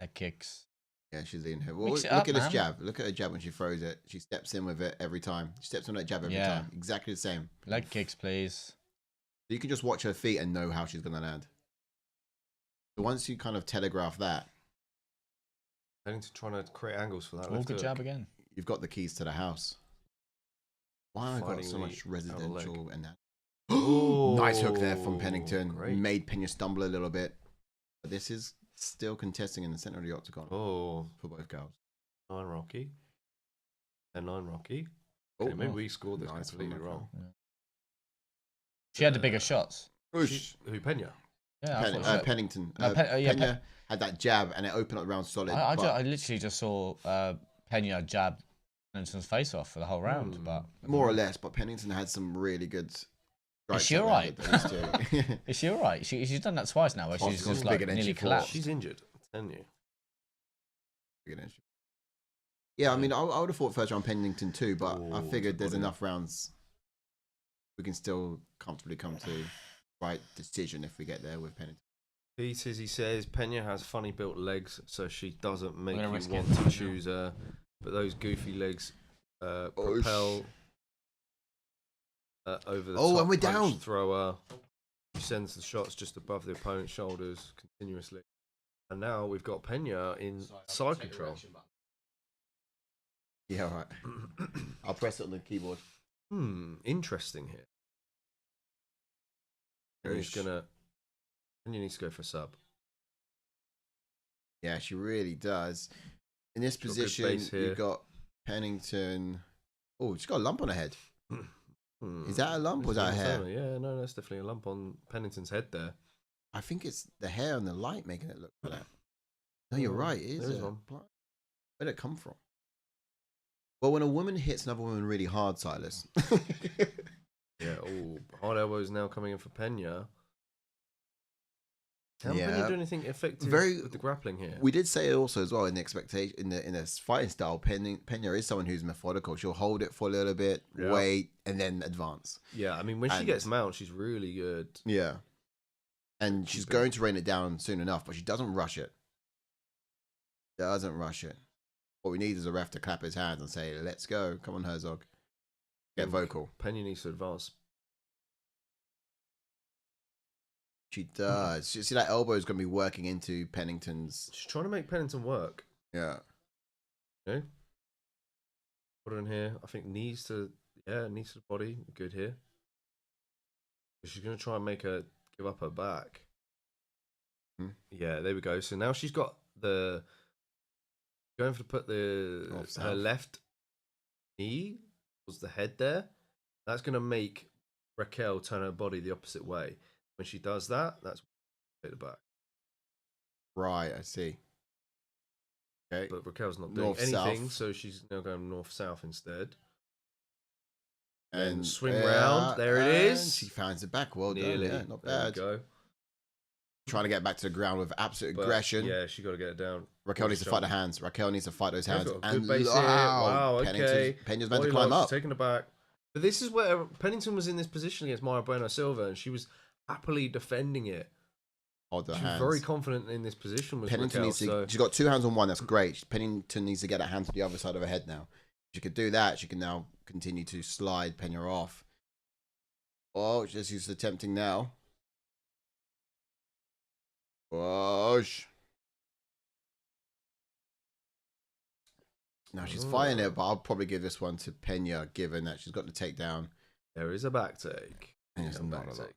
leg kicks. Yeah, she's in here. Well, look at this jab. Look at her jab when she throws it. She steps in with it every time. She steps on that jab every time. Exactly the same. Leg kicks, please. So you can just watch her feet and know how she's going to land. So once you kind of telegraph that. Pennington trying to create angles for that. Oh, good jab again. You've got the keys to the house. Why have I got so much residential and that? Nice hook there from Pennington. Great. Made Peña stumble a little bit. But this is still contesting in the center of the octagon. Oh. For both girls. 9 Rocky. And 9 Rocky. Okay, maybe we scored this completely wrong. Yeah. She had the bigger shots. Who, Peña? Yeah, I thought so. Pennington. No, Peña had that jab and it opened up the round solid. I literally just saw Peña jab Pennington's face off for the whole round, but more or less. But Pennington had some really good. Is she all right? Is she all right? She's done that twice now, where she's just like nearly collapsed. She's injured. I'm telling you. Yeah, I mean, I would have thought first round Pennington too, but I figured there's enough rounds we can still comfortably come to right decision if we get there with Pennington. Peters, he says, Peña has funny built legs, so she doesn't make you want to choose her. But those goofy legs propel over the top and we're down. Thrower. She sends the shots just above the opponent's shoulders continuously. And now we've got Peña in side control. Yeah, all right. I'll press it on the keyboard. Interesting here. Peña needs to go for a sub. Yeah, she really does. In this position, you've got Pennington. Oh, she's got a lump on her head. Is that a lump or is that a hair? Yeah, no, that's definitely a lump on Pennington's head there. I think it's the hair and the light making it look like that. No, you're right. It is one. Where did it come from? Well, when a woman hits another woman really hard, Silas. Yeah, hard elbows now coming in for Peña. Can Peña do anything effective with the grappling here? We did say also as well in the expectation in the fighting style, Peña is someone who's methodical. She'll hold it for a little bit, wait, and then advance. Yeah, I mean when she gets mount, she's really good. Yeah, and she's going to rain it down soon enough, but she doesn't rush it. What we need is a ref to clap his hands and say, "Let's go, come on, Herzog, get vocal." Peña needs to advance. She does. You see that elbow is going to be working into Pennington's. She's trying to make Pennington work. Yeah. Okay. Put her in here. I think knees to the body. Good here. She's going to try and make her give up her back. Yeah, there we go. So now she's got going to put her left knee was the head there. That's going to make Raquel turn her body the opposite way. When she does that, that's take the back. Right, I see. Okay. But Raquel's not doing anything, so she's now going north-south instead. And swing round. There it is. She finds it back. Well done. Yeah, not bad. There we go. Trying to get back to the ground with absolute aggression. Yeah, she got to get it down. Raquel needs to fight the hands. Raquel needs to fight those hands. And base wow, okay. Peña's meant to climb up. Taking it back. But this is where Pennington was in this position against Mara Bueno Silva, and she was happily defending it. Hold her She's hands. very confident in this position with Pennington Raquel. she's got two hands on one. That's great. Pennington needs to get her hand to the other side of her head now. If she could do that, she can now continue to slide Peña off. Oh, she's attempting now. Gosh. Now she's fighting it, but I'll probably give this one to Peña, given that she's got the takedown. There is a back take. It's not a lot.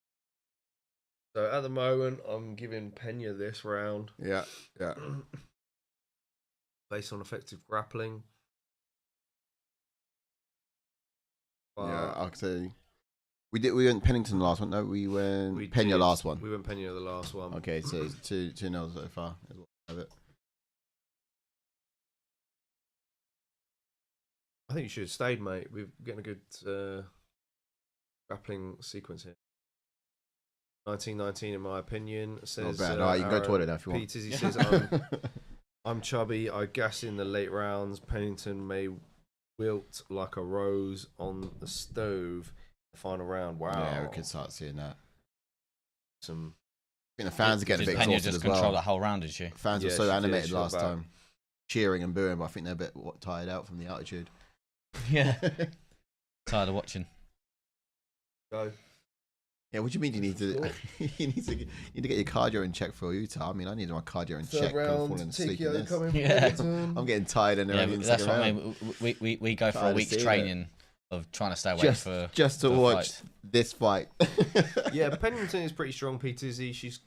So at the moment, I'm giving Peña this round. Yeah. Based on effective grappling. Yeah, I'll say we went Pennington last one. No, we went Peña last one. We went Peña the last one. Okay, so it's 2-0 so far. Is what I have it. I think you should have stayed, mate. We're getting a good grappling sequence here. 1919, in my opinion, says. Not bad. All right, you can go to the toilet now if you want. Peters, he says, I'm chubby. I guess in the late rounds, Pennington may wilt like a rose on the stove. The final round. Wow. Yeah, we could start seeing that. I think the fans are getting a bit exhausted just as well. Control the whole round, did she? Fans were so animated last time, cheering and booing, but I think they're a bit tired out from the altitude. Yeah. Tired of watching. Go. Yeah, what do you mean you need to you need to get your cardio in check for Utah? I mean, I need my cardio in check. Round, I'm getting tired and that's what I mean. We go for a week's training of trying to stay awake just to watch this fight. Yeah, Pennington is pretty strong, Peters. She's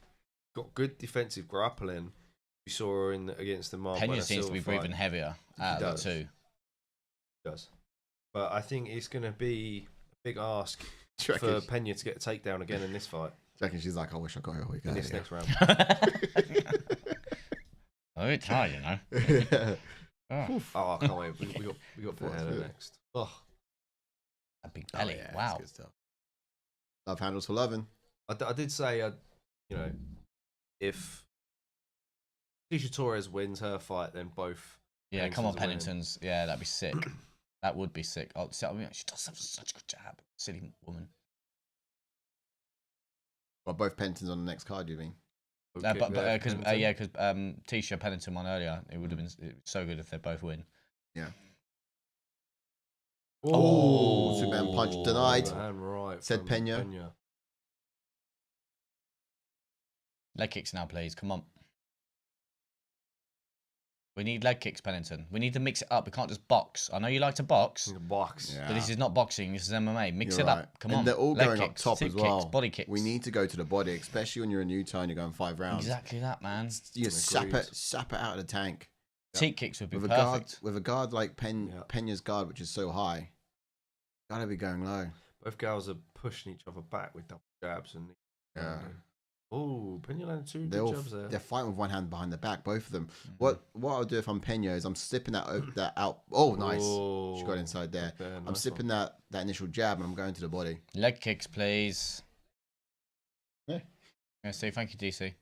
got good defensive grappling. We saw her against the Mark. Peña seems to be breathing heavier out of the two. Does. But I think it's going to be a big ask for Peña to get a takedown again in this fight. reckon she's like, I wish I got her. In this next round. I'm a bit tired, you know. Oh, I can't wait. We got Pereira next. Oh, A big belly. yeah, Wow. good stuff. Love handles for loving. I did say, you know, if Tisha Torres wins her fight, then both. Yeah, come on, Penningtons are winning. Pennington's. Yeah, that'd be sick. That would be sick. Oh, see, I mean, she does have such a good jab. Silly woman. Well, both Penningtons on the next card, you mean? Okay, Because Pennington. Tisha Pennington won earlier. It would have been so good if they both win. Yeah. Oh, Superman punch denied. Right Said from Peña. Leg kicks now, please. Come on. We need leg kicks, Pennington. We need to mix it up. We can't just box. I know you like to box, In the box. Yeah. but this is not boxing. This is MMA. Mix You're it right. up. Come and on. they're all Leg going kicks, up top tip as well. Kicks, body kicks. We need to go to the body, especially when you're a new turn. You're going 5 rounds. Exactly that, man. You sap Agreed. it out of the tank. Teak kicks would be With perfect. a guard like Yeah. Peña's guard, which is so high, gotta be going low. Both girls are pushing each other back with double jabs and. Yeah. Oh, Peña landed 2 They're good all, jabs there. they're fighting with one hand behind the back, both of them. Mm-hmm. What I'll do if I'm Peña is I'm slipping that out. Oh, nice. Oh, She got inside there. okay, I'm nice slipping that initial jab and I'm going to the body. Leg kicks, please. Yeah. Yeah, see, thank you, DC.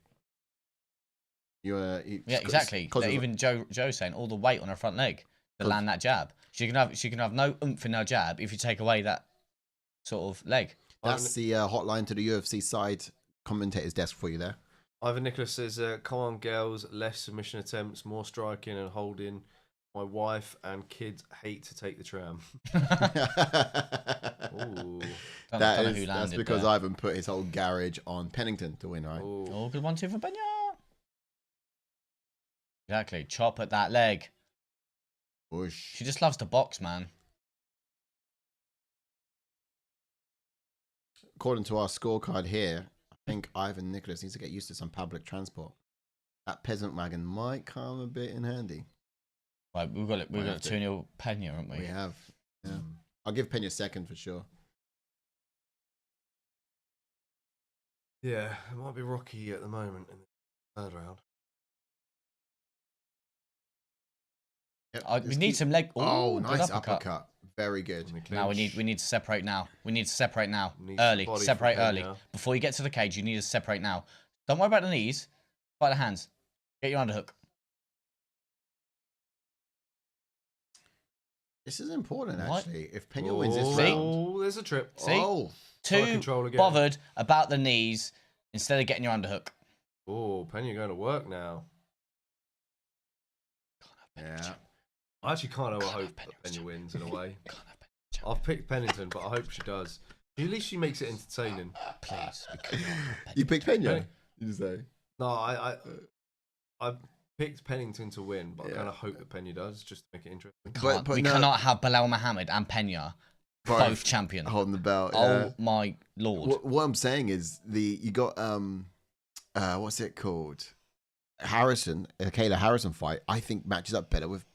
Yeah, Yeah, exactly. Even Joe saying all the weight on her front leg to land that jab. She can have no oomph in her jab if you take away that sort of leg. That's the hotline to the UFC side commentator's desk for you there. Ivan Nicholas says, come on, girls, less submission attempts, more striking and holding. My wife and kids hate to take the tram. Ooh. That's because Ivan put his whole garage on Pennington to win, right? Ooh. Oh, good 1-2 for Peña. Exactly. Chop at that leg. Whoosh. She just loves to box, man. According to our scorecard here, I think Ivan Nicholas needs to get used to some public transport. That peasant wagon might come a bit in handy. Right, we've got 2-0 Peña, haven't we? We have. Yeah. I'll give Peña second for sure. Yeah, it might be rocky at the moment in the 3rd round. Yep, we need some leg. Oh, Ooh, nice good uppercut. Very good. Now we need to separate now. We need to separate now. Needs Early. body Separate from early. Peña. Before you get to the cage, you need to separate now. Don't worry about the knees. Fight the hands. Get your underhook. This is important, What? actually. If Peña wins this See? round. Oh, there's a trip. See? Oh, Side Too control again. bothered about the knees instead of getting your underhook. Oh, Peña going to work now. yeah. I actually kind of Can't hope have Peña that Peña wins in a way. Can't have Peña. I've picked Pennington, but I hope she does. At least she makes it entertaining. Please. We cannot have You picked Peña? Penny. You say? No, I picked Pennington to win, but I kind of hope that Peña does, just to make it interesting. we cannot have Bilal Muhammad and Peña both champion. Holding the belt. Oh my lord. What I'm saying is you got what's it called? Harrison, Kayla Harrison fight. I think matches up better with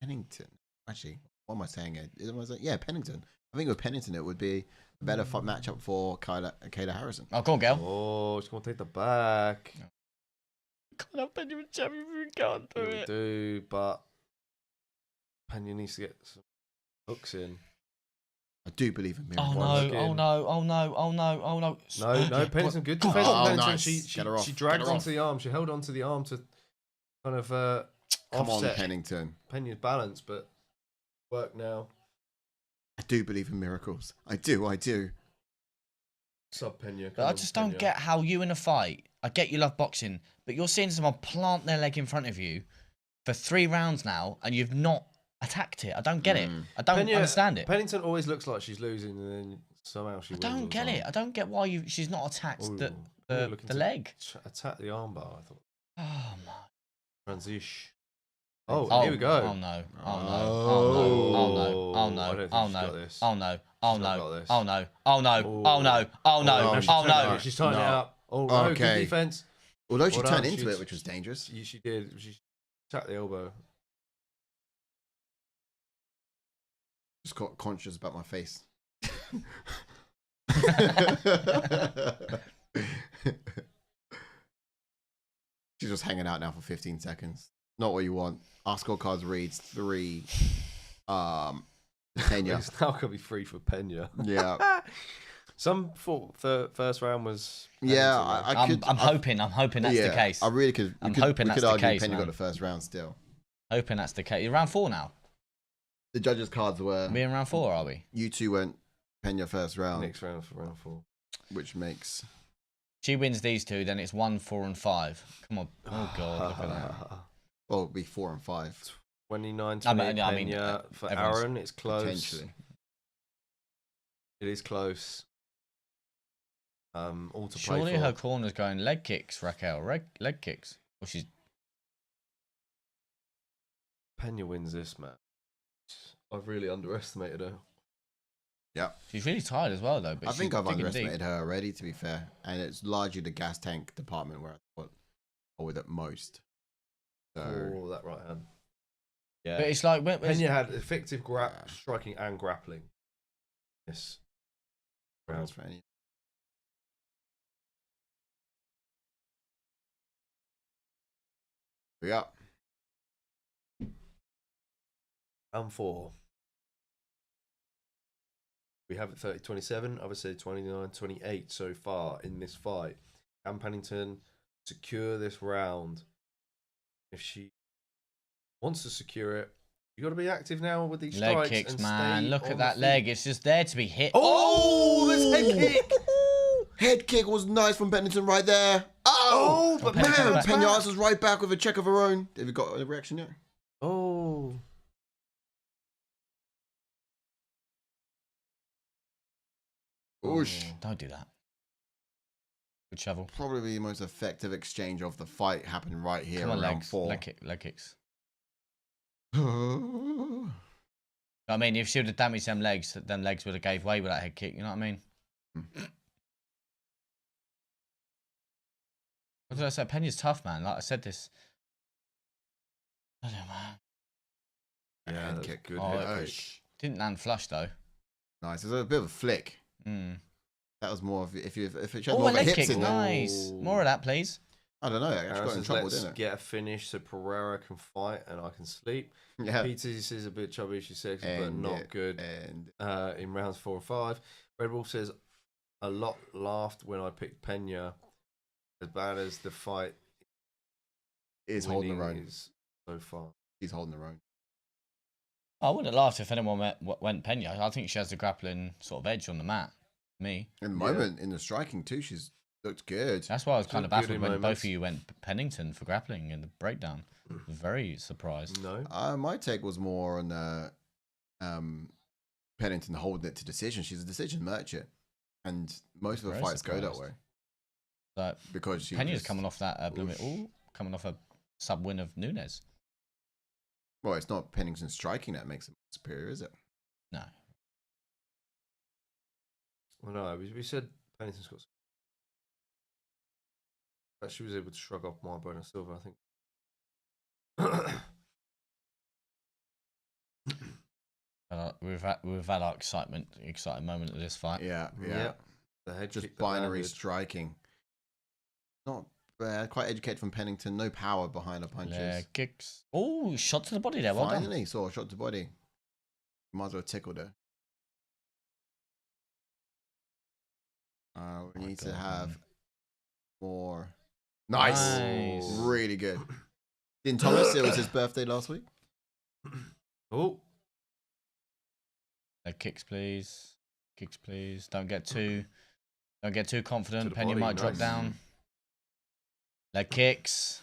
Pennington. Actually, what am I saying? Yeah, Pennington. I think with Pennington it would be a better matchup for Kayla Harrison. Oh, go on, girl. Oh, she's gonna take the back. Can't have Peña with champion. We can't do Yeah, we it. do, but Peña needs to get some hooks in. I do believe in Oh miracles. no, look oh in. no, oh no, oh no, oh no. No, Pennington, good Go on. defense. Oh, Pennington, nice. she Get her off. she Get dragged her onto off. the arm. She held onto the arm to kind of Come on, offset Pennington. Peña's balance, but work now. I do believe in miracles. I do. Sub Peña. But I just don't get how you in a fight. I get you love boxing, but you're seeing someone plant their leg in front of you for 3 rounds now, and you've not attacked it. I don't get it. I don't understand it. Pennington always looks like she's losing, and then somehow she I wins. all don't the get time. it. I don't get why she's not attacked Ooh, the Peña looking to leg. Attack the armbar. I thought Oh my. transition. Oh, here we go. Oh no. Oh no. Oh no. Oh no. I Oh don't think no. she's got Oh no. this. Oh no. Oh She's not no. got this. Oh no. Oh no. Oh no. Oh no. she's Oh turning no. it. She's tying it No. up. Oh no, Okay. good defense. Although she Well turned done. into She's- it, which was dangerous. She did. She attacked the elbow. Just got conscious about my face. She's just hanging out now for 15 seconds. Not what you want. Our scorecards reads 3. Peña. It's now going to be 3 for Peña. Yeah. Some thought the first round was. Yeah, I'm hoping that's the case. I really could. I'm hoping that's the case. Peña Man. got the first round still. Hoping that's the case. You're round 4 now. The judges' cards were. We're in round 4, are we? You two went Peña first round. Next round for round 4. Which makes. She wins these two, then it's 1, 4, and 5. Come on. Oh, God. Look at that. Well, it'll be 4 and 5. 29, I 28 mean, Peña for everyone's- Aaron. It's close. Potentially. It is close. All to play Surely for. her corner's going leg kicks, Raquel. Leg kicks. Well, she's. Peña wins this match. I've really underestimated her. Yeah. She's really tired as well, though. But I think I've digging underestimated deep. her already, to be fair. And it's largely the gas tank department where I thought I would at most. So. Oh, that right hand. Yeah. But it's like Peña had effective striking and grappling. Yes. Rounds for any. Yeah. Round 4. We have it 30-27. I would say 29-28 so far in this fight. Can Pennington secure this round? If she wants to secure it, you got to be active now with these leg strikes kicks, and man. stay Look on at the that feet. leg. It's just there to be hit. Oh, this head kick. Head kick was nice from Pennington right there. Oh, but man. Pennington's Peña back. answers right back with a check of her own. Have you got a reaction yet? Oh. Oosh. Don't do that. Good shovel. Probably the most effective exchange of the fight happened right here Come on, in round legs. 4. Leg kicks. I mean, if she would have damaged them legs would have gave way with that head kick. You know what I mean? What did I say? Peña's tough, man. Like I said this. I don't know, man. Yeah, Head that's kick. good. Oh, head it- kick. Didn't land flush though. Nice. It was a bit of a flick. Mm. That was more of if it had Oh, more a of a leg hips kick. in there. Nice. More of that, please. I don't know. I actually got in Harrison's trouble, let's didn't it? get a finish so Pereira can fight and I can sleep. Yeah. Peter says a bit chubby, she's sexy, but And not it- good. And In rounds 4 and 5. Red Wolf says a lot laughed when I picked Peña. As bad as the fight is holding her winning own. is so far. She's holding her own. I wouldn't have laughed if anyone went Peña. I think she has the grappling sort of edge on the mat. Me. In the Yeah. moment, in the striking too, she's looked good. That's why I was She kind of looked good baffled in when both moments. of you went Pennington for grappling in the breakdown. Very surprised. No. My take was more on Pennington holding it to decision. She's a decision merchant, and most of her Very fights go that surprised. way Like, because she. Peña's just- coming off that coming off a sub win of Nunes. Well, it's not Pennington striking that makes it superior, is it? No. Well, no, we said Pennington's got. But she was able to shrug off Marlboro and Silver, I think. We've had our exciting moment of this fight. Yeah, yeah. Yeah. The head Just kick that binary landed. striking. Not bad. Quite educated from Pennington. No power behind her punches. Leg kicks. Oh, shot to the body there. Well done. Finally saw a shot to body. Might as well tickle her. We My need to God, have man. more. Nice. Nice. Really good. Didn't Thomas? It was his birthday last week. Oh, Leg kicks, please. Kicks, please. Don't get too confident. To the Peña body, might drop nice. down. Leg kicks.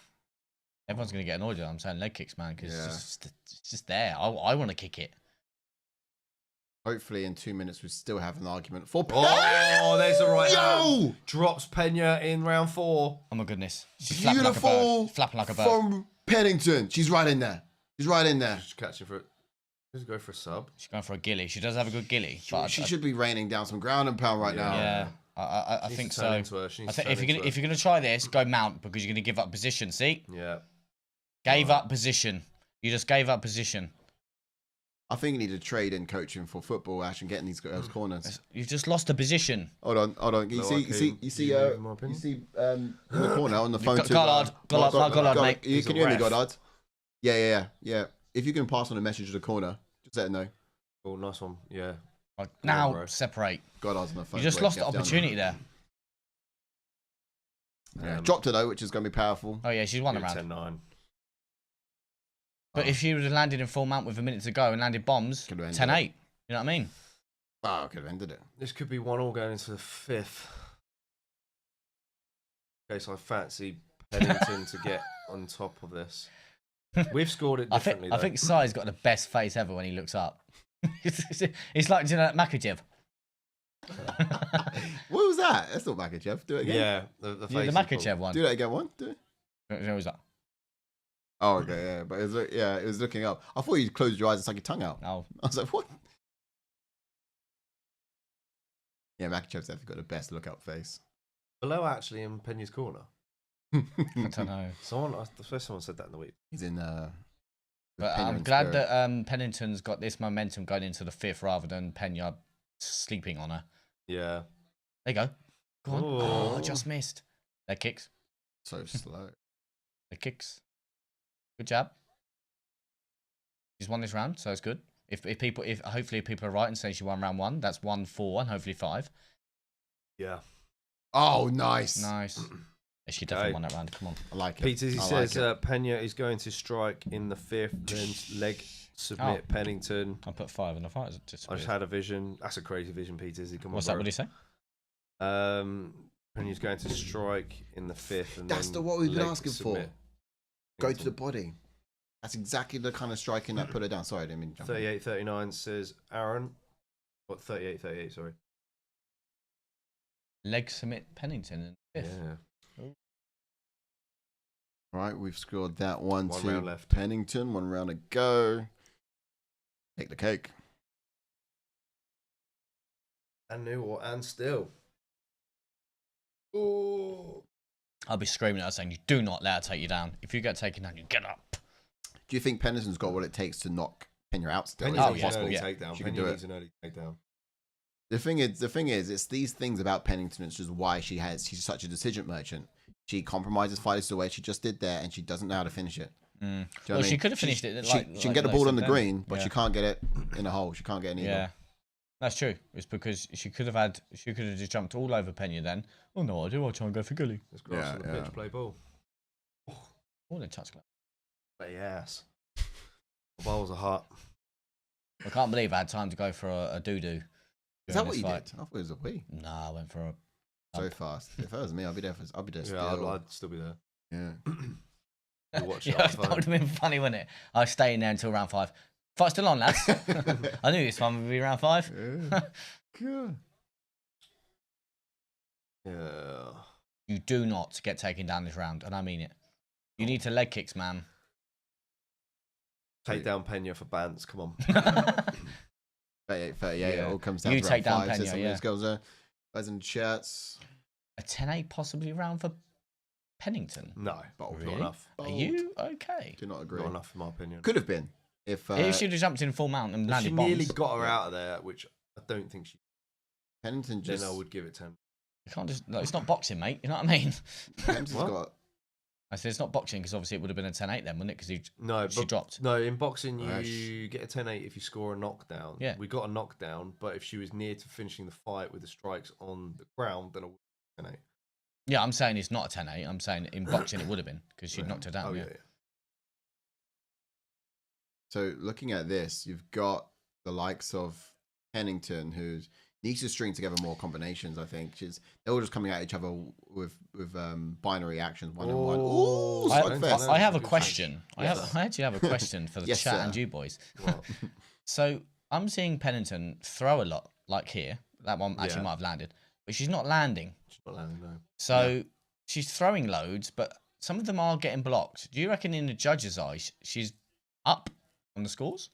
Everyone's gonna get annoyed. I'm saying leg kicks, man, because Yeah. it's just there. I want to kick it. Hopefully, in 2 minutes, we still have an argument for. oh, there's a right hand. Yo! Drops Peña in round 4. Oh my goodness. She's Beautiful flapping like a bird. from Pennington. She's right in there. She's right in there. Just catching for it. Just go for a sub. She's going for a gilly. She does have a good gilly. But She should be raining down some ground and pound right now. Yeah, I Needs think to turn so. into her. She I needs think to if turn you're into gonna try this, go mount because you're gonna give up position. See, her. Yeah. gave up position. You just gave up position. I think you need to trade in coaching for football, Ash, and getting these girls corners. You've just lost a position. Hold on. You see in the corner on the phone to Goddard, mate. Can you hear me, Goddard? Yeah. If you can pass on a message to the corner, just let it know. Oh, nice one. Yeah. Now separate. Goddard's on the phone. You just lost the opportunity there. Yeah, dropped her though, which is going to be powerful. Oh yeah, she's won the round. 10-9. But if she would have landed in full mount with a minute to go and landed bombs, 10-8. You know what I mean? Oh, could have ended it. This could be 1-1 going into the 5th. Okay, so I fancy Pennington to get on top of this. We've scored it differently, I think Sai's got the best face ever when he looks up. It's like, you know, Makachev. What was that? That's not Makachev. Do it again. Yeah, the face. The Makachev one. Do that again, one. Do it. What was that? Oh, okay, yeah. But it was looking up. I thought you closed your eyes and stuck your tongue out. Oh. I was like, what? Yeah, Makachev's definitely got the best lookout face. Below actually in Peña's corner. I don't know. Someone said that in the week. He's in. But I'm glad that Pennington's got this momentum going into the 5th rather than Peña sleeping on her. Yeah. There you go. Go on. Oh, just missed. Their kicks. So slow. Their kicks. Good job. She's won this round, so it's good. If hopefully people are right and say she won round 1, that's 1-4 and hopefully 5. Yeah. Oh, nice. Nice. She definitely won that round. Come on. I like it. Peter, he says Peña is going to strike in the 5th, then leg submit Pennington. I put 5 in the fight. I just had a vision. That's a crazy vision, Peter. What's that? What did he say? Peña's going to strike in the 5th. And that's then what we've been leg asking submit. for. Go to the body. That's exactly the kind of striking that put her down. Sorry, I didn't mean to jump 38-39 says Aaron. What, 38-38, sorry. Leg submit Pennington in the 5th. Yeah. Right, we've scored that one to round left. Pennington. 1 round to go. Take the cake. And new and still. Oh. I'll be screaming at her saying, you do not let her take you down. If you get taken down, you get up. Do you think Pennington's got what it takes to knock Peña out still? Peña Is it possible? takedown. She can do it. Needs an early takedown. The thing is, it's these things about Pennington. It's just why she's such a decision merchant. She compromises fighters the way she just did there, and she doesn't know how to finish it. Well, she could have finished it. She can get the ball on the green, but she can't get it in a hole. She can't get it either. Yeah, that's true. It's because she could have just jumped all over Peña then. Oh no, I do. I'll try and go for Gully. There's grass on the pitch, play ball. All in touch glove. But yes. The balls are hot. I can't believe I had time to go for a doo-doo. Is that what you did? I thought it was a wee. No, I went for a... So fast. If that was me, I'd be there. Yeah, I'd still be there. Yeah. Watch that would have been funny, wouldn't it? I was staying there until round 5. Fight's still on, lads. I knew this one would be round 5. Yeah. Good. Yeah. You do not get taken down this round, and I mean it. You need to leg kicks, man. Take down Peña for bans. Come on. 38, it all comes down you to take down 5. Peña, These girls are guys in chats. A 10-8 possibly round for Pennington? No, really? Not enough. Are you okay? Do not agree. Not enough, in my opinion. Could have been if she'd have jumped in full mount and landed bombs. She nearly got her out of there, which I don't think she. Pennington just. Then I would give it 10. You can't just. No, it's not boxing, mate. You know what I mean? Pennington's got. I said it's not boxing because obviously it would have been a 10-8 then, wouldn't it? Because she dropped. No, in boxing you get a 10-8 if you score a knockdown. Yeah. We got a knockdown, but if she was near to finishing the fight with the strikes on the ground, then I would have 10-8. Yeah, I'm saying it's not a 10-8. I'm saying in boxing it would have been because she'd knocked her down. Oh, yeah. So looking at this, you've got the likes of Pennington, who needs to string together more combinations. I think they're all just coming at each other with binary actions, 1-on-1. Ooh, I have a question. I actually have a question for the chat sir. and you boys. So I'm seeing Pennington throw a lot, like here. That one actually might have landed, but she's not landing. She's not landing, no. So she's throwing loads, but some of them are getting blocked. Do you reckon in the judge's eyes she's up on the scores?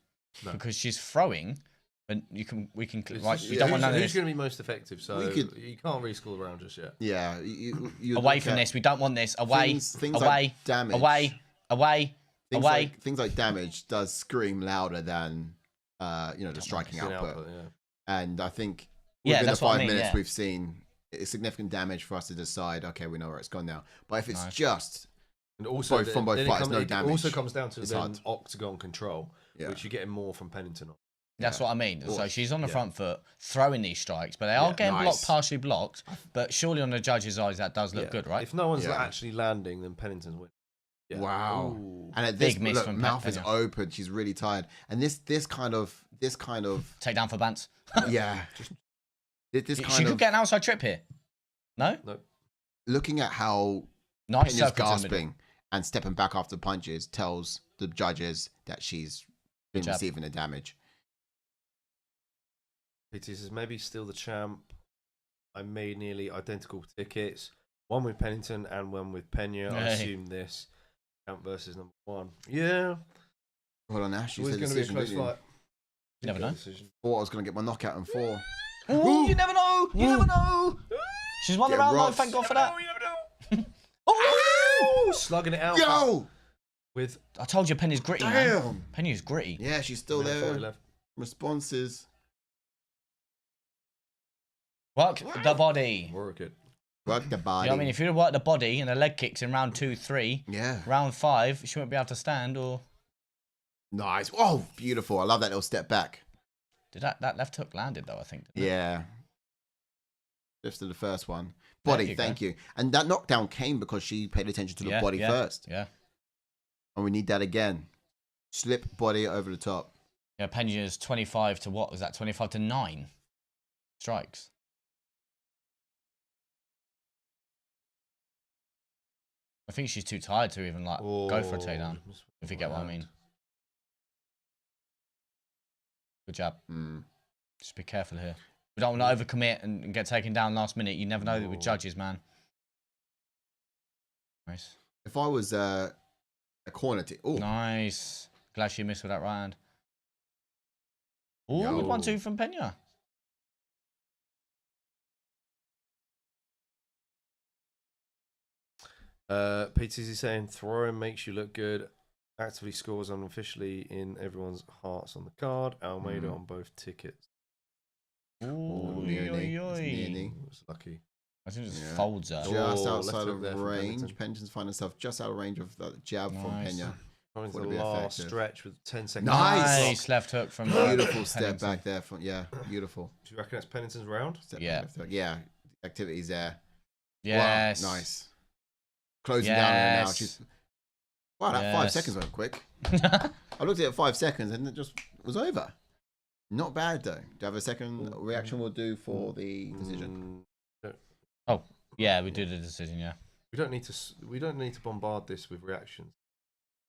No. Because she's throwing, but we can right. We don't want who's going to be most effective. So you can't rescore the round just yet. Yeah, you away from this. We don't want this. Away, things away, like damage. away. Things like damage does scream louder than the striking It's an output. yeah. And I think Yeah, within the that's what I 5 mean, minutes yeah. we've seen significant damage for us to decide, okay, we know where it's gone now. But if it's Nice. just And also from both fighters, no it damage. also comes down to It's then hard. octagon control, Yeah. which you're getting more from Pennington. That's what I mean. So she's on the front foot, throwing these strikes, but they are getting Nice. partially blocked. But surely on the judge's eyes, that does look good, right? If no one's actually landing, then Pennington's winning. Yeah. Wow. Ooh. And at this Big miss look, from mouth is Peña. open. She's really tired. And this kind of Take down for Bance. yeah. This She kind could of get an outside trip here. No? Nope. looking at how Nice Peña's circle to the middle. gasping and stepping back after punches tells the judges that she's been jab. receiving the damage. PT says maybe still the champ. I made nearly identical tickets. One with Pennington and one with Peña. I Hey. assume this champ versus number 1. Yeah. Hold on, Ash. You It's said going to be a decision, close didn't you? fight. You never know. Decision. Thought I was going to get my knockout in 4. Ooh, you never know. You never know. She's won the Get round, though. rocked. Thank God for that. Oh, slugging it out. Yo! With I told you Penny's gritty, man. Damn! Penny's gritty. Yeah, she's still minute 40 there. left. Responses. Work the body. Work it. Work the You body. know what I mean? If you'd worked the body and the leg kicks in round 2, 3, Yeah. round 5, she wouldn't be able to stand or... Nice. Oh, beautiful. I love that little step back. Did that left hook landed, though, I think? didn't it? Yeah. Just to the first one. There Body, you go. thank you. And that knockdown came because she paid attention to the body first. Yeah. And we need that again. Slip body over the top. Yeah, Peña's 25 to what? Was that 25 to 9 strikes? I think she's too tired to even like go for a takedown, if you get what I mean. Good job. Just be careful here. We don't want to overcommit and get taken down last minute. You never know with judges, man. Nice. If I was a corner team. Oh, Nice. Glad she missed with that right hand. Oh, Yo. good 1-2 from Peña. PTC saying throwing makes you look good. Actively scores unofficially in everyone's hearts on the card. Almeida on both tickets. Ooh, nearly. oi, oi. It's nearly. It's lucky. I think it just Yeah. folds her. Just Oh, outside left of hook there from range. Pennington. Pennington's finding himself just out of range of that jab from Nice. Peña. Going to Would the be last effective. stretch with 10 seconds. Nice. Nice left hook from Beautiful step Pennington. back there. From beautiful. Do you reckon that's Pennington's round? Step Yeah. back left hook. Yeah, activity's there. Yes. Wow, nice. Closing down on her now. Yes. She's wow. That 5 Yes. seconds went quick. I looked at it 5 seconds and it just was over. Not bad though. Do you have a second reaction we'll do for the decision? Oh, yeah, we do the decision, yeah. We don't need to bombard this with reactions.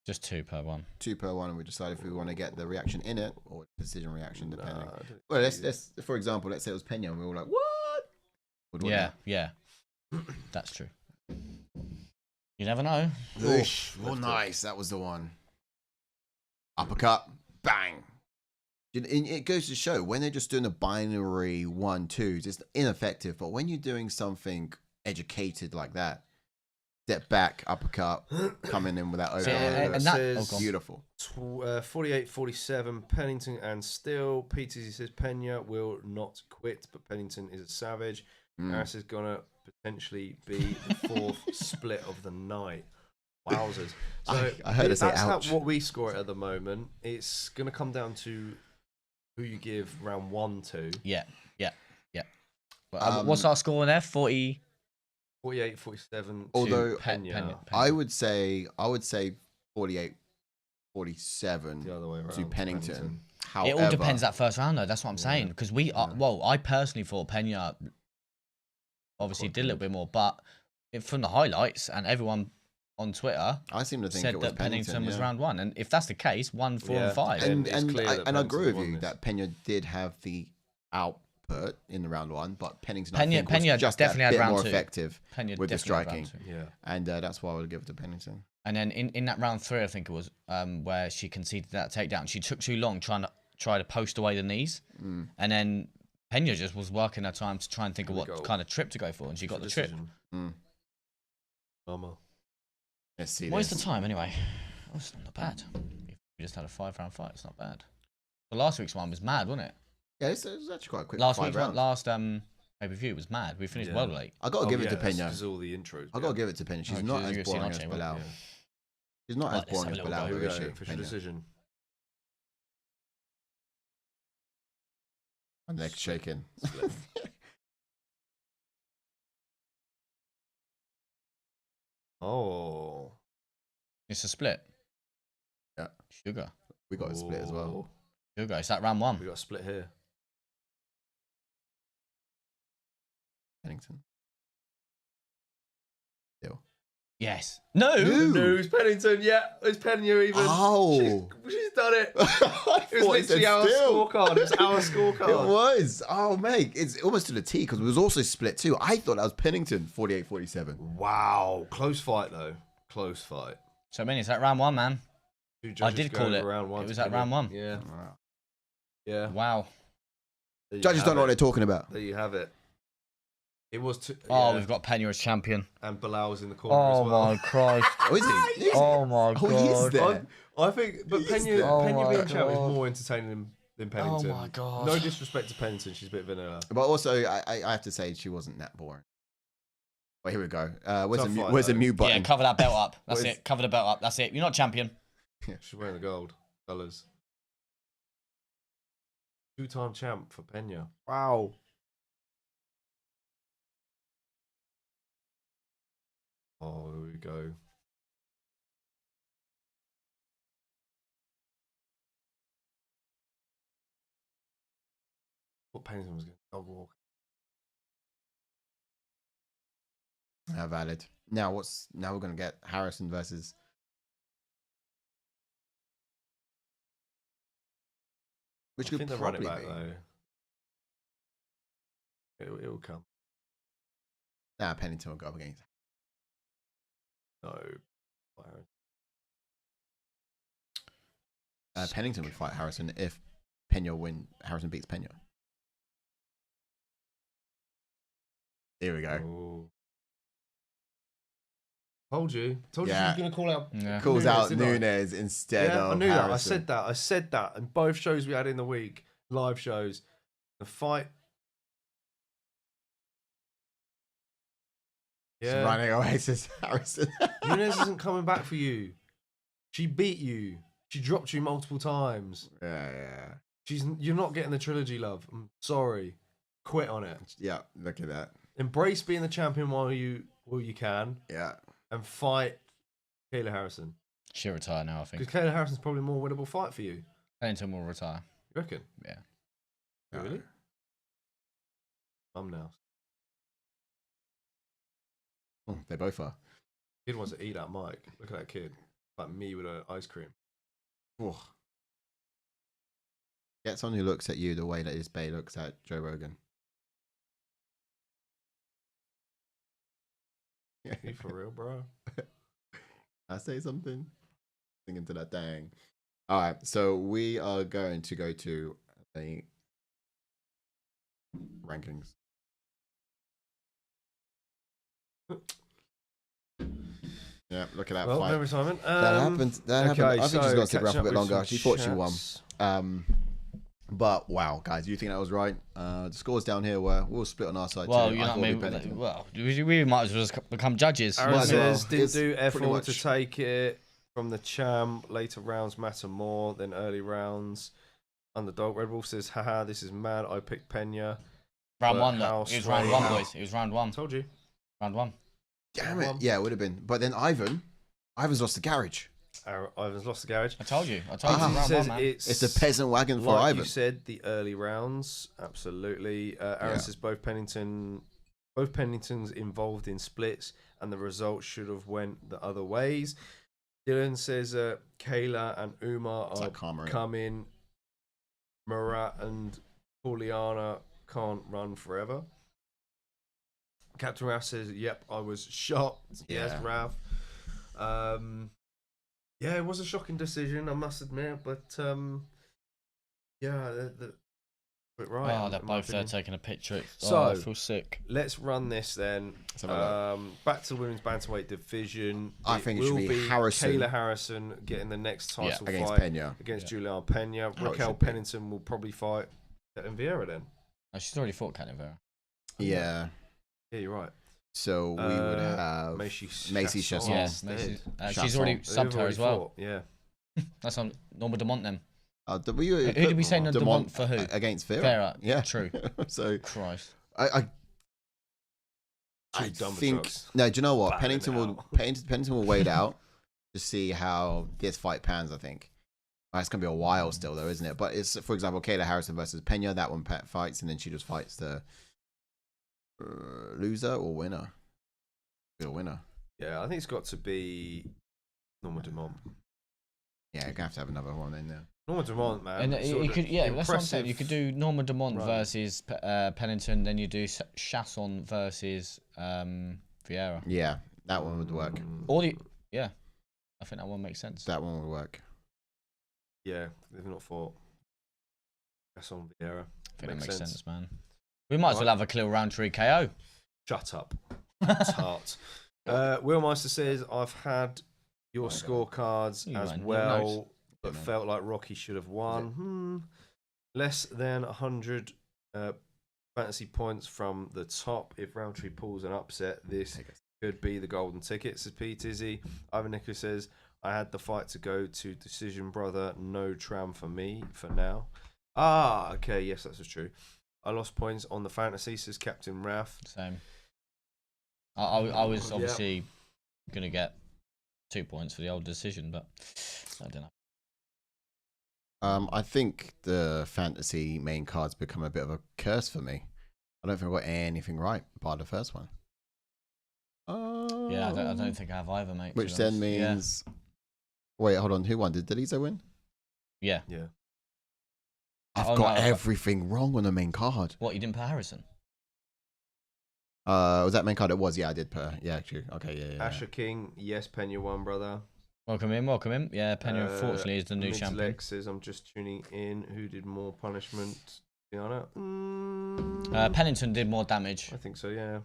Just 2 per one. 2 per one, and we decide if we want to get the reaction in it or decision reaction depending. Nah, I don't Well, see let's for example, let's say it was Peña and we were all like, what? Would want Yeah, that. yeah. That's true. You never know. Oof. Oh, left nice. That was the one. Uppercut. Bang. It goes to show when they're just doing a binary 1-2s, it's ineffective. But when you're doing something educated like that, step back, uppercut, coming in with that overhand. and that- says oh, God. Beautiful. 48-47 Pennington and still PTZ says Peña will not quit, but Pennington is a savage. Harris is gonna potentially be the 4th split of the night. Wowzers! So I heard her say that's ouch. not what we score it at the moment. It's gonna come down to who you give round 1 to. Yeah. Well, what's our score in there? 40. 48-47 Although, to Peña. I would say 48-47 The other way around. to Pennington. It However, all depends that first round, though. That's what I'm saying. Because we are, well, I personally thought Peña obviously did a little bit more, but from the highlights and everyone on Twitter I seem to think said it was that Pennington was yeah. round 1. And if that's the case, 1, 4, Yeah. and 5. And it's clear that I agree with Pennington you won that Peña did have the output in the round 1, but Pennington I Peña- think was Peña just definitely that had bit round more 2. effective Peña with the definitely had striking, round 2. Yeah. and that's why I would give it to Pennington. And then in that round 3, I think it was, where she conceded that takedown. She took too long trying to post away the knees. And then Peña just was working her time to try and think of what kind of trip to go for, and she got the trip. Mama. Let's see What is this. the time anyway? Oh, it's not bad. We just had a 5-round fight. It's not bad. The last week's one was mad, wasn't it? Yeah, it was actually quite a quick. Last week's one, pay-per-view was mad. We finished well late. I got to give it to Peña. Because all the intros. I got to give it to Peña. She's not as boring as Bilal. She's not as boring as Bilal. Here we go. Official decision. My neck's shaking. Oh. It's a split. Yeah. Sugar. We got a split as well. Sugar. It's that round one. We got a split here. Pennington. Still. Yes. No. No, it's Pennington. Yeah, it's Peña even. Oh. She's done it. It was literally our scorecard. It was our scorecard. It was. Oh, mate. It's almost to the T because it was also split too. I thought that was Pennington, 48-47. Wow. Close fight, though. Close fight. So, I mean, it's that round one, man. I did call it. Round one it was at round one. Yeah. Wow. Yeah. Wow. Judges don't know what they're talking about. There you have it. It was. We've got Peña as champion. And Bilal was in the corner as well. Oh my Christ! Oh, is he? Oh my God! Oh, he is there. I think, but Peña being champ is more entertaining than Pennington. Oh my God! No disrespect to Pennington, she's a bit vanilla. But also, I have to say she wasn't that boring. Well, here we go. Where's the though. mute button? Yeah, cover that belt up. That's it. Cover the belt up. That's it. You're not champion. She's wearing the gold colours. 2-time champ for Peña. Wow. Oh, here we go. What Pennington was going to dog walk. Valid. Now we're gonna get Harrison versus. Which could probably be. Though. It will come. Nah, Pennington will go up against. No. Pennington would fight Harrison if Harrison beats Peña. Here we go. Oh. Told you she was going to call out. Yeah. Calls out Nunes instead of I knew Harrison. that. I said that. In both shows we had in the week, live shows, the fight. She's running away, says Harrison. Nunes isn't coming back for you. She beat you. She dropped you multiple times. Yeah. You're not getting the trilogy, love. I'm sorry. Quit on it. Yeah, look at that. Embrace being the champion while you can. Yeah. And fight Kayla Harrison. She'll retire now, I think. Because Kayla Harrison's probably a more winnable fight for you. Pennington will retire. You reckon? Yeah. Really? Now. Oh, they both are. Kid wants to eat that mic. Look at that kid. Like me with an ice cream. Oh. Get someone who looks at you the way that this Bay looks at Joe Rogan. You for real, bro? I say something? Singing to that dang. All right, so we are going to go to the rankings. Yeah, look at that fight. No retirement. That happened. That happened. I think she's got to stick around for a bit longer. She thought she won. But wow, guys, do you think that was right? The scores down here were we'll split on our side. Well, too. you know what I mean. Well, we might as well just become judges. Aaron says didn't It's do pretty effort much- to take it from the champ. Later rounds matter more than early rounds. Underdog. Red Wolf says, haha, this is mad. I picked Peña. Round But one, though. how It was round one, sway- boys. It was round one. Told you. Round one. Damn it! Yeah, it would have been. But then Ivan's lost the garage. Ivan's lost the garage. I told you. I told you. Ah. It was round Says one, man. It's a peasant wagon for like Ivan. you said, the early rounds. Absolutely. Aaron says both Penningtons involved in splits, and the result should have went the other ways. Dylan says Kayla and Umar It's are like karma, innit? coming. Murat and Julianna can't run forever. Captain Ralph says, yep, I was shocked. Yes, Yeah. Ralph. Yeah, it was a shocking decision, I must admit, but yeah, the Right. Oh, they're both there taking a picture. So, I feel sick. Let's run this then. Back to the women's bantamweight division. I think it should be Harrison. Kayla Harrison getting the next title against fight Peña. against Julianna Peña. Raquel Pennington will probably fight Ketlen Vieira then. Oh, she's already fought Ketlen Vieira. Yeah. Yeah, you're right. So we would have Macy Chasson. Yeah, she's already subbed her as well. Yeah. That's on Norma Dumont then. Who did we say Dumont for who? Against Vieira. Vieira. Yeah. True. So Christ. I think no. Do you know what? Pennington will wait out to see how this fight pans. I think it's gonna be a while still, though, isn't it? But it's, for example, Kayla Harrison versus Peña. That one fights, and then she just fights the loser or winner. Be a winner. Yeah, I think it's got to be Norma Dumont. Yeah, you're gonna have to have another one in there. Norma Dumont, man. And you could, that's what I'm saying. You could do Norma Dumont versus Pennington, then you do Chasson versus Vieira. Yeah, that one would work. Or I think that one makes sense. That one would work. Yeah, they've not fought Chasson Vieira. I think that makes sense, man. We might as well have a Khalil Roundtree KO. Shut up. Tart. Willmeister says, I've had your scorecards as well, but felt like Rocky should have won. Less than 100 fantasy points from the top. If Roundtree pulls an upset, this could be the golden ticket, says P. Tizzy. Ivan Nicholas says, I had the fight to go to decision, brother. No tram for me for now. Okay. Yes, that's true. I lost points on the fantasy, says Captain Ralph. Same. I was obviously going to get 2 points for the old decision, but I don't know. I think the fantasy main cards become a bit of a curse for me. I don't think I got anything right part of the first one. Yeah, I don't think I have either, mate. Which then means... Yeah. Wait, hold on. Who won? Did Dolidze win? Yeah. I've got everything wrong on the main card. What, you didn't put Harrison? Was that main card? It was. Yeah, I did put. Yeah, actually. Okay, yeah. Asher King. Yes, Peña won, brother. Welcome in. Yeah, Peña unfortunately is the new champion. Lex says, I'm just tuning in. Who did more punishment? Julianna? Pennington did more damage. I think so, yeah.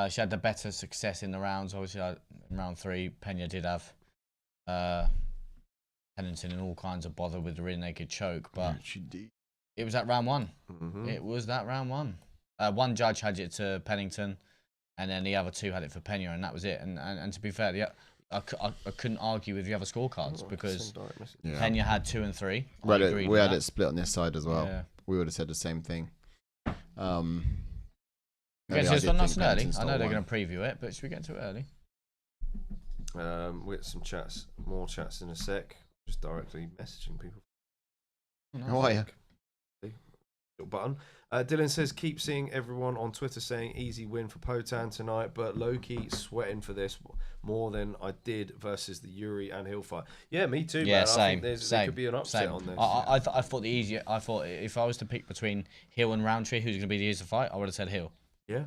She had the better success in the rounds. Obviously, in round 3, Peña did have Pennington in all kinds of bother with the rear naked choke, but it was at round 1. It was that round 1. One judge had it to Pennington, and then the other 2 had it for Peña, and that was it. And to be fair, I couldn't argue with the other scorecards because Peña had 2 and 3. We had it split on this side as well. Yeah. We would have said the same thing. Get to this one nice and early. I know they're going to preview it, but should we get to it early? We get some chats, more chats in a sec. Just directly messaging people. How are you? Little button. Dylan says, keep seeing everyone on Twitter saying easy win for Potan tonight, but low-key sweating for this more than I did versus the Yuri and Hill fight. Yeah, me too, yeah, man. Same, I think there could be an upset on this. I thought the easier. I thought if I was to pick between Hill and Roundtree, who's going to be the easier fight, I would have said Hill. Yeah.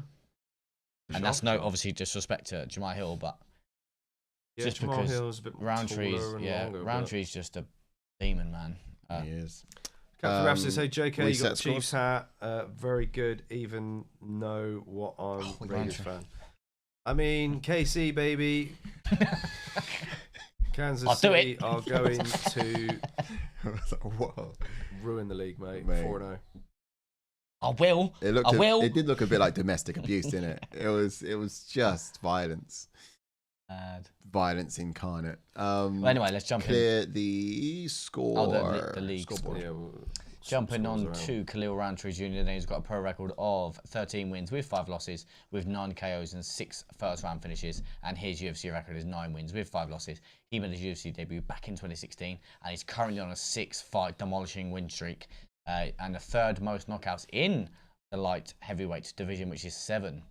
And that's no obviously disrespect to Jamal Hill, but just Jamal because Hill's a bit Rountree's longer, Rountree's just a demon, man. He is. Captain Raf says, hey JK, you got the Chiefs hat. Very good, even know what I'm Raiders fan. I mean, KC, baby. Kansas City are going to ruin the league, mate. 4-0. I will. It did look a bit like domestic abuse, didn't it? It was just violence. Violence incarnate. Well, anyway, let's jump in. The score. The league scoreboard. Yeah, jumping on to Khalil Roundtree Jr. He's got a pro record of 13 wins with 5 losses, with 9 KOs and 6 first-round finishes. And his UFC record is 9 wins with 5 losses. He made his UFC debut back in 2016, and he's currently on a 6-fight demolishing win streak, and the 3rd most knockouts in the light heavyweight division, which is 7.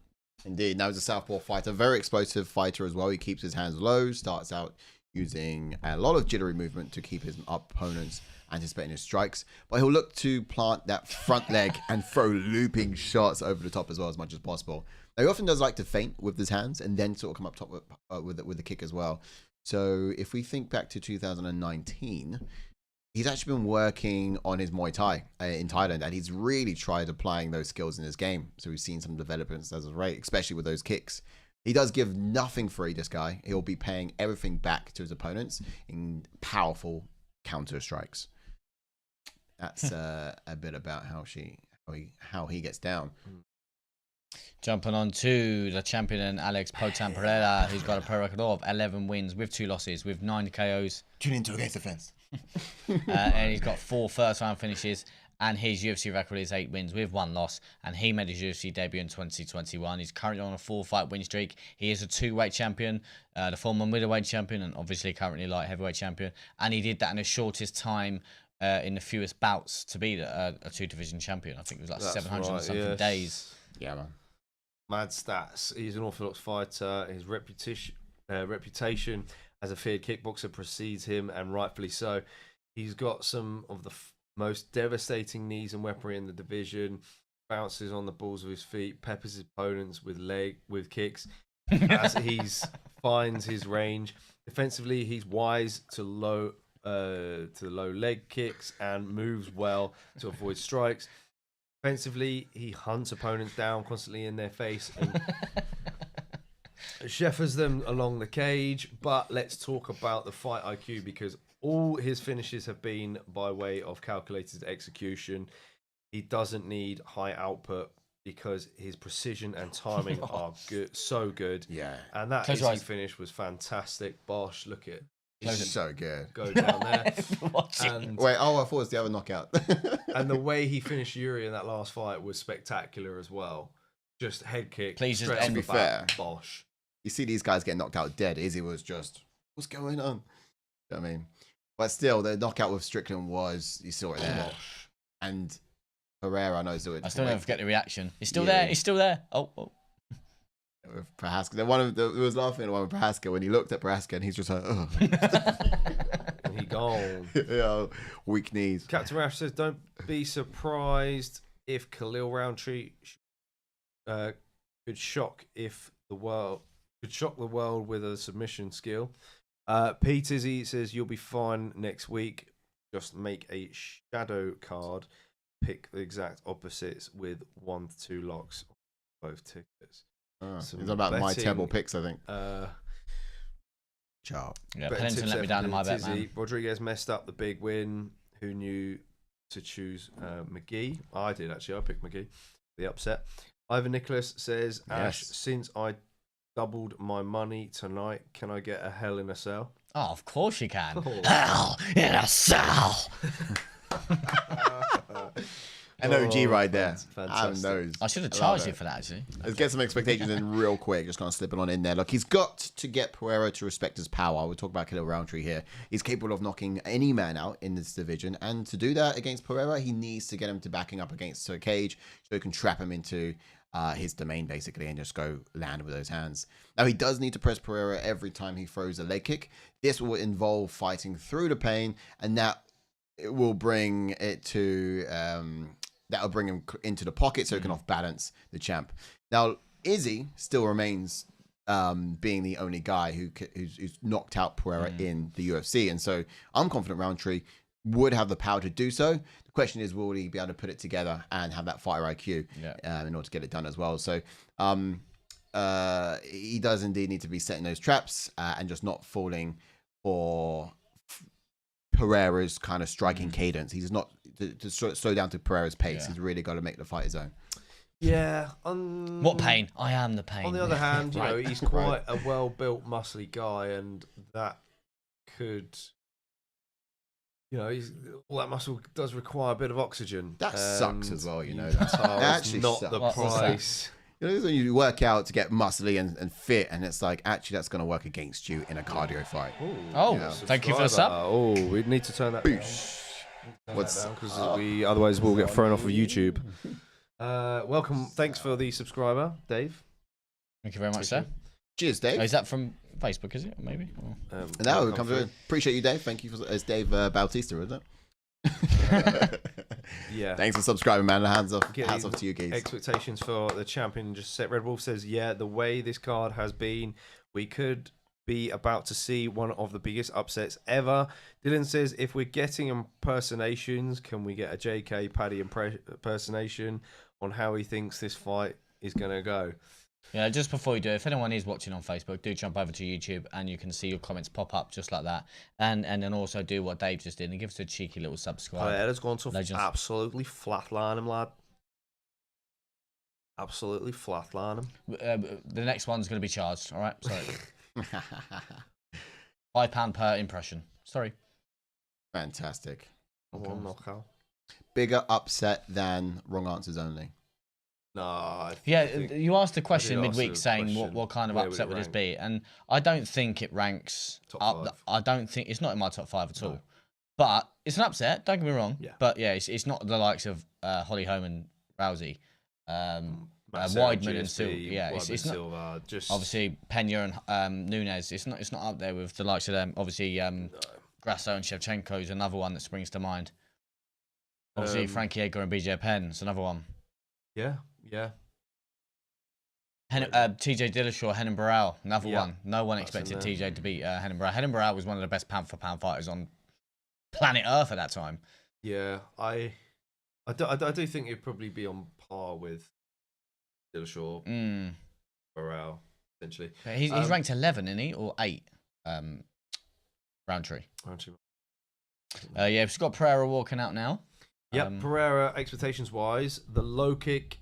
Indeed. Now he's a southpaw fighter, very explosive fighter as well. He keeps his hands low, starts out using a lot of jittery movement to keep his opponents anticipating his strikes, but he'll look to plant that front leg and throw looping shots over the top as well as much as possible. Now, he often does like to feint with his hands and then sort of come up top with the kick as well. So if we think back to 2019, he's actually been working on his Muay Thai in Thailand, and he's really tried applying those skills in his game. So we've seen some developments as of late, especially with those kicks. He does give nothing free, this guy. He'll be paying everything back to his opponents in powerful counter strikes. That's a bit about how he gets down. Jumping on to the champion, Alex Potan Pereira, who's got a pro record of 11 wins with 2 losses, with 9 KOs. Tune into Against the Fence. And he's got 4 first-round finishes, and his UFC record is 8 wins with 1 loss, and he made his UFC debut in 2021. He's currently on a 4-fight win streak. He is a 2-weight champion, the former middleweight champion, and obviously currently light heavyweight champion, and he did that in the shortest time in the fewest bouts to be a 2-division champion. I think it was like 700 and something days. Yeah, man. Mad stats. He's an orthodox fighter. His reputation as a feared kickboxer precedes him, and rightfully so. He's got some of the most devastating knees and weaponry in the division. Bounces on the balls of his feet, peppers his opponents with kicks as he finds his range. Defensively, he's wise to the low leg kicks and moves well to avoid strikes. Offensively, he hunts opponents down constantly in their face and sheffers them along the cage. But let's talk about the fight IQ, because all his finishes have been by way of calculated execution. He doesn't need high output because his precision and timing are good, so good. Yeah. And that easy finish was fantastic. Bosh, look at He's so good. Go down there. And, wait, I thought it was the other knockout. And the way he finished Yuri in that last fight was spectacular as well. Just head kick. Please just to be fair. Bosh. You see these guys get knocked out dead. Izzy was just, what's going on? You know what I mean? But still, the knockout with Strickland was, you saw it there. Bosh. And Pereira, I know, is doing. I still never forget the reaction. He's still there. He's still there. Oh. With Prohaska. It was laughing at one with Prohaska when he looked at Prohaska and he's just like, oh. And he gone. Yeah, weak knees. Captain Rash says, don't be surprised if Khalil Rountree could shock the world with a submission skill. Pete Izzy says, you'll be fine next week. Just make a shadow card. Pick the exact opposites with 1 to 2 locks on both tickets. It's about my terrible picks, I think. Ciao. Yeah, Pennington let me down in my bet, man. Rodriguez messed up the big win. Who knew to choose McGee? I did, actually. I picked McGee. The upset. Ivan Nicholas says, Ash, since I doubled my money tonight, can I get a Hell in a Cell? Oh, of course you can. Oh. Hell in a Cell! An OG right there. Fantastic. I should have charged you for that, actually. Let's get some expectations in real quick. Just kind of slipping on in there. Look, he's got to get Pereira to respect his power. We'll talk about Khalil Rountree here. He's capable of knocking any man out in this division. And to do that against Pereira, he needs to get him to backing up against a cage so he can trap him into his domain, basically, and just go land with those hands. Now, he does need to press Pereira every time he throws a leg kick. This will involve fighting through the pain, and that will bring it to... that'll bring him into the pocket so he can off-balance the champ. Now, Izzy still remains being the only guy who's knocked out Pereira in the UFC. And so I'm confident Roundtree would have the power to do so. The question is, will he be able to put it together and have that fighter IQ in order to get it done as well? So he does indeed need to be setting those traps and just not falling for Pereira's kind of striking cadence. He's not to slow down to Pereira's pace. He's really got to make the fight his own. Yeah. What pain? I am the pain. On the other hand, you know, he's quite a well-built, muscly guy, and that could, you know, all that muscle does require a bit of oxygen. That sucks as well, you know. That's actually not sucks. The price. You know, when you work out to get muscly and fit, and it's like, actually, that's going to work against you in a cardio fight. Thank you for the sub. Oh, we need to turn that down. Because otherwise we'll get thrown off of YouTube. Welcome. Thanks for the subscriber, Dave. Thank you very much, sir. Cheers, Dave. Oh, is that from Facebook, is it? Maybe? No, it comes through. Appreciate you, Dave. Thank you. It's Dave Bautista, isn't it? Yeah. Thanks for subscribing, man. Hands off to you guys. Expectations for the champion just set. Red Wolf says, yeah, the way this card has been, we could be about to see one of the biggest upsets ever. Dylan says, if we're getting impersonations, can we get a JK Paddy impersonation on how he thinks this fight is going to go? Yeah, just before you do, if anyone is watching on Facebook, do jump over to YouTube and you can see your comments pop up just like that. And then also do what Dave just did and give us a cheeky little subscribe. Pereira's going to absolutely flatline him, lad. Absolutely flatline him. The next one's going to be charged, all right? Sorry. £5 per impression. Sorry. Fantastic. One knockout. Bigger upset than wrong answers only. No. You asked a question midweek saying what kind of upset would this be, and I don't think it ranks up. I don't think it's not in my top 5 at all. But it's an upset. Don't get me wrong. Yeah. But yeah, it's not the likes of Holly Holm and Rousey. Weidman and Silva, it's not. Just obviously Peña and Nunes. It's not up there with the likes of them. Obviously, Grasso and Shevchenko is another one that springs to mind. Obviously, Frankie Edgar and BJ Penn is another one. Yeah. TJ Dillashaw, Renan Barão, another one. No one expected TJ to beat Renan Barão. Renan Barão was one of the best pound for pound fighters on planet Earth at that time. Yeah, I do think it'd probably be on par with Dillashaw, Barão, essentially. He's ranked 11, isn't he, or 8? Roundtree. We've got Pereira walking out now. Yep, Pereira, expectations-wise, the low kicks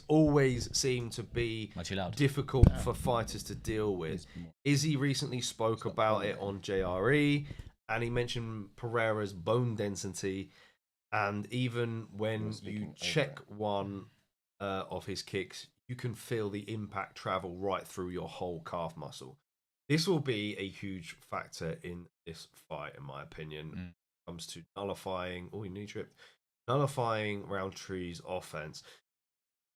always seem to be difficult for fighters to deal with. Izzy recently spoke about it on JRE, and he mentioned Pereira's bone density, and even when you check one of his kicks, you can feel the impact travel right through your whole calf muscle. This will be a huge factor in this fight, in my opinion. When it comes to nullifying Rountree's offense.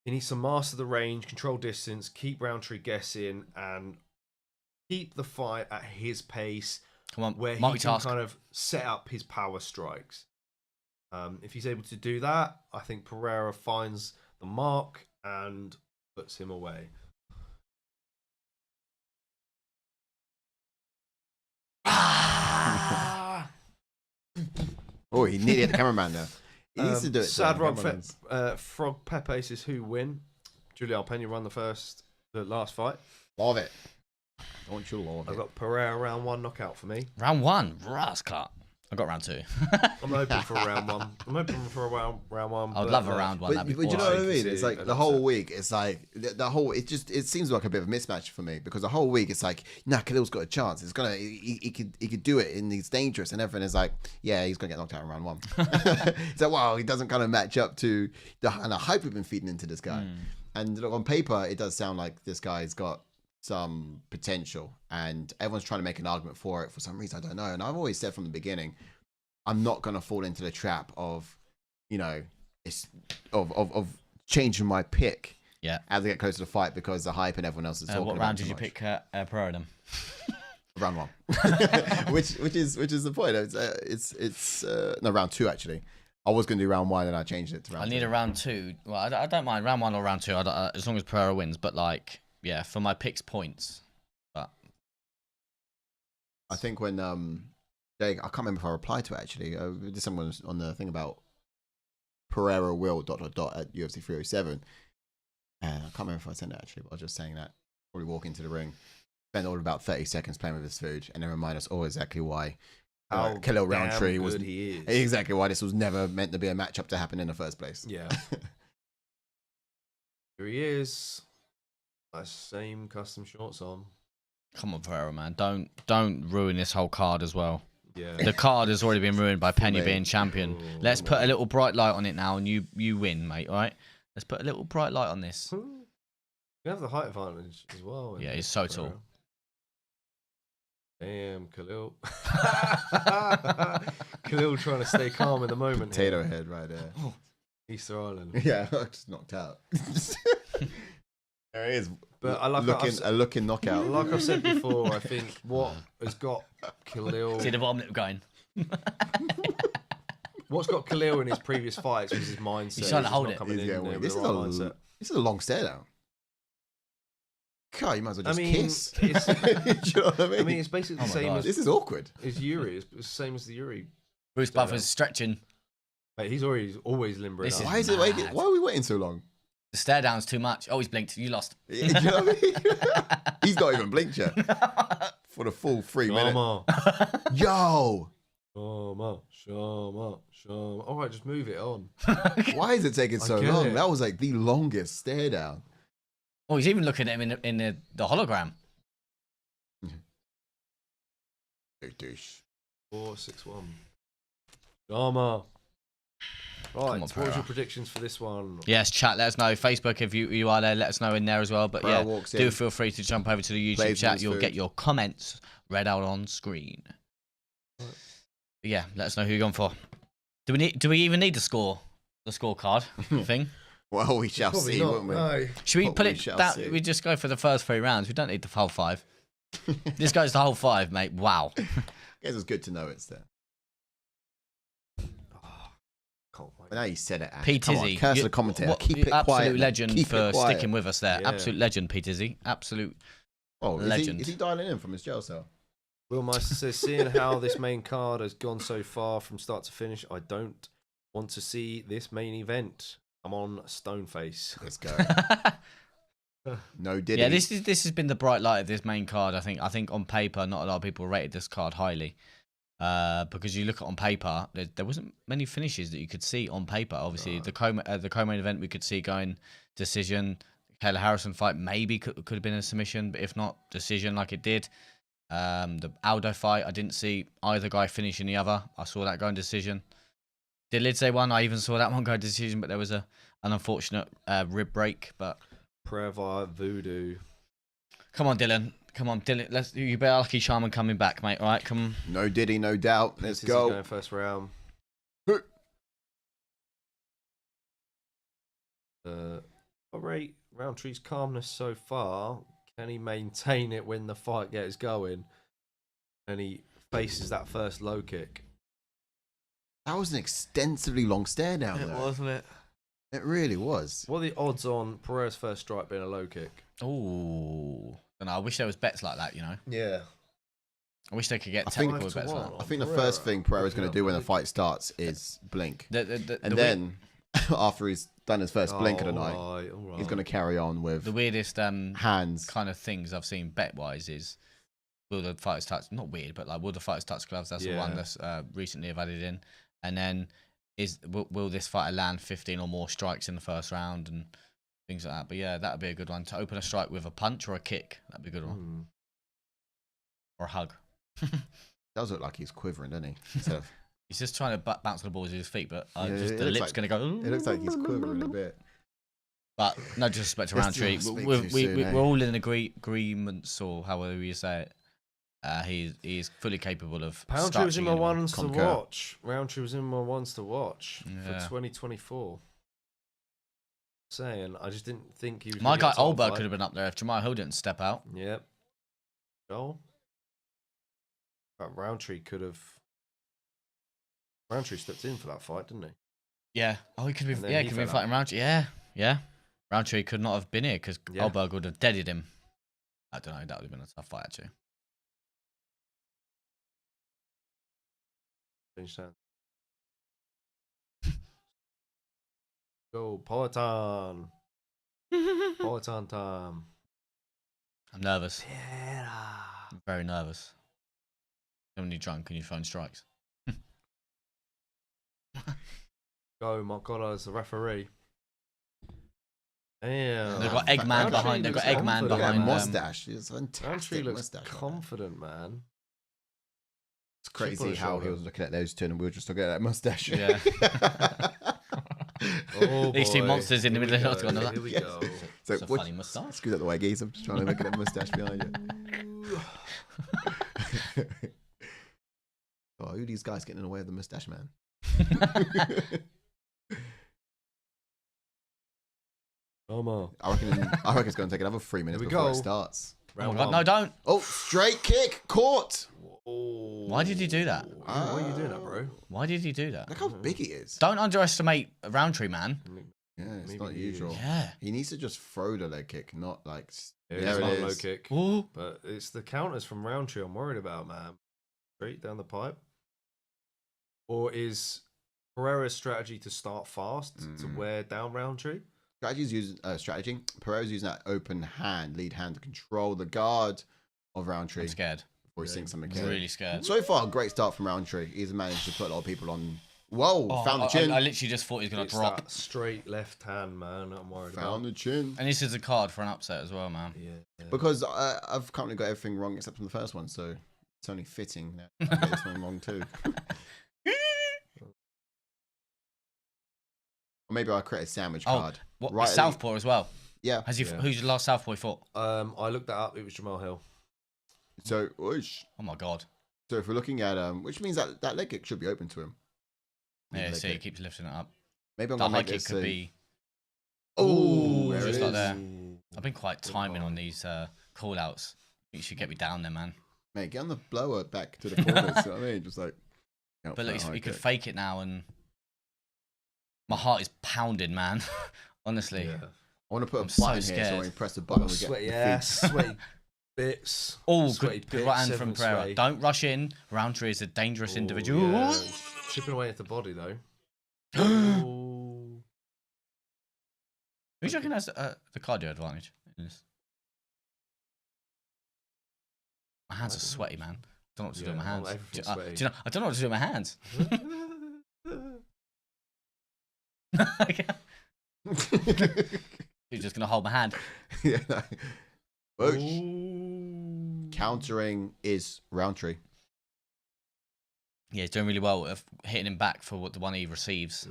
He needs to master the range, control distance, keep Roundtree guessing, and keep the fight at his pace. Come on, where he can kind of set up his power strikes. If he's able to do that, I think Pereira finds the mark and puts him away. Oh, he nearly hit the cameraman there. He needs to do it. Sad Frog Pepe says who win. Julianna Peña won the last fight. Love it. Don't you love it? I've got Pereira round 1 knockout for me. Round 1? Rascal. I got round 2. I'm hoping for round 1. I'm hoping for round 1. I'd love a round 1. But you know what I mean? It's like the whole week. It's like it seems like a bit of a mismatch for me because the whole week it's like, Khalil's got a chance. He could do it and he's dangerous and everything is like, yeah, he's gonna get knocked out in round 1. It's like, wow, he doesn't kind of match up to the hype we've been feeding into this guy. And look, on paper, it does sound like this guy's got some potential and everyone's trying to make an argument for it for some reason. I don't know. And I've always said from the beginning, I'm not going to fall into the trap of, of changing my pick as I get closer to the fight because the hype and everyone else is talking about it. What round did you pick Pereira then? Round 1. which is the point. It's round 2 actually. I was going to do round 1 and I changed it to round 2. I need a round 2. Well, I don't mind round 1 or round 2 as long as Pereira wins, but for my picks points. But I think when I can't remember if I replied to it actually. Did someone on the thing about Pereira will ... at UFC 307. I can't remember if I sent it actually, but I was just saying that. Probably walk into the ring, spend all about 30 seconds playing with his food, and then remind us all exactly why Khalil Rountree was exactly why this was never meant to be a matchup to happen in the first place. Yeah. Here he is. That same custom shorts on. Come on, Pereira, man. Don't ruin this whole card as well. Yeah. The card has already been ruined by Peña being champion. Let's put a little bright light on it now, and you win, mate. All right? Let's put a little bright light on this. You have the height advantage as well. Yeah, he's so tall. Damn, Khalil. Khalil trying to stay calm in the moment. Potato head right there. Easter Island. Yeah, just knocked out. There he is. But I like a looking knockout. Like I've said before, I think what has got Khalil. See the bottom lip going. What's got Khalil in his previous fights was his mindset. He's trying to hold it. This is a long stare down. God, you might as well just kiss. Do you know what I mean? I mean, it's basically the same as... This is awkward. It's Yuri. It's the same as the Yuri. Bruce Buffer's stretching. Mate, he's always limbering up. Why are we waiting so long? The stare down's too much. Oh, he's blinked. You lost. Do you know what I mean? He's not even blinked yet. For the full 3 minutes. Yo! Shama. All right, just move it on. Why is it taking so long? That was like the longest stare down. Oh, he's even looking at him in the hologram. 4-6-1. Shama. Right, on, what was your predictions for this one? Yes, chat, let us know. Facebook, if you are there, let us know in there as well. But Pereira yeah, do feel free to jump over to the YouTube chat. You'll get your comments read out on screen. But yeah, let us know who you're going for. Do we even need the scorecard thing? Well, we shall see, won't we? No. Should we put it that we just go for the first 3 rounds? We don't need the whole 5. This goes the whole 5, mate. Wow. I guess it's good to know it's there. But now you said it, Ash. P. Tizzy, curse the commentator. Keep it quiet. Absolute legend for sticking with us there. Yeah. Absolute legend, P. Tizzy. Absolute legend. Is he dialing in from his jail cell? Will Meister says, seeing how this main card has gone so far from start to finish, I don't want to see this main event. I'm on Stoneface. Let's go. No diddy. Yeah, this has been the bright light of this main card. I think on paper, not a lot of people rated this card highly. Because you look at on paper, there wasn't many finishes that you could see on paper. Obviously, the co-main event we could see going decision. Kayla Harrison fight maybe could have been a submission, but if not, decision like it did. The Aldo fight, I didn't see either guy finishing the other. I saw that going decision. Dolidze one, I even saw that one go decision, but there was an unfortunate rib break. But Pereira Voodoo. Come on, Dylan. You better lucky Charman coming back, mate. All right, come on. No diddy, no doubt. Let's go. Going first round. I'll rate Roundtree's calmness so far. Can he maintain it when the fight gets going? And he faces that first low kick. That was an extensively long stare down there. Wasn't it? It really was. What are the odds on Pereira's first strike being a low kick? Ooh. I wish there was bets like that, you know. Yeah. I wish they could get technical bets like that. I think the first thing Pereira's going to do when the fight starts is blink. And then, after he's done his first blink of the night, he's going to carry on with the weirdest hands kind of things I've seen bet-wise is will the fighters touch, not weird, but like will the fighters touch gloves? That's the one that's recently have added in. And then will this fighter land 15 or more strikes in the first round and things like that. But yeah, that'd be a good one. To open a strike with a punch or a kick, that'd be a good one. Or a hug. Does look like he's quivering, doesn't he? He's just trying to bounce the balls with his feet, but the lip's like, going to go. It looks like he's quivering a bit. But no disrespect to Roundtree. We're all in agreements, or however you say it. He is fully capable of. Roundtree was in my ones to watch. Roundtree was in my ones to watch for 2024. Saying, I just didn't think he was. My guy Aldo could have been up there if Jamal Hill didn't step out. Yep. Joel. Roundtree could have. Roundtree stepped in for that fight, didn't he? Yeah. Oh, he could be. Yeah, he could be fighting Roundtree. Yeah. Roundtree could not have been here because Aldo would have deaded him. I don't know. That would have been a tough fight actually. Go, Politan. Politan time. I'm nervous. I'm very nervous. When you're drunk and your phone strikes. Go, Moncada as the referee. Damn. They've got Eggman behind. They've got Eggman behind. Mustache. He's fantastic. Roundtree looks mustache, confident, man. It's crazy how he was looking at those two and we were just looking at that mustache. Yeah. These two monsters in the middle of the night. Here we go. So it's a funny mustache. Excuse that the way, geez. I'm just trying to look at that mustache behind you. Oh, who are these guys getting in the way of the mustache man? I reckon it's going to take another 3 minutes before it starts. Oh my God, no, don't. Oh, straight kick, caught. Why did he do that? Why are you doing that, bro? Why did he do that? Look how big he is. Don't underestimate Roundtree, man. Yeah, it's not usual. Yeah. He needs to just throw the leg kick, not like It's it not a is. low kick. Ooh. But it's the counters from Roundtree I'm worried about, man. Straight down the pipe. Or is Pereira's strategy to start fast to wear down Roundtree? Strategy's using strategy. Pereira's using that open hand, lead hand to control the guard of Roundtree. I'm scared. Before he sinks something. I'm really scared. So far, a great start from Roundtree. He's managed to put a lot of people on. Whoa, found the chin. I literally just thought he was going to drop. That straight left hand, man. I'm worried about. Found the chin. And this is a card for an upset as well, man. Yeah. Because I've currently got everything wrong except from the first one, so it's only fitting that I get this one wrong too. Or maybe I'll create a sandwich card. What? Right, Southpaw as well. Yeah. Who's your last Southpaw he fought? I looked that up. It was Jamal Hill. So, whoosh. Oh my god. So if we're looking at which means that leg kick should be open to him. Yeah, see, he keeps lifting it up. Maybe I'm That gonna high make kick this could be. Oh, there just it like is. there. I've been quite timing on these call outs. You should get me down there, man. Mate, get on the blower back to the corners. You know what I mean? Just like. But look, he could fake it now, and my heart is pounding, man. Honestly. Yeah. I want to put I'm a so button here, so scared. when we press the button, we get Sweaty the ass, feed. sweaty bits. Oh, sweaty good right hand bits, from everyone's Pereira. sweaty. Don't rush in. Roundtree is a dangerous individual. Yeah. Chipping away at the body, though. Ooh. Who do you reckon has the cardio advantage in this? My hands are sweaty, man. I don't know what to do with my hands. Everything's Do sweaty. you know, I don't know what to do with my hands. You're just gonna hold my hand. Yeah. Whoosh. Ooh. Countering is Roundtree. Yeah, he's doing really well of hitting him back for what the one he receives.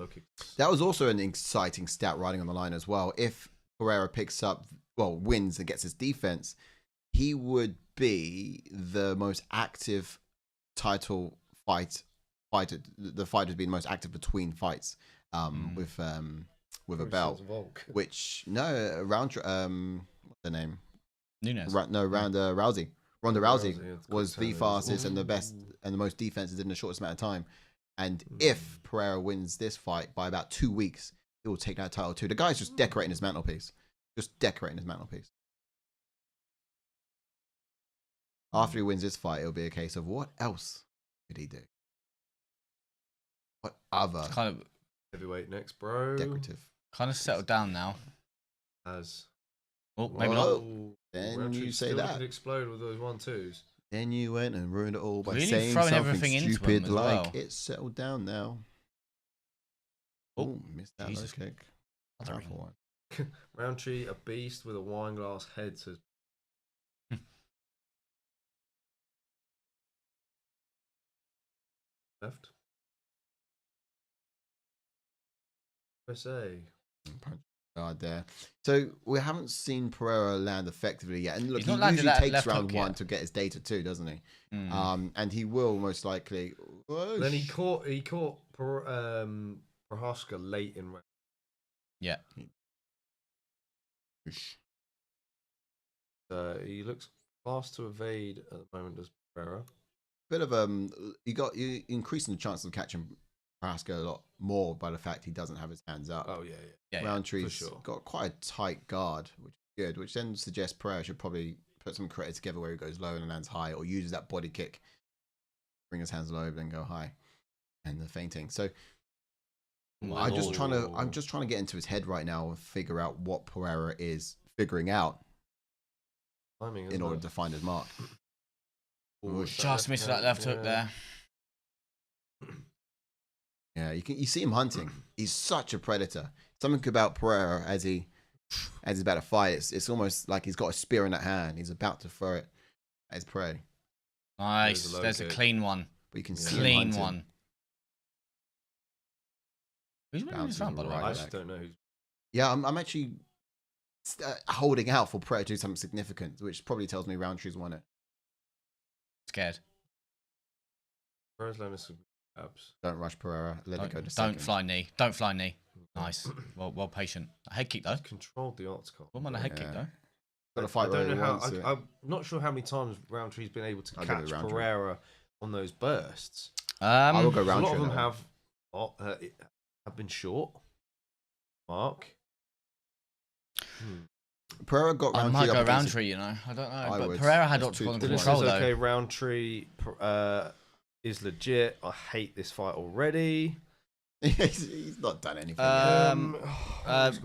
That was also an exciting stat riding on the line as well. If Pereira wins and gets his defense, he would be the most active title fighter. The fighter would be the most active between fights with a belt. Which Roundtree. What's their name? Nunes. Ronda Rousey. Ronda Rousey was the turnovers. fastest and the best and the most defenses in the shortest amount of time. And if Pereira wins this fight by about 2 weeks, he will take that title too. The guy's just decorating his mantelpiece. After he wins this fight, it'll be a case of what else could he do? What other It's kind of Heavyweight next, bro. decorative? settled down now. As Oh, maybe not. Whoa. Then Roundtree you say still that. could explode with those 1-2s. Then you went and ruined it all by Really saying throwing something everything into stupid him as like well. it's settled down now. Oh, missed that low Jesus. kick. That's Powerful a one. Roundtree, a beast with a wine glass head. To left. USA. Punch guard there. So we haven't seen Pereira land effectively yet. And look, He's he not landed usually that takes left round hook one yet. to get his data too, doesn't he? Mm. And he will most likely. Then he caught Prohaska late in round. Yeah. He looks fast to evade at the moment, does Pereira. Bit of you increasing the chances of catching Prohaska a lot more by the fact he doesn't have his hands up. Oh yeah. Roundtree's for sure. got quite a tight guard, which is good, which then suggests Pereira should probably put some creative together where he goes low and lands high, or uses that body kick, bring his hands low, then go high, and the feinting. So I'm just trying to get into his head right now and figure out what Pereira is figuring out Timing, in order to find his mark. Just missed that left hook there. Yeah, you see him hunting. He's such a predator. Something about Pereira as he's about to fight. It's almost like he's got a spear in that hand. He's about to throw it at his prey. Nice. There's a low There's a kick. clean one. But you can see him Clean hunting. one. Who's winning this Bounces round, by the way? right I back. just don't know who's. Yeah, I'm actually holding out for Pereira to do something significant, which probably tells me Roundtree's won it. Scared. Pereira's landed some abs. Don't rush Pereira. Let it go to second. Don't fly knee. Don't fly knee. Nice. Well patient. A head kick though. Controlled the odds card. What about a head kick Yeah. though? Got to fight I don't where know he how. wants it. I'm not sure how many times Roundtree's been able to I'll give it catch Roundtree. Pereira on those bursts. I will go A lot Roundtree. of them though. have been short. Mark. Pereira got I Roundtree might go up against Roundtree, you know. I don't know. I But would. Pereira had That's octagon too- This control, is though. okay. Roundtree is legit. I hate this fight already. He's not done anything.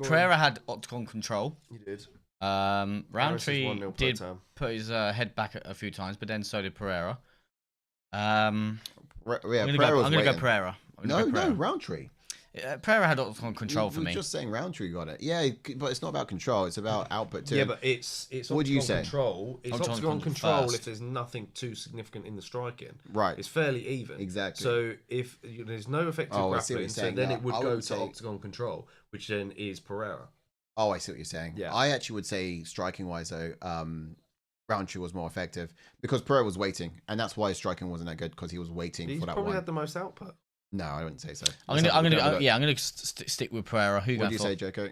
Pereira had octagon control. He did. Roundtree 1-0 did time. put his head back a few times, but then so did Pereira. I'm gonna go Pereira. No, Roundtree. Pereira had octagon control for We're me. just saying Roundtree got it. Yeah, but it's not about control. It's about output too. Yeah, but it's What do you octagon say? control. It's Octagon octagon control first. if there's nothing too significant in the striking. Right. It's fairly even. Exactly. So if there's no effective I see what grappling, you're so saying then now. it would I go would to say- octagon control, which then is Pereira. Oh, I see what you're saying. Yeah. I actually would say striking wise though, Roundtree was more effective because Pereira was waiting, and that's why his striking wasn't that good because he was waiting He's for that probably one. had the most output. No, I wouldn't say so. I'm gonna stick with Pereira. Who you What going do you for? say, Joko?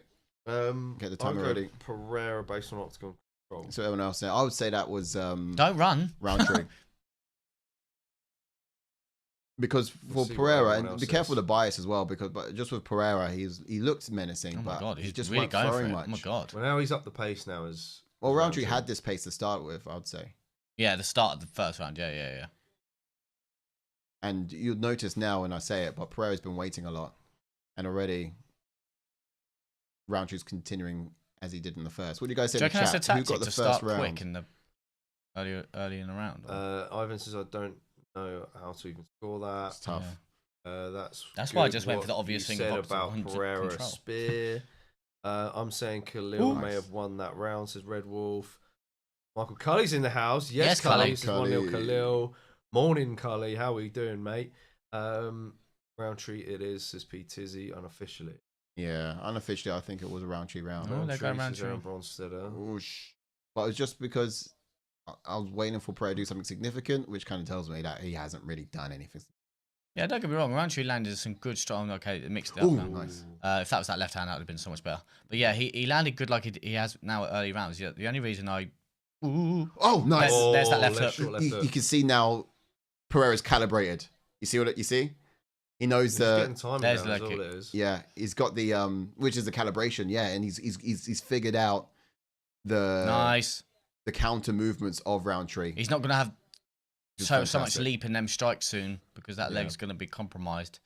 Get the timer I'll go ready. Pereira based on octagon control. So everyone else said, I would say that was Don't run. Roundtree. Because for see what Pereira, everyone and else be careful says. of the bias as well, but just with Pereira, he looked menacing, Oh my but god, he he's just really weren't going for throwing it. much. Oh my god. Well, now he's up the pace now as Well, as Roundtree had this pace to start with, I'd say. Yeah, the start of the first round. Yeah. And you'll notice now when I say it, but Pereira's been waiting a lot. And already, Roundtree's continuing as he did in the first. What do you guys say Do you in the reckon that's a chat? Who tactic got the to first start round? quick in the early in the round? or- Ivan says I don't know how to even score that. It's tough. Yeah. That's why I good. just went What for the obvious you thing of said octagon about Pereira control. spear. I'm saying Khalil Ooh. may have won that round, says Red Wolf. Michael Cully's in the house. Yes, Yes, Cully. Cully. This is 1-0 Khalil. Morning, Cully. How are we doing, mate? Roundtree it is, says P. Tizzy, unofficially. Yeah, unofficially, I think it was a Roundtree round. Oh, they're going says Roundtree. Aaron Bronstetter. Whoosh. But it was just because I was waiting for Pereira to do something significant, which kind of tells me that he hasn't really done anything. Yeah, don't get me wrong. Roundtree landed some good, strong. Okay, it mixed it up. Ooh, Now. nice. If that was that left hand, that would have been so much better. But yeah, he landed good like he has now at early rounds. Yeah, the only reason Oh, nice. There's that left left hook. short, left You hook. can see now Pereira's calibrated. You see what you see? He knows He's the getting timing there's down, is the all kick. it is. yeah. He's got the which is the calibration. Yeah, and he's figured out the Nice. the counter movements of Roundtree. He's not going to have It's so much fantastic. leap in them strikes soon because that leg's going to be compromised.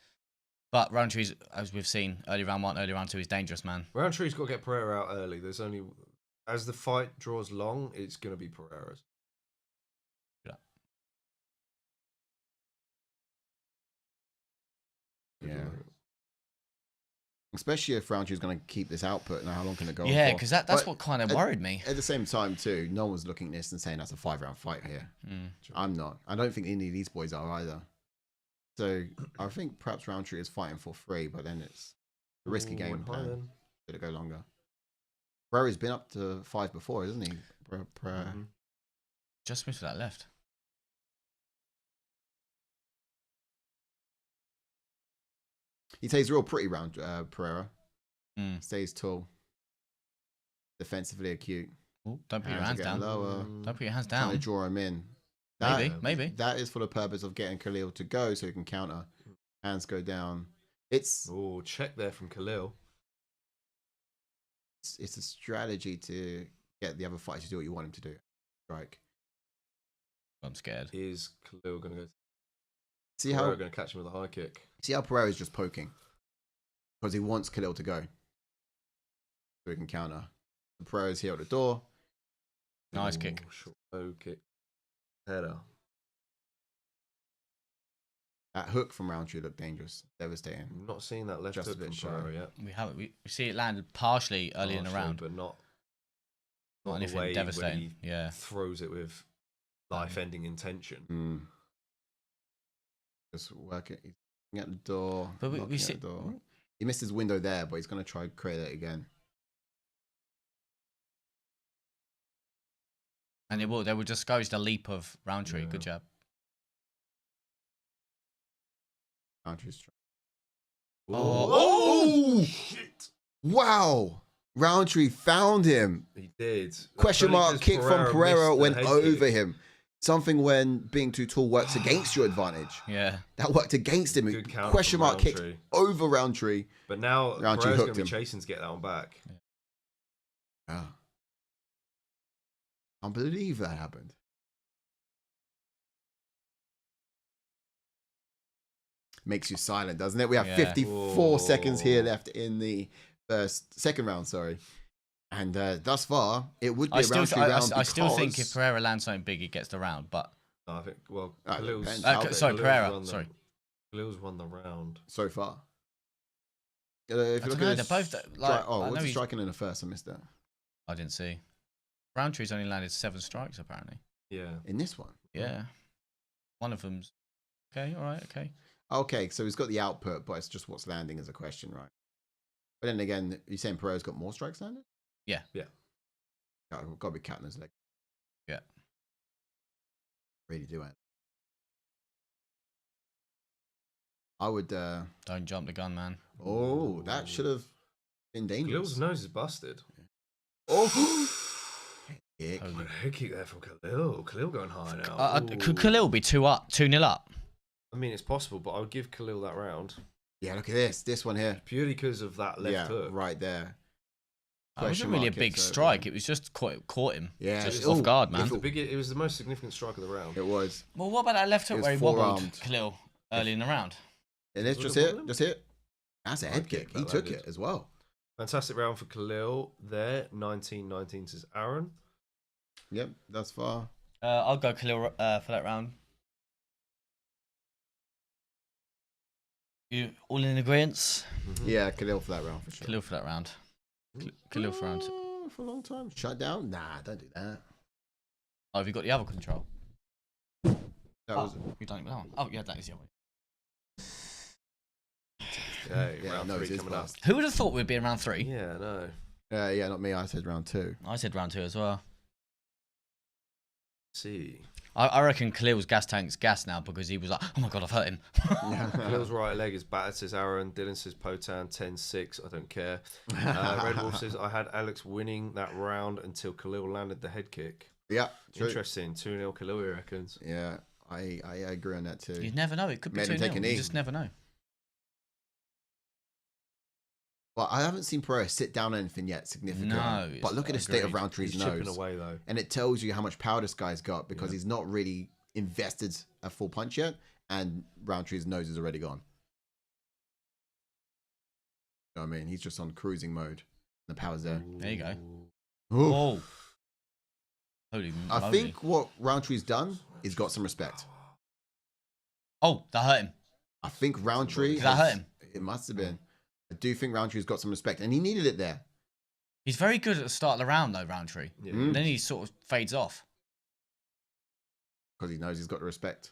But Roundtree's, as we've seen, early round 1, early round 2, is dangerous, man. Roundtree's got to get Pereira out early. There's only as the fight draws long, it's going to be Pereira's. Yeah. Especially if Roundtree's going to keep this output. Now, how long can it go on Yeah, for? because that's But what kind of at- worried me. At the same time, too, no one's looking at this and saying that's a 5-round fight here. Mm. I'm not. I don't think any of these boys are either. So I think perhaps Roundtree is fighting for 3, but then it's a risky game went high plan. then. Did it go longer? Pereira's been up to 5 before, isn't he? Mhm. Just missed that left. He stays real pretty round, Pereira. Mm. Stays tall. Defensively acute. Ooh, don't put your Hands hands are down. getting lower. Don't put your hands Trying to down. draw him in. Maybe. That is for the purpose of getting Khalil to go so he can counter. Hands go down. It's Oh, check there from Khalil. it's a strategy to get the other fighter to do what you want him to do. Strike. I'm scared. Is Khalil going to go? See Pereira how going to catch him with a high kick? Pereira's just poking because he wants Khalil to go so he can counter. Pereira's here at the door. Nice kick. Short low kick. Header. That hook from Roundtree looked dangerous, devastating. I'm not seeing that left Just a hook bit from shy. Pereira yet. We haven't. We see it landed partially early in the Partially, round. but not Not the anything way when devastating. he Yeah. throws it with life-ending intention. Mm. Just work it. He's knocking at the door. But we knocking see. at the door. He missed his window there, but he's going to try to create it again. And they will discourage the leap of Roundtree. Yeah. Good job. Roundtree's trying. Oh. Shit! Wow! Roundtree found him. He did. Question That's only mark 'cause kick from Pereira missed the went head over kick. him. Something when being too tall works against your advantage. Yeah. That worked against him. Good counter Question from mark kick Roundtree. over Roundtree. But now Roundtree Pereira's going hooked to be him. chasing to get that one back. Yeah. can't believe that happened. Makes you silent, doesn't it? We have 54 seconds here left in the second round, sorry. And thus far, it would be a round 2 round. I still think if Pereira lands something big, he gets the round. But No, I think, well, depends. Pereira. Sorry. Khalil's won the round. So far. If you look at they're both like. what's he striking in the first? I missed that. I didn't see. Roundtree's only landed 7 strikes, apparently. Yeah. In this one? Yeah. One of them's... Okay, all right, okay. Okay, so he's got the output, but it's just what's landing is a question, right? But then again, you're saying Pereira's got more strikes landed? Yeah. Yeah. Got to be counting his leg. Yeah. Really do it. I would... Don't jump the gun, man. Oh, that should have been dangerous. Khalil's nose is busted. Oh! Head kick there from Khalil. Khalil going high now. Could Khalil be 2-0 up? I mean, it's possible, but I would give Khalil that round. Yeah, look at this. This one here. Purely because of that left hook. Right there. It wasn't really a big strike. It was just caught him. Yeah. Just off guard, man. It was the most significant strike of the round. It was. Well, what about that left hook where he wobbled Khalil early in the round? And it's just hit. Just hit. That's a head kick. He took it as well. Fantastic round for Khalil there. 19-19 says Aaron. Yep, that's far. I'll go Khalil for that round. You all in agreement? Mm-hmm. Yeah, Khalil for that round for sure. Khalil for that round. Khalil for round. For a long time. Shut down? Nah, don't do that. Oh, have you got the other control? That was. You don't that one. Oh, yeah, that is the other one. Okay, round 3 coming up. Who would have thought we'd be in round 3? Yeah, no. Yeah, not me. I said round 2. I said round 2 as well. Let's see. I reckon Khalil's gas tank's gas now because he was like, oh my god, I've hurt him. Khalil's right leg is battered, says Aaron. Dylan says Potan 10-6. I don't care. Red Wolf says I had Alex winning that round until Khalil landed the head kick. Yeah, true. Interesting. 2-0 Khalil, he reckons. Yeah, I agree on that too. You never know. It could be 2-0. You just never know. Well, I haven't seen Pereira sit down on anything yet significant. No, but look at the state of Rountree's nose. Chipping away, though. And it tells you how much power this guy's got because he's not really invested a full punch yet, and Rountree's nose is already gone. You know what I mean? He's just on cruising mode. The power's there. There you go. Ooh. Oh. Holy moly. I think what Rountree's done is got some respect. Oh, that hurt him. I think Roundtree... Did that hurt him? It must have been. I do think Rountree's got some respect, and he needed it there. He's very good at the start of the round, though, Roundtree. Yeah. Then he sort of fades off. Because he knows he's got the respect.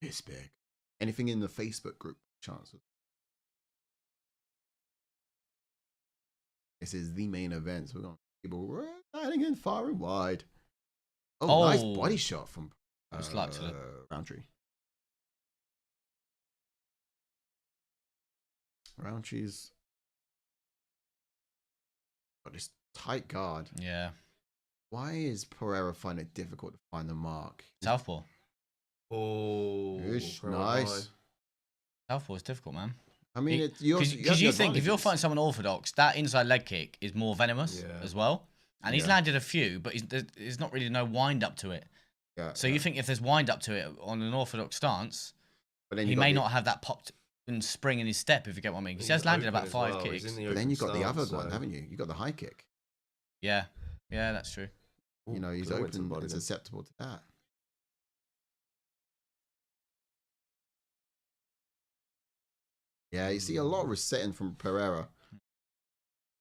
It's big. Anything in the Facebook group, chances? This is the main event, so we're going people riding in far and wide. Oh, nice body shot from Roundtree. Rountree's got this tight guard. Yeah. Why is Pereira finding it difficult to find the mark? Southpaw. Oh, nice. Southpaw is difficult, man. I mean, because you think if you're fighting someone orthodox, that inside leg kick is more venomous as well. And he's landed a few, but there's not really no wind up to it. Yeah. So you think if there's wind up to it on an orthodox stance, but then he may not have that popped and spring in his step, if you get what I mean. Because he has landed about 5 kicks. But then you've got the other one, haven't you? You've got the high kick. Yeah. Yeah, that's true. You know, he's open and susceptible to that. Yeah, you see a lot of resetting from Pereira.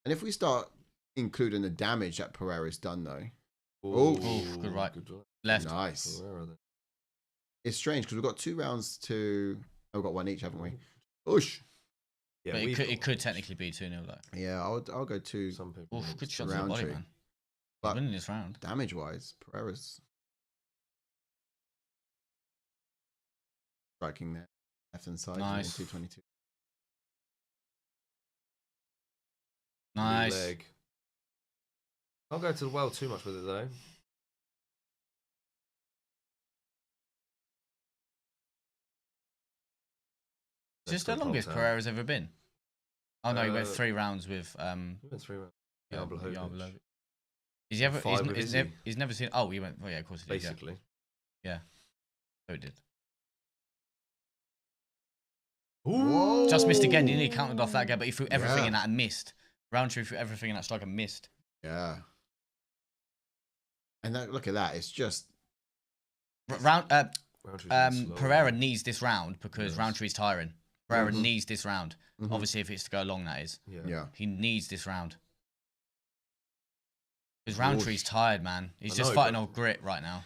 And if we start including the damage that Pereira's done, though. Oh, good right. Left. Nice. It's strange because we've got 2 rounds to... Oh, we've got 1 each, haven't we? Oosh. Yeah, but it could technically be 2-0 though. Yeah, I'll go 2. Some people. Good shot to the body, man. But winning this round. Damage-wise, Pereira's striking there. Left hand side. Nice. 222. Nice. Leg. I'll go to the well too much with it though. Is this the longest Pereira's ever been? Oh no, he went 3 rounds with He went 3 rounds. Is he ever? Five with Izzy. He's never seen. Oh, he went. Oh yeah, of course he did. Basically. Yeah. So he did. Ooh. Just missed again. He nearly counted off that again, but he threw everything in that and missed. Roundtree threw everything in that strike and missed. Yeah. And look at that. It's just Pereira needs this round because Roundtree's tiring. Pereira needs this round. Obviously, if it's to go long, that is. Yeah. He needs this round. Because Roundtree's tired, man. He's just fighting on grit right now.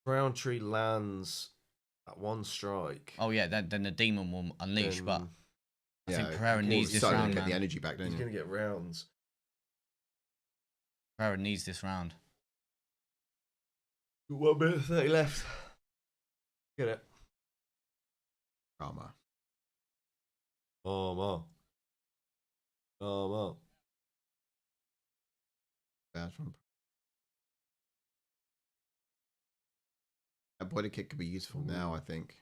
Roundtree lands at one strike. Oh, yeah, then the demon will unleash, but I think Yeah, Pereira needs this round, get man. the energy back, don't He's you? going to get rounds. Pereira needs this round. 1 minute 30 left. Get it. Drama. Oh, man. Bad from that body kick could be useful now, I think.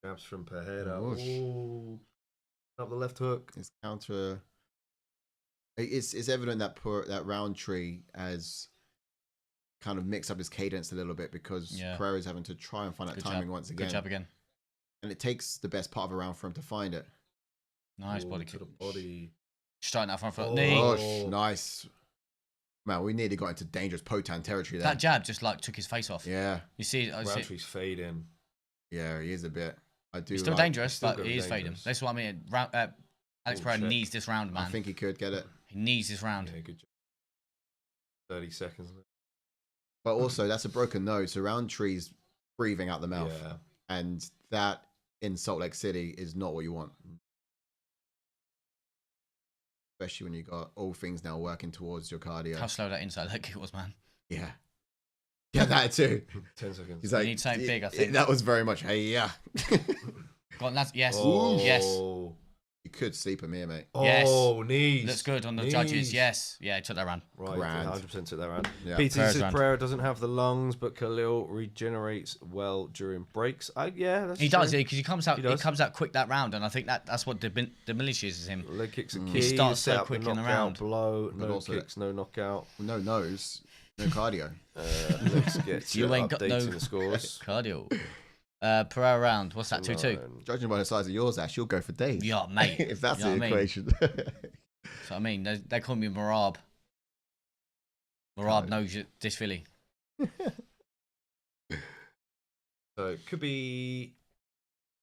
Jabs from Pereira. Whoosh. Ooh. Up the left hook. His counter. It's evident that that Roundtree has kind of mixed up his cadence a little bit because Pereira's having to try and find that timing once again. Good job again. And it takes the best part of a round for him to find it. Nice body kick. To the body. Starting that front foot. Oh. Knee. Gosh, nice. Man, we nearly got into dangerous Potan territory there. That jab just like took his face off. Yeah. You see, Roundtree's fading. Yeah, he is a bit. I do. He's still dangerous, but he is fading. dangerous. That's what I mean. Alex Pereira needs this round, man. I think he could get it. He needs this round. Yeah, good job. 30 seconds. But also, that's a broken nose. So Roundtree's breathing out the mouth. Yeah. And that in Salt Lake City is not what you want. Especially when you got all things now working towards your cardio. How slow that inside leg kick was, man. Yeah. Yeah, that too. 10 seconds. He's like, You need something big, I think. That was very much, hey, yeah. Got that. Yes. Oh. Yes. You could sleep him here, mate. Yes. Oh, knees. Looks good on the judges. Yes. Yeah, he took that round. Right, Grand. 100% took that round. Yeah. PT Pereira's says round. Pereira doesn't have the lungs, but Khalil regenerates well during breaks. Yeah, that's He true. does, because he comes out. He He does. comes out quick that round, and I think that's what diminishes him. Leg kicks are key. He starts so Set up quick the in the knockout round. blow. But No also- kicks, no knockout. No nose, no cardio. Let's get to You ain't got no updating the scores. cardio. Pereira round. What's that? 2-2. Judging by the size of yours, Ash, you'll go for days. Yeah, mate. If that's You know the what I mean? equation. So I mean, they call me Marab. Marab knows this Philly. So it could be.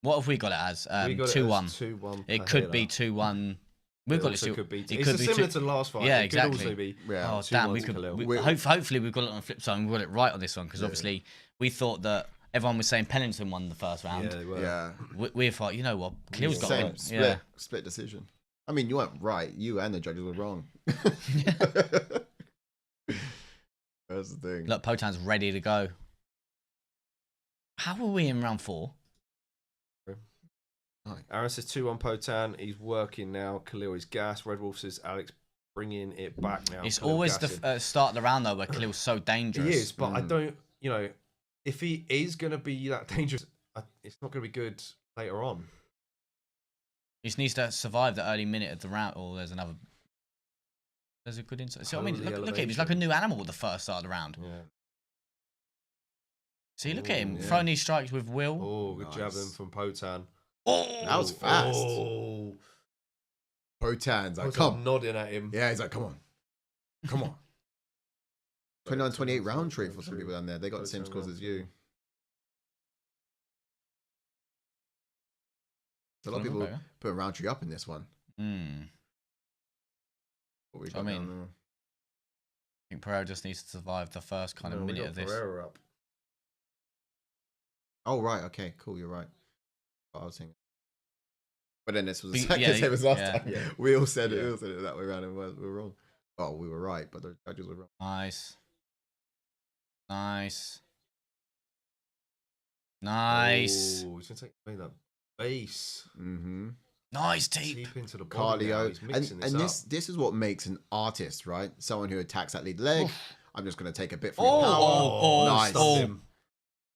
What have we got it as? We got 2-1. 2-1. It could be 2-1. We've got it still. Could be. It It's could be similar two- to the last fight. Yeah, it exactly. Could also be. Yeah. Oh 2-1 damn! We to could. Khalil. Hopefully we've got it on the flip side. And we got it right on this one because obviously we thought that everyone was saying Pennington won the first round. Yeah, they were. Yeah. We thought, you know what, Khalil's got Same it. split decision. I mean, you weren't right. You and the judges were wrong. That's the thing. Look, Potan's ready to go. How are we in round 4? Aaron says 2-1 Potan. He's working now. Khalil is gas. Red Wolf says Alex bringing it back now. It's Khalil always gassing. the start of the round though where Khalil's so dangerous. He is, but I don't. You know, if he is going to be that dangerous, it's not going to be good later on. He just needs to survive the early minute of the round. Oh, there's another. There's a good insight. See what I mean? Holy Look at him. He's like a new animal at the first start of the round. Yeah. See, look at him. yeah. Throwing these strikes with will. Oh, good jab Nice. then from Potan. Oh, That was fast. Oh, Potan's like, Potan come. nodding at him. Yeah, he's like, come on. Come on. 29-28 Roundtree for some people down there. They got the same scores as you. A lot of people put Roundtree up in this one. What we So, I got mean, down there. I think Pereira just needs to survive the first kind of No, we minute got of this. Pereira up. Oh, right. Okay, cool. You're right. I was thinking. But then this was the But, second yeah, same as last yeah. time. Yeah. We all said it. Yeah. We all said it that way around, and we were wrong. Oh, we were right, but the judges were wrong. Nice. Nice. Nice. Oh, he's going to take away that base. Mm-hmm. Nice teep. Deep into the body now. Cardio, He's mixing and this up. this is what makes an artist, right? Someone who attacks that lead leg. I'm just going to take a bit from Oh, your power. Nice. Stopped him.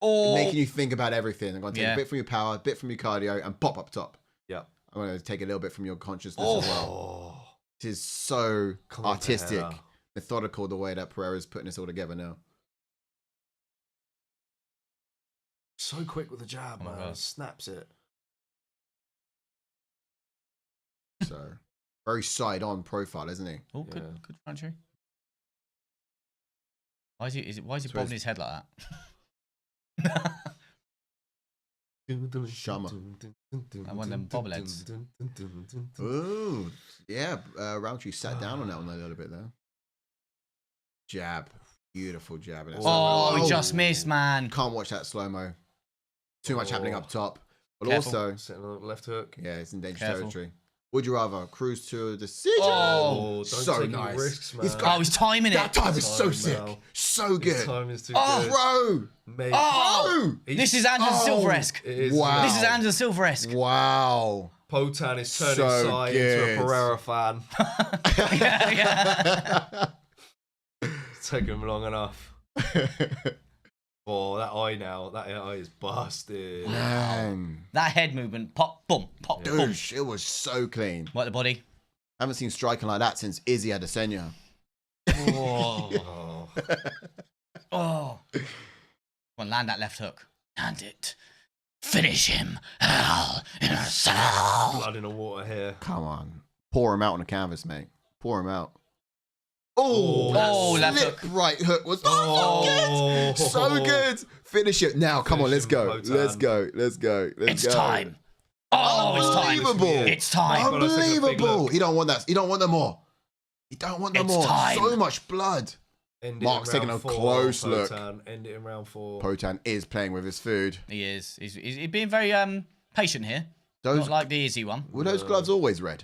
Oh. Making you think about everything. I'm going to take Yeah. a bit from your power, a bit from your cardio, and pop up top. Yeah. I'm going to take a little bit from your consciousness as well. It is so artistic, methodical the way that Pereira's putting this all together now. So quick with the jab, man. Snaps it. So, very side-on profile, isn't he? Oh, good Roundtree. Why is he bobbing his head like that? Shama. One of them bobbleheads. Ooh, yeah. Rountree sat down on that one a little bit there. Jab. Beautiful jab. He just missed, man. Can't watch that slow-mo. Too much happening up top. But Careful. also... Sitting on the left hook. Yeah, it's in dangerous Careful. territory. Would you rather cruise to a decision? Don't so take nice. any risks, man. He's timing it. That time is so sick. Mel. So good. His time is too good. Bro. Mate. Bro. This is Anderson Silver-esque. It is, Wow. This is Anderson Silver-esque. Wow. Potan is turning So side good. into a Pereira fan. yeah. It's taken him long enough. Oh, that eye is busted. Man. That head movement, pop, boom, pop, boom. Dude, it was so clean. Right the body. I haven't seen striking like that since Izzy Adesanya. Oh. Oh. Come on, land that left hook. Land it. Finish him. Hell in a cell. Blood in the water here. Come on. Pour him out on the canvas, mate. Pour him out. Oh, that left slip hook. right hook was so good. So good. Finish it now. Come on, let's go. Potan. Let's go. Let's go. Let's It's go. time. Oh, it's time. Unbelievable. It's time. Unbelievable. He don't want that. He don't want them more. He don't want them It's more. time. So much blood. End it Mark's in taking round a 4, close look. Potan. End it in round 4. Potan is playing with his food. He is. He's being very patient here. Those Not like the easy one. were those gloves always red?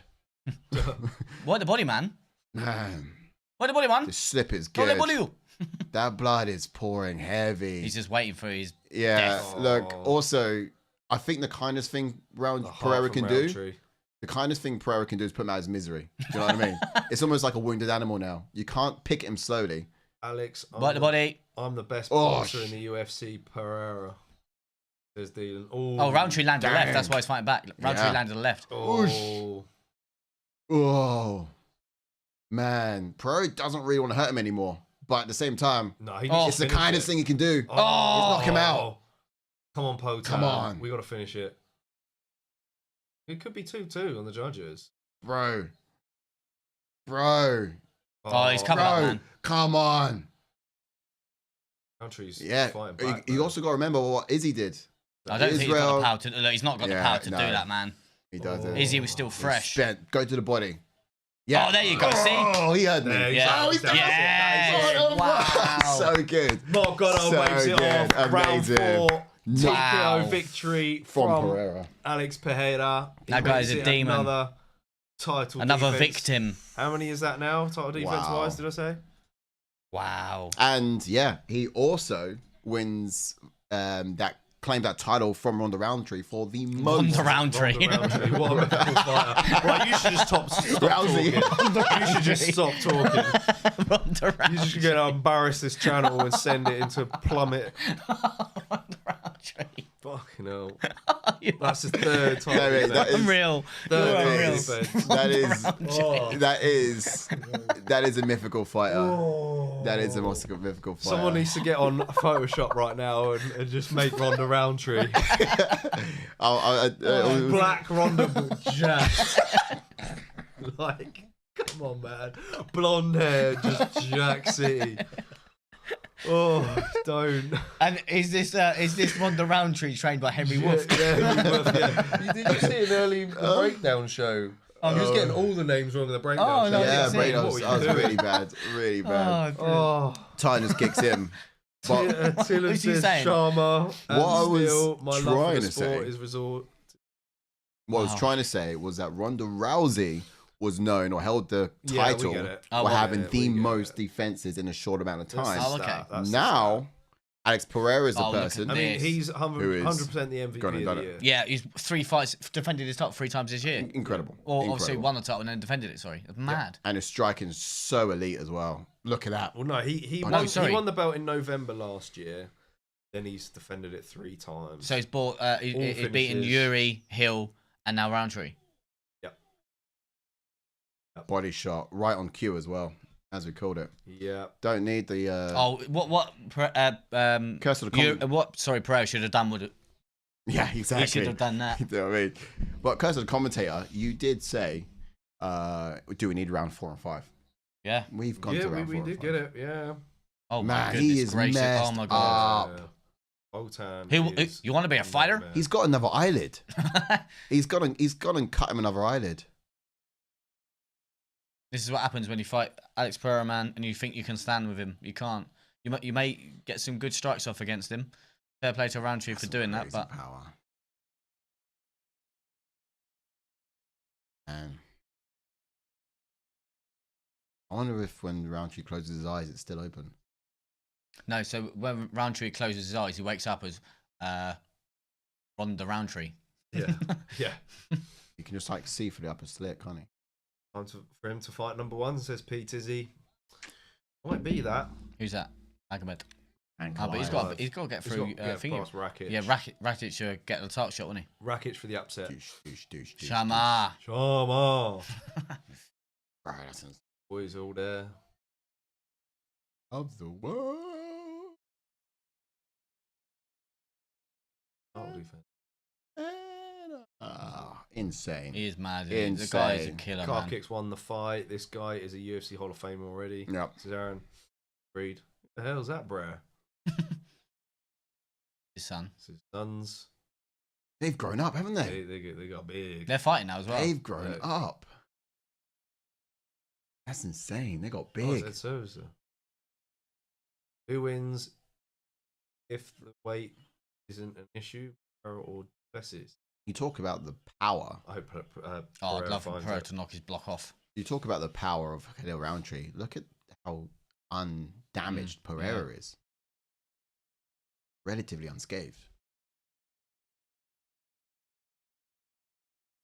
What the body, man? Man, What the body, man? the slip is What the good. body? That blood is pouring heavy. He's just waiting for his. Yeah, death. look, also, I think the kindest thing Pereira can do, the kindest thing Pereira can do is put him out of his misery. Do you know what I mean? It's almost like a wounded animal now. You can't pick him slowly. Alex, What the body? I'm the best Oh, boxer in the UFC. Pereira. There's dealing. Oh, Roundtree landed left. That's why he's fighting back. Roundtree Yeah. landed left. Oh. Oh, man. Pereira doesn't really want to hurt him anymore. But at the same time, No, he it's the kindest thing he can do. Oh. Knock him out. Come on, Potan. Come on. We got to finish it. It could be 2-2 on the judges. Bro. Oh, he's coming up, man. Come on. Country's Yeah. fighting back. You also got to remember what Izzy did. I don't think he's got Israel- the power to. Look, he's not got the power to do that, man. He does Oh. it. Izzy was still fresh. Spent. Go to the body. Yeah. Oh, there you go. See? Oh, he had me. There you Yeah. go. he's done it. Yeah. Wow. So good. Morgado So waves it good. off. Round Amazing. 4. TKO Wow. victory From from Pereira. Alex Pereira. He That guy's makes a it demon. Another title Another defense. victim. How many is that now? Title defense Wow. wise, did I say? Wow. And yeah, he also wins claimed that title from Ronda Roundtree for the most. Ronda Roundtree. Roundtree. What a mythical fighter. Right, you should just stop Rousey. talking. You should just stop talking. Ronda Roundtree. You just gonna embarrass this channel and send it into plummet. Ronda Roundtree. Fucking hell. That's the third time. No, mate, that is- Unreal. Third You're time unreal. defense. That is a mythical fighter. Oh. That is a mythical fighter. Someone needs to get on Photoshop right now and just make Ronda Roundtree. Black Ronda but jacked. Like, come on, man. Blonde hair, just Jack City. Oh, don't. And is this Ronda Roundtree trained by Henry Wolf? Yeah, Henry Wolf, yeah. Did you see an early breakdown show? He was getting all the names wrong in the breakdown show. no, Yeah, What Brados. were That was really bad. Really bad. Oh, Titus kicks him. But Tillin What's he says saying? Sharma. And What I was still, my love for trying the to sport say- is resort. what I was trying to say was that Ronda Rousey was known or held the Yeah, we title get it. for having Yeah, the we get most it. defenses in a short amount of time. Oh, okay. That's Now, Alex Pereira is the Oh, look at person. I mean, This. he's Who is 100% the MVP gone and of done the it. year. yeah, he's 3 fights, defended his top 3 times this year. Incredible. Or obviously Incredible. won the title and then defended it. Sorry, it's mad. And his striking is so elite as well. Look at that. Well, no, he Oh, won, no, sorry. he won the belt in November last year. Then he's defended it 3 times. So he's beaten finishes. Yuri, Hill, and now Roundtree. Body shot right on cue as well, as we called it. Yeah. Don't need the. Curse of the what? Sorry, Pereira should have done with it. Yeah, exactly. He should have done that. You know what I mean? But Curse of the Commentator, you did say, do we need round 4 and 5? Yeah. We've gone to round 4 we did get it. Yeah. Oh man, my goodness he is gracious. messed Oh my god. up. Boltan. You want to be a fighter? He's got another eyelid. He's gone and cut him another eyelid. This is what happens when you fight Alex Pereira, man, and you think you can stand with him. You can't. You may get some good strikes off against him. Fair play to Roundtree for doing that, but power. Man. I wonder if when Roundtree closes his eyes, it's still open. no. So when Roundtree closes his eyes, he wakes up as Ronda Roundtree. Yeah. Yeah. You can just like see through the upper slit, can't he? Time for him to fight number 1, says Pete Tizzy. Might be that. Who's that? Agamed. And But he's got to get through. Past Rakic. Yeah, Rakic should get the title shot, wouldn't he? Rakic for the upset. Shama. Shama. Right, Boys all there. of the world. That'll do for Insane. He is mad. Insane. The guy is a killer, Car man. Kicks won the fight. This guy is a UFC Hall of Famer already. Yep. This is Aaron Reed. The hell's that, bruh? His son. This is sons. They've grown up, haven't they? They got big. They're fighting now as well. They've grown up. That's insane. They got big. Oh, so. Who wins if the weight isn't an issue or Duplessis? You talk about the power. I hope I'd love for finds Pereira it. to knock his block off. You talk about the power of Khalil Rountree. Look at how undamaged Pereira is. Relatively unscathed.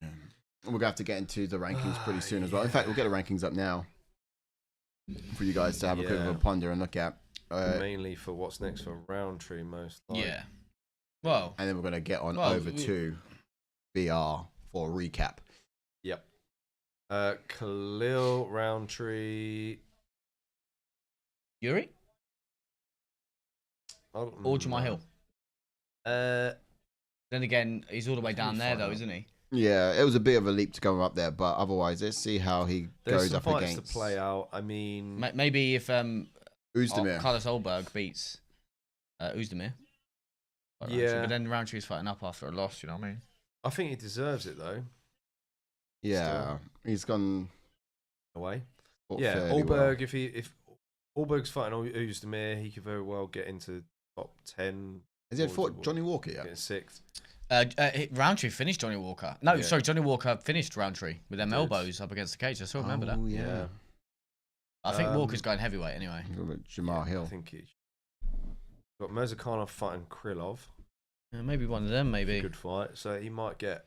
We're going to have to get into the rankings pretty soon as well. In fact, we'll get the rankings up now for you guys to have a bit of a ponder and look at. Mainly for what's next for Roundtree, most likely. Yeah. Well. And then we're going to get on over to VR for a recap. Yep. Khalil, Roundtree. Yuri? Or Jamal Hill? Then again, he's all the way down there, though, isn't he? Yeah, it was a bit of a leap to go up there, but otherwise, let's see how he goes up fights against. To play out. I mean, maybe if Oezdemir. Carlos Olberg beats Oezdemir. Yeah, but then Roundtree's fighting up after a loss. You know what I mean? I think he deserves it though. Yeah, he's gone away. Yeah, Olberg. Well. If Olberg's fighting Oezdemir, he could very well get into top 10. Has he had fought Johnny Walker yet? Getting 6th. Roundtree finished Johnny Walker. No, sorry, Johnny Walker finished Roundtree with them elbows up against the cage. I still remember that. Yeah. I think Walker's going heavyweight anyway. Jamal Hill. I think he's got Mirzakanov fighting Krylov. Yeah, maybe one of them, maybe. Good fight. So he might get.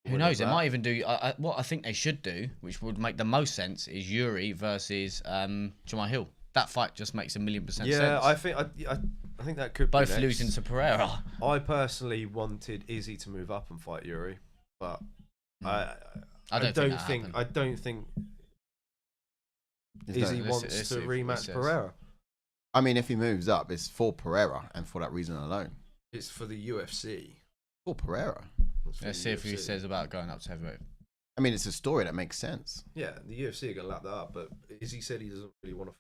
Who knows? They might even do. What I think they should do, which would make the most sense, is Yuri versus Jamal Hill. That fight just makes 1,000,000% sense. Yeah, I think that could both be next. losing to Pereira. I personally wanted Izzy to move up and fight Yuri, but I don't think Izzy wants to rematch Pereira. I mean, if he moves up, it's for Pereira, and for that reason alone. It's for the UFC. For Pereira. Let's see if he says about going up to heavyweight. I mean, it's a story that makes sense. Yeah, the UFC are going to lap that up, but Izzy said he doesn't really want to.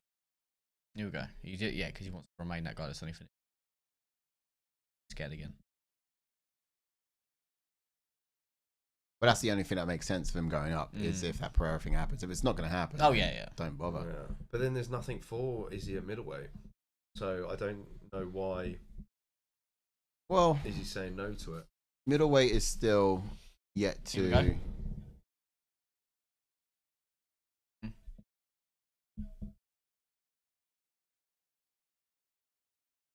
Here we go. He did, yeah, because he wants to remain that guy that's only finished. Scared again. But that's the only thing that makes sense for him going up is if that Pereira thing happens. If it's not going to happen, don't bother. Yeah. But then there's nothing for Izzy at middleweight, so I don't know why. Well, Izzy saying no to it. Middleweight is still yet to.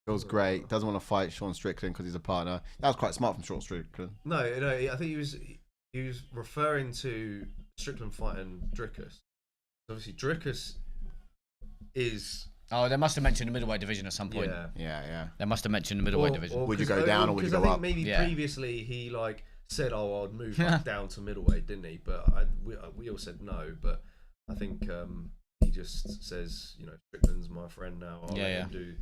Feels great. Doesn't want to fight Sean Strickland because he's a partner. That was quite smart from Sean Strickland. No, I think he was referring to Strickland fighting Dricus. Obviously, Dricus is. Oh, they must have mentioned the middleweight division at some point. Yeah. They must have mentioned the middleweight division. Would you go down or would you go up? I think maybe previously he said, "Oh, I'd move back down to middleweight," didn't he? But we all said no. But I think he just says, Strickland's my friend now. I'll let him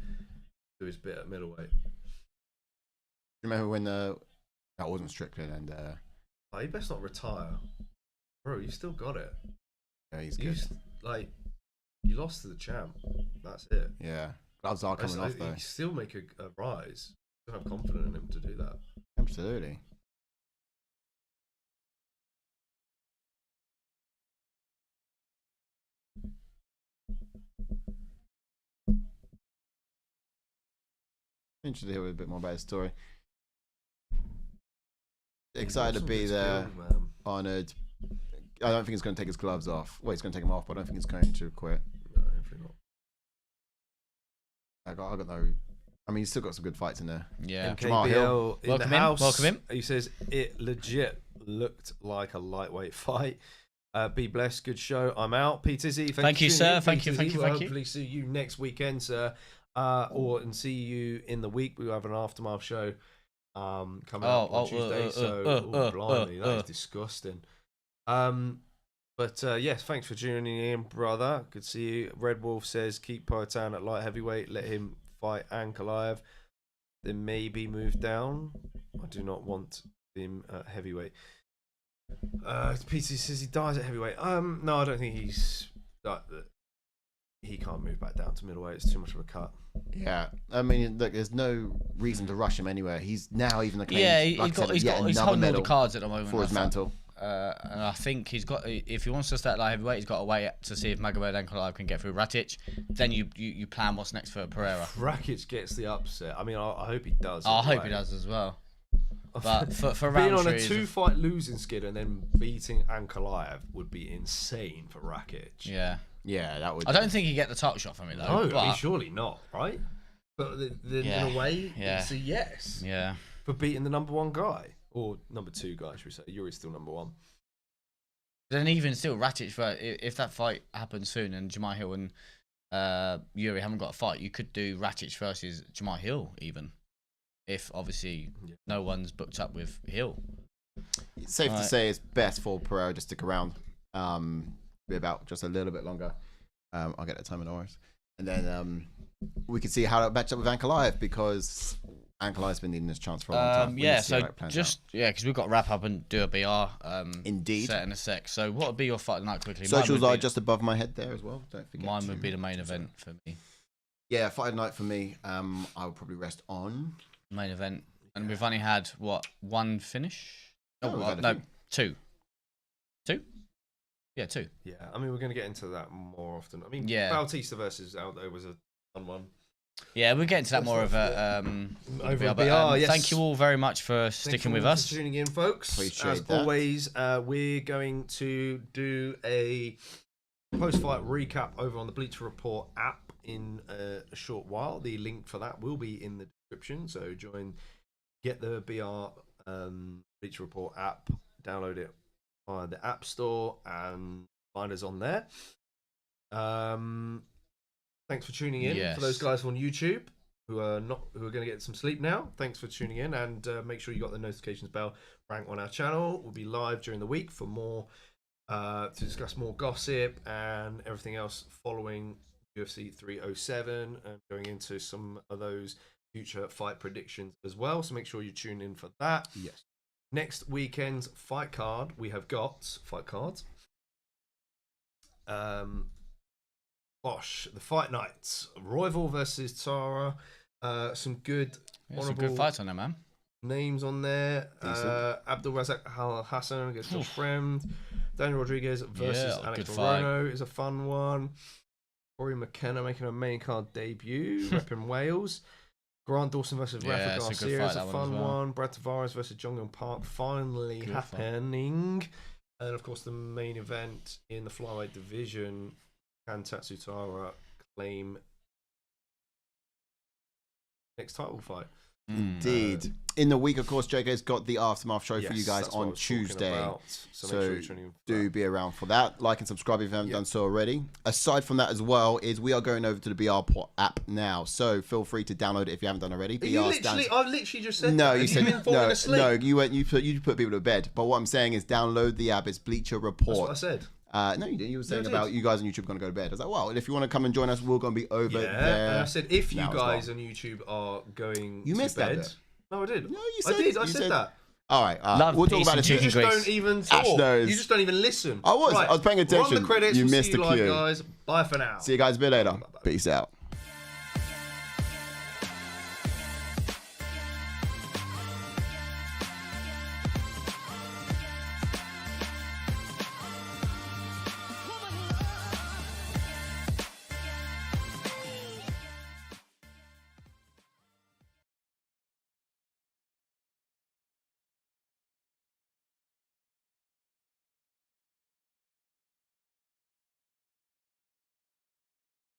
do his bit at middleweight. Remember when that wasn't Strickland and he best not retire, bro. You still got it. Yeah, he's good. You lost to the champ. That's it. Yeah, gloves are coming off though. You still make a rise. You have confidence in him to do that. Absolutely. Interested to hear a bit more about his story. Excited to be there, honoured. I don't think he's going to take his gloves off. Well, he's going to take them off, but I don't think he's going to quit. No, hopefully not. I got no. I mean, he's still got some good fights in there. Yeah. MKBL in the house. Welcome him. He says it legit looked like a lightweight fight. Be blessed. Good show. I'm out. P Tizzy. Thank you, sir. Thank you. Hopefully see you next weekend, sir. And see you in the week. We will have an aftermath show coming up on Tuesday. Blimey, that is disgusting. But yes, thanks for tuning in, brother. Good to see you. Red Wolf says keep Poatan at light heavyweight. Let him fight Ankalaev. Then maybe move down. I do not want him at heavyweight. Peter says he dies at heavyweight. No, I don't think he can't move back down to middleweight. It's too much of a cut. Yeah, I mean, look, there's no reason to rush him anywhere. He's now even he's holding all the cards at the moment for his mantle. And I think he's got. If he wants to start light heavyweight, he's got to wait to see if Magomed Ankalaev can get through Rakic. Then you plan what's next for Pereira. Rakic gets the upset. I mean, I hope he does. I hope he does as well. But for being Roundtree, on a 2-fight losing skid and then beating Ankalaev would be insane for Rakic. Yeah, that would. I don't think he'd get the title shot from it though. No, I mean, surely not, right? But in a way, it's a yes. Yeah. For beating the number 1 guy or number 2 guy, should we say? Yuri's still number 1. Then even still, Rakic, if that fight happens soon and Jamahal Hill and Yuri haven't got a fight, you could do Rakic versus Jamahal Hill even. If obviously no one's booked up with Hill. It's safe to say it's best for Pereira to stick around. Be about just a little bit longer. I'll get the time in hours. And then we can see how it matches up with Ankalaev because Ankalaev's been needing this chance for a long time. Because we've got to wrap up and do a BR Indeed. set in a sec. So what would be your fight tonight quickly? Socials are just above my head there as well. Don't forget. Mine would be the main event for me. Yeah, fight night for me. I would probably rest on main event. And we've only had, one finish? Two. Two? Yeah, 2. Yeah, I mean, we're going to get into that more often. I mean, Bautista versus Aldo was a fun one. Yeah, we'll get into that more of a over a BR. Yes. Thank you all very much for sticking with us. For tuning in, folks. Appreciate that. Always, we're going to do a post-fight recap over on the Bleacher Report app in a short while. The link for that will be in the description. So get the BR Bleacher Report app, download it via the App Store, and find us on there. Thanks for tuning in. Yes. For those guys on YouTube who are going to get some sleep now, thanks for tuning in, and make sure you got the notifications bell rank on our channel. We'll be live during the week for more to discuss more gossip and everything else following UFC 307 and going into some of those future fight predictions as well. So make sure you tune in for that. Yes. Next weekend's fight card, we have got fight cards. The fight nights. Royval versus Tara. Some good, some good fights on there, man. Names on there. Abdul Razak Al Hassan against Josh Fremd. Daniel Rodriguez versus Alex Morono is a fun one. Corey McKenna making a main card debut, repping Wales. Grant Dawson versus Rafa Garcia is a fun one. Brad Tavares versus Jong Young Park finally happening. And of course, the main event in the flyweight division. Can Tatsutara claim next title fight? Indeed. In the week, of course, JK's got the aftermath show for you guys on Tuesday. So do be around for that. Like and subscribe if you haven't done so already. Aside from that as well, is we are going over to the BR app now. So feel free to download it if you haven't done already. I literally just said no. That. You said no. You put people to bed. But what I'm saying is download the app. It's Bleacher Report. That's what I said. No, you didn't. You were saying about you guys on YouTube are going to go to bed. I was like, well, if you want to come and join us, we're going to be over there. And I said, if you guys on YouTube are going you missed to bed. That no, I did. No, you said I did. I said that. All right. Love, we'll talk about it. You just don't even talk. You just don't even listen. I was paying attention. We're on the credits. You missed the cue. Guys. Bye for now. See you guys a bit later. Peace out.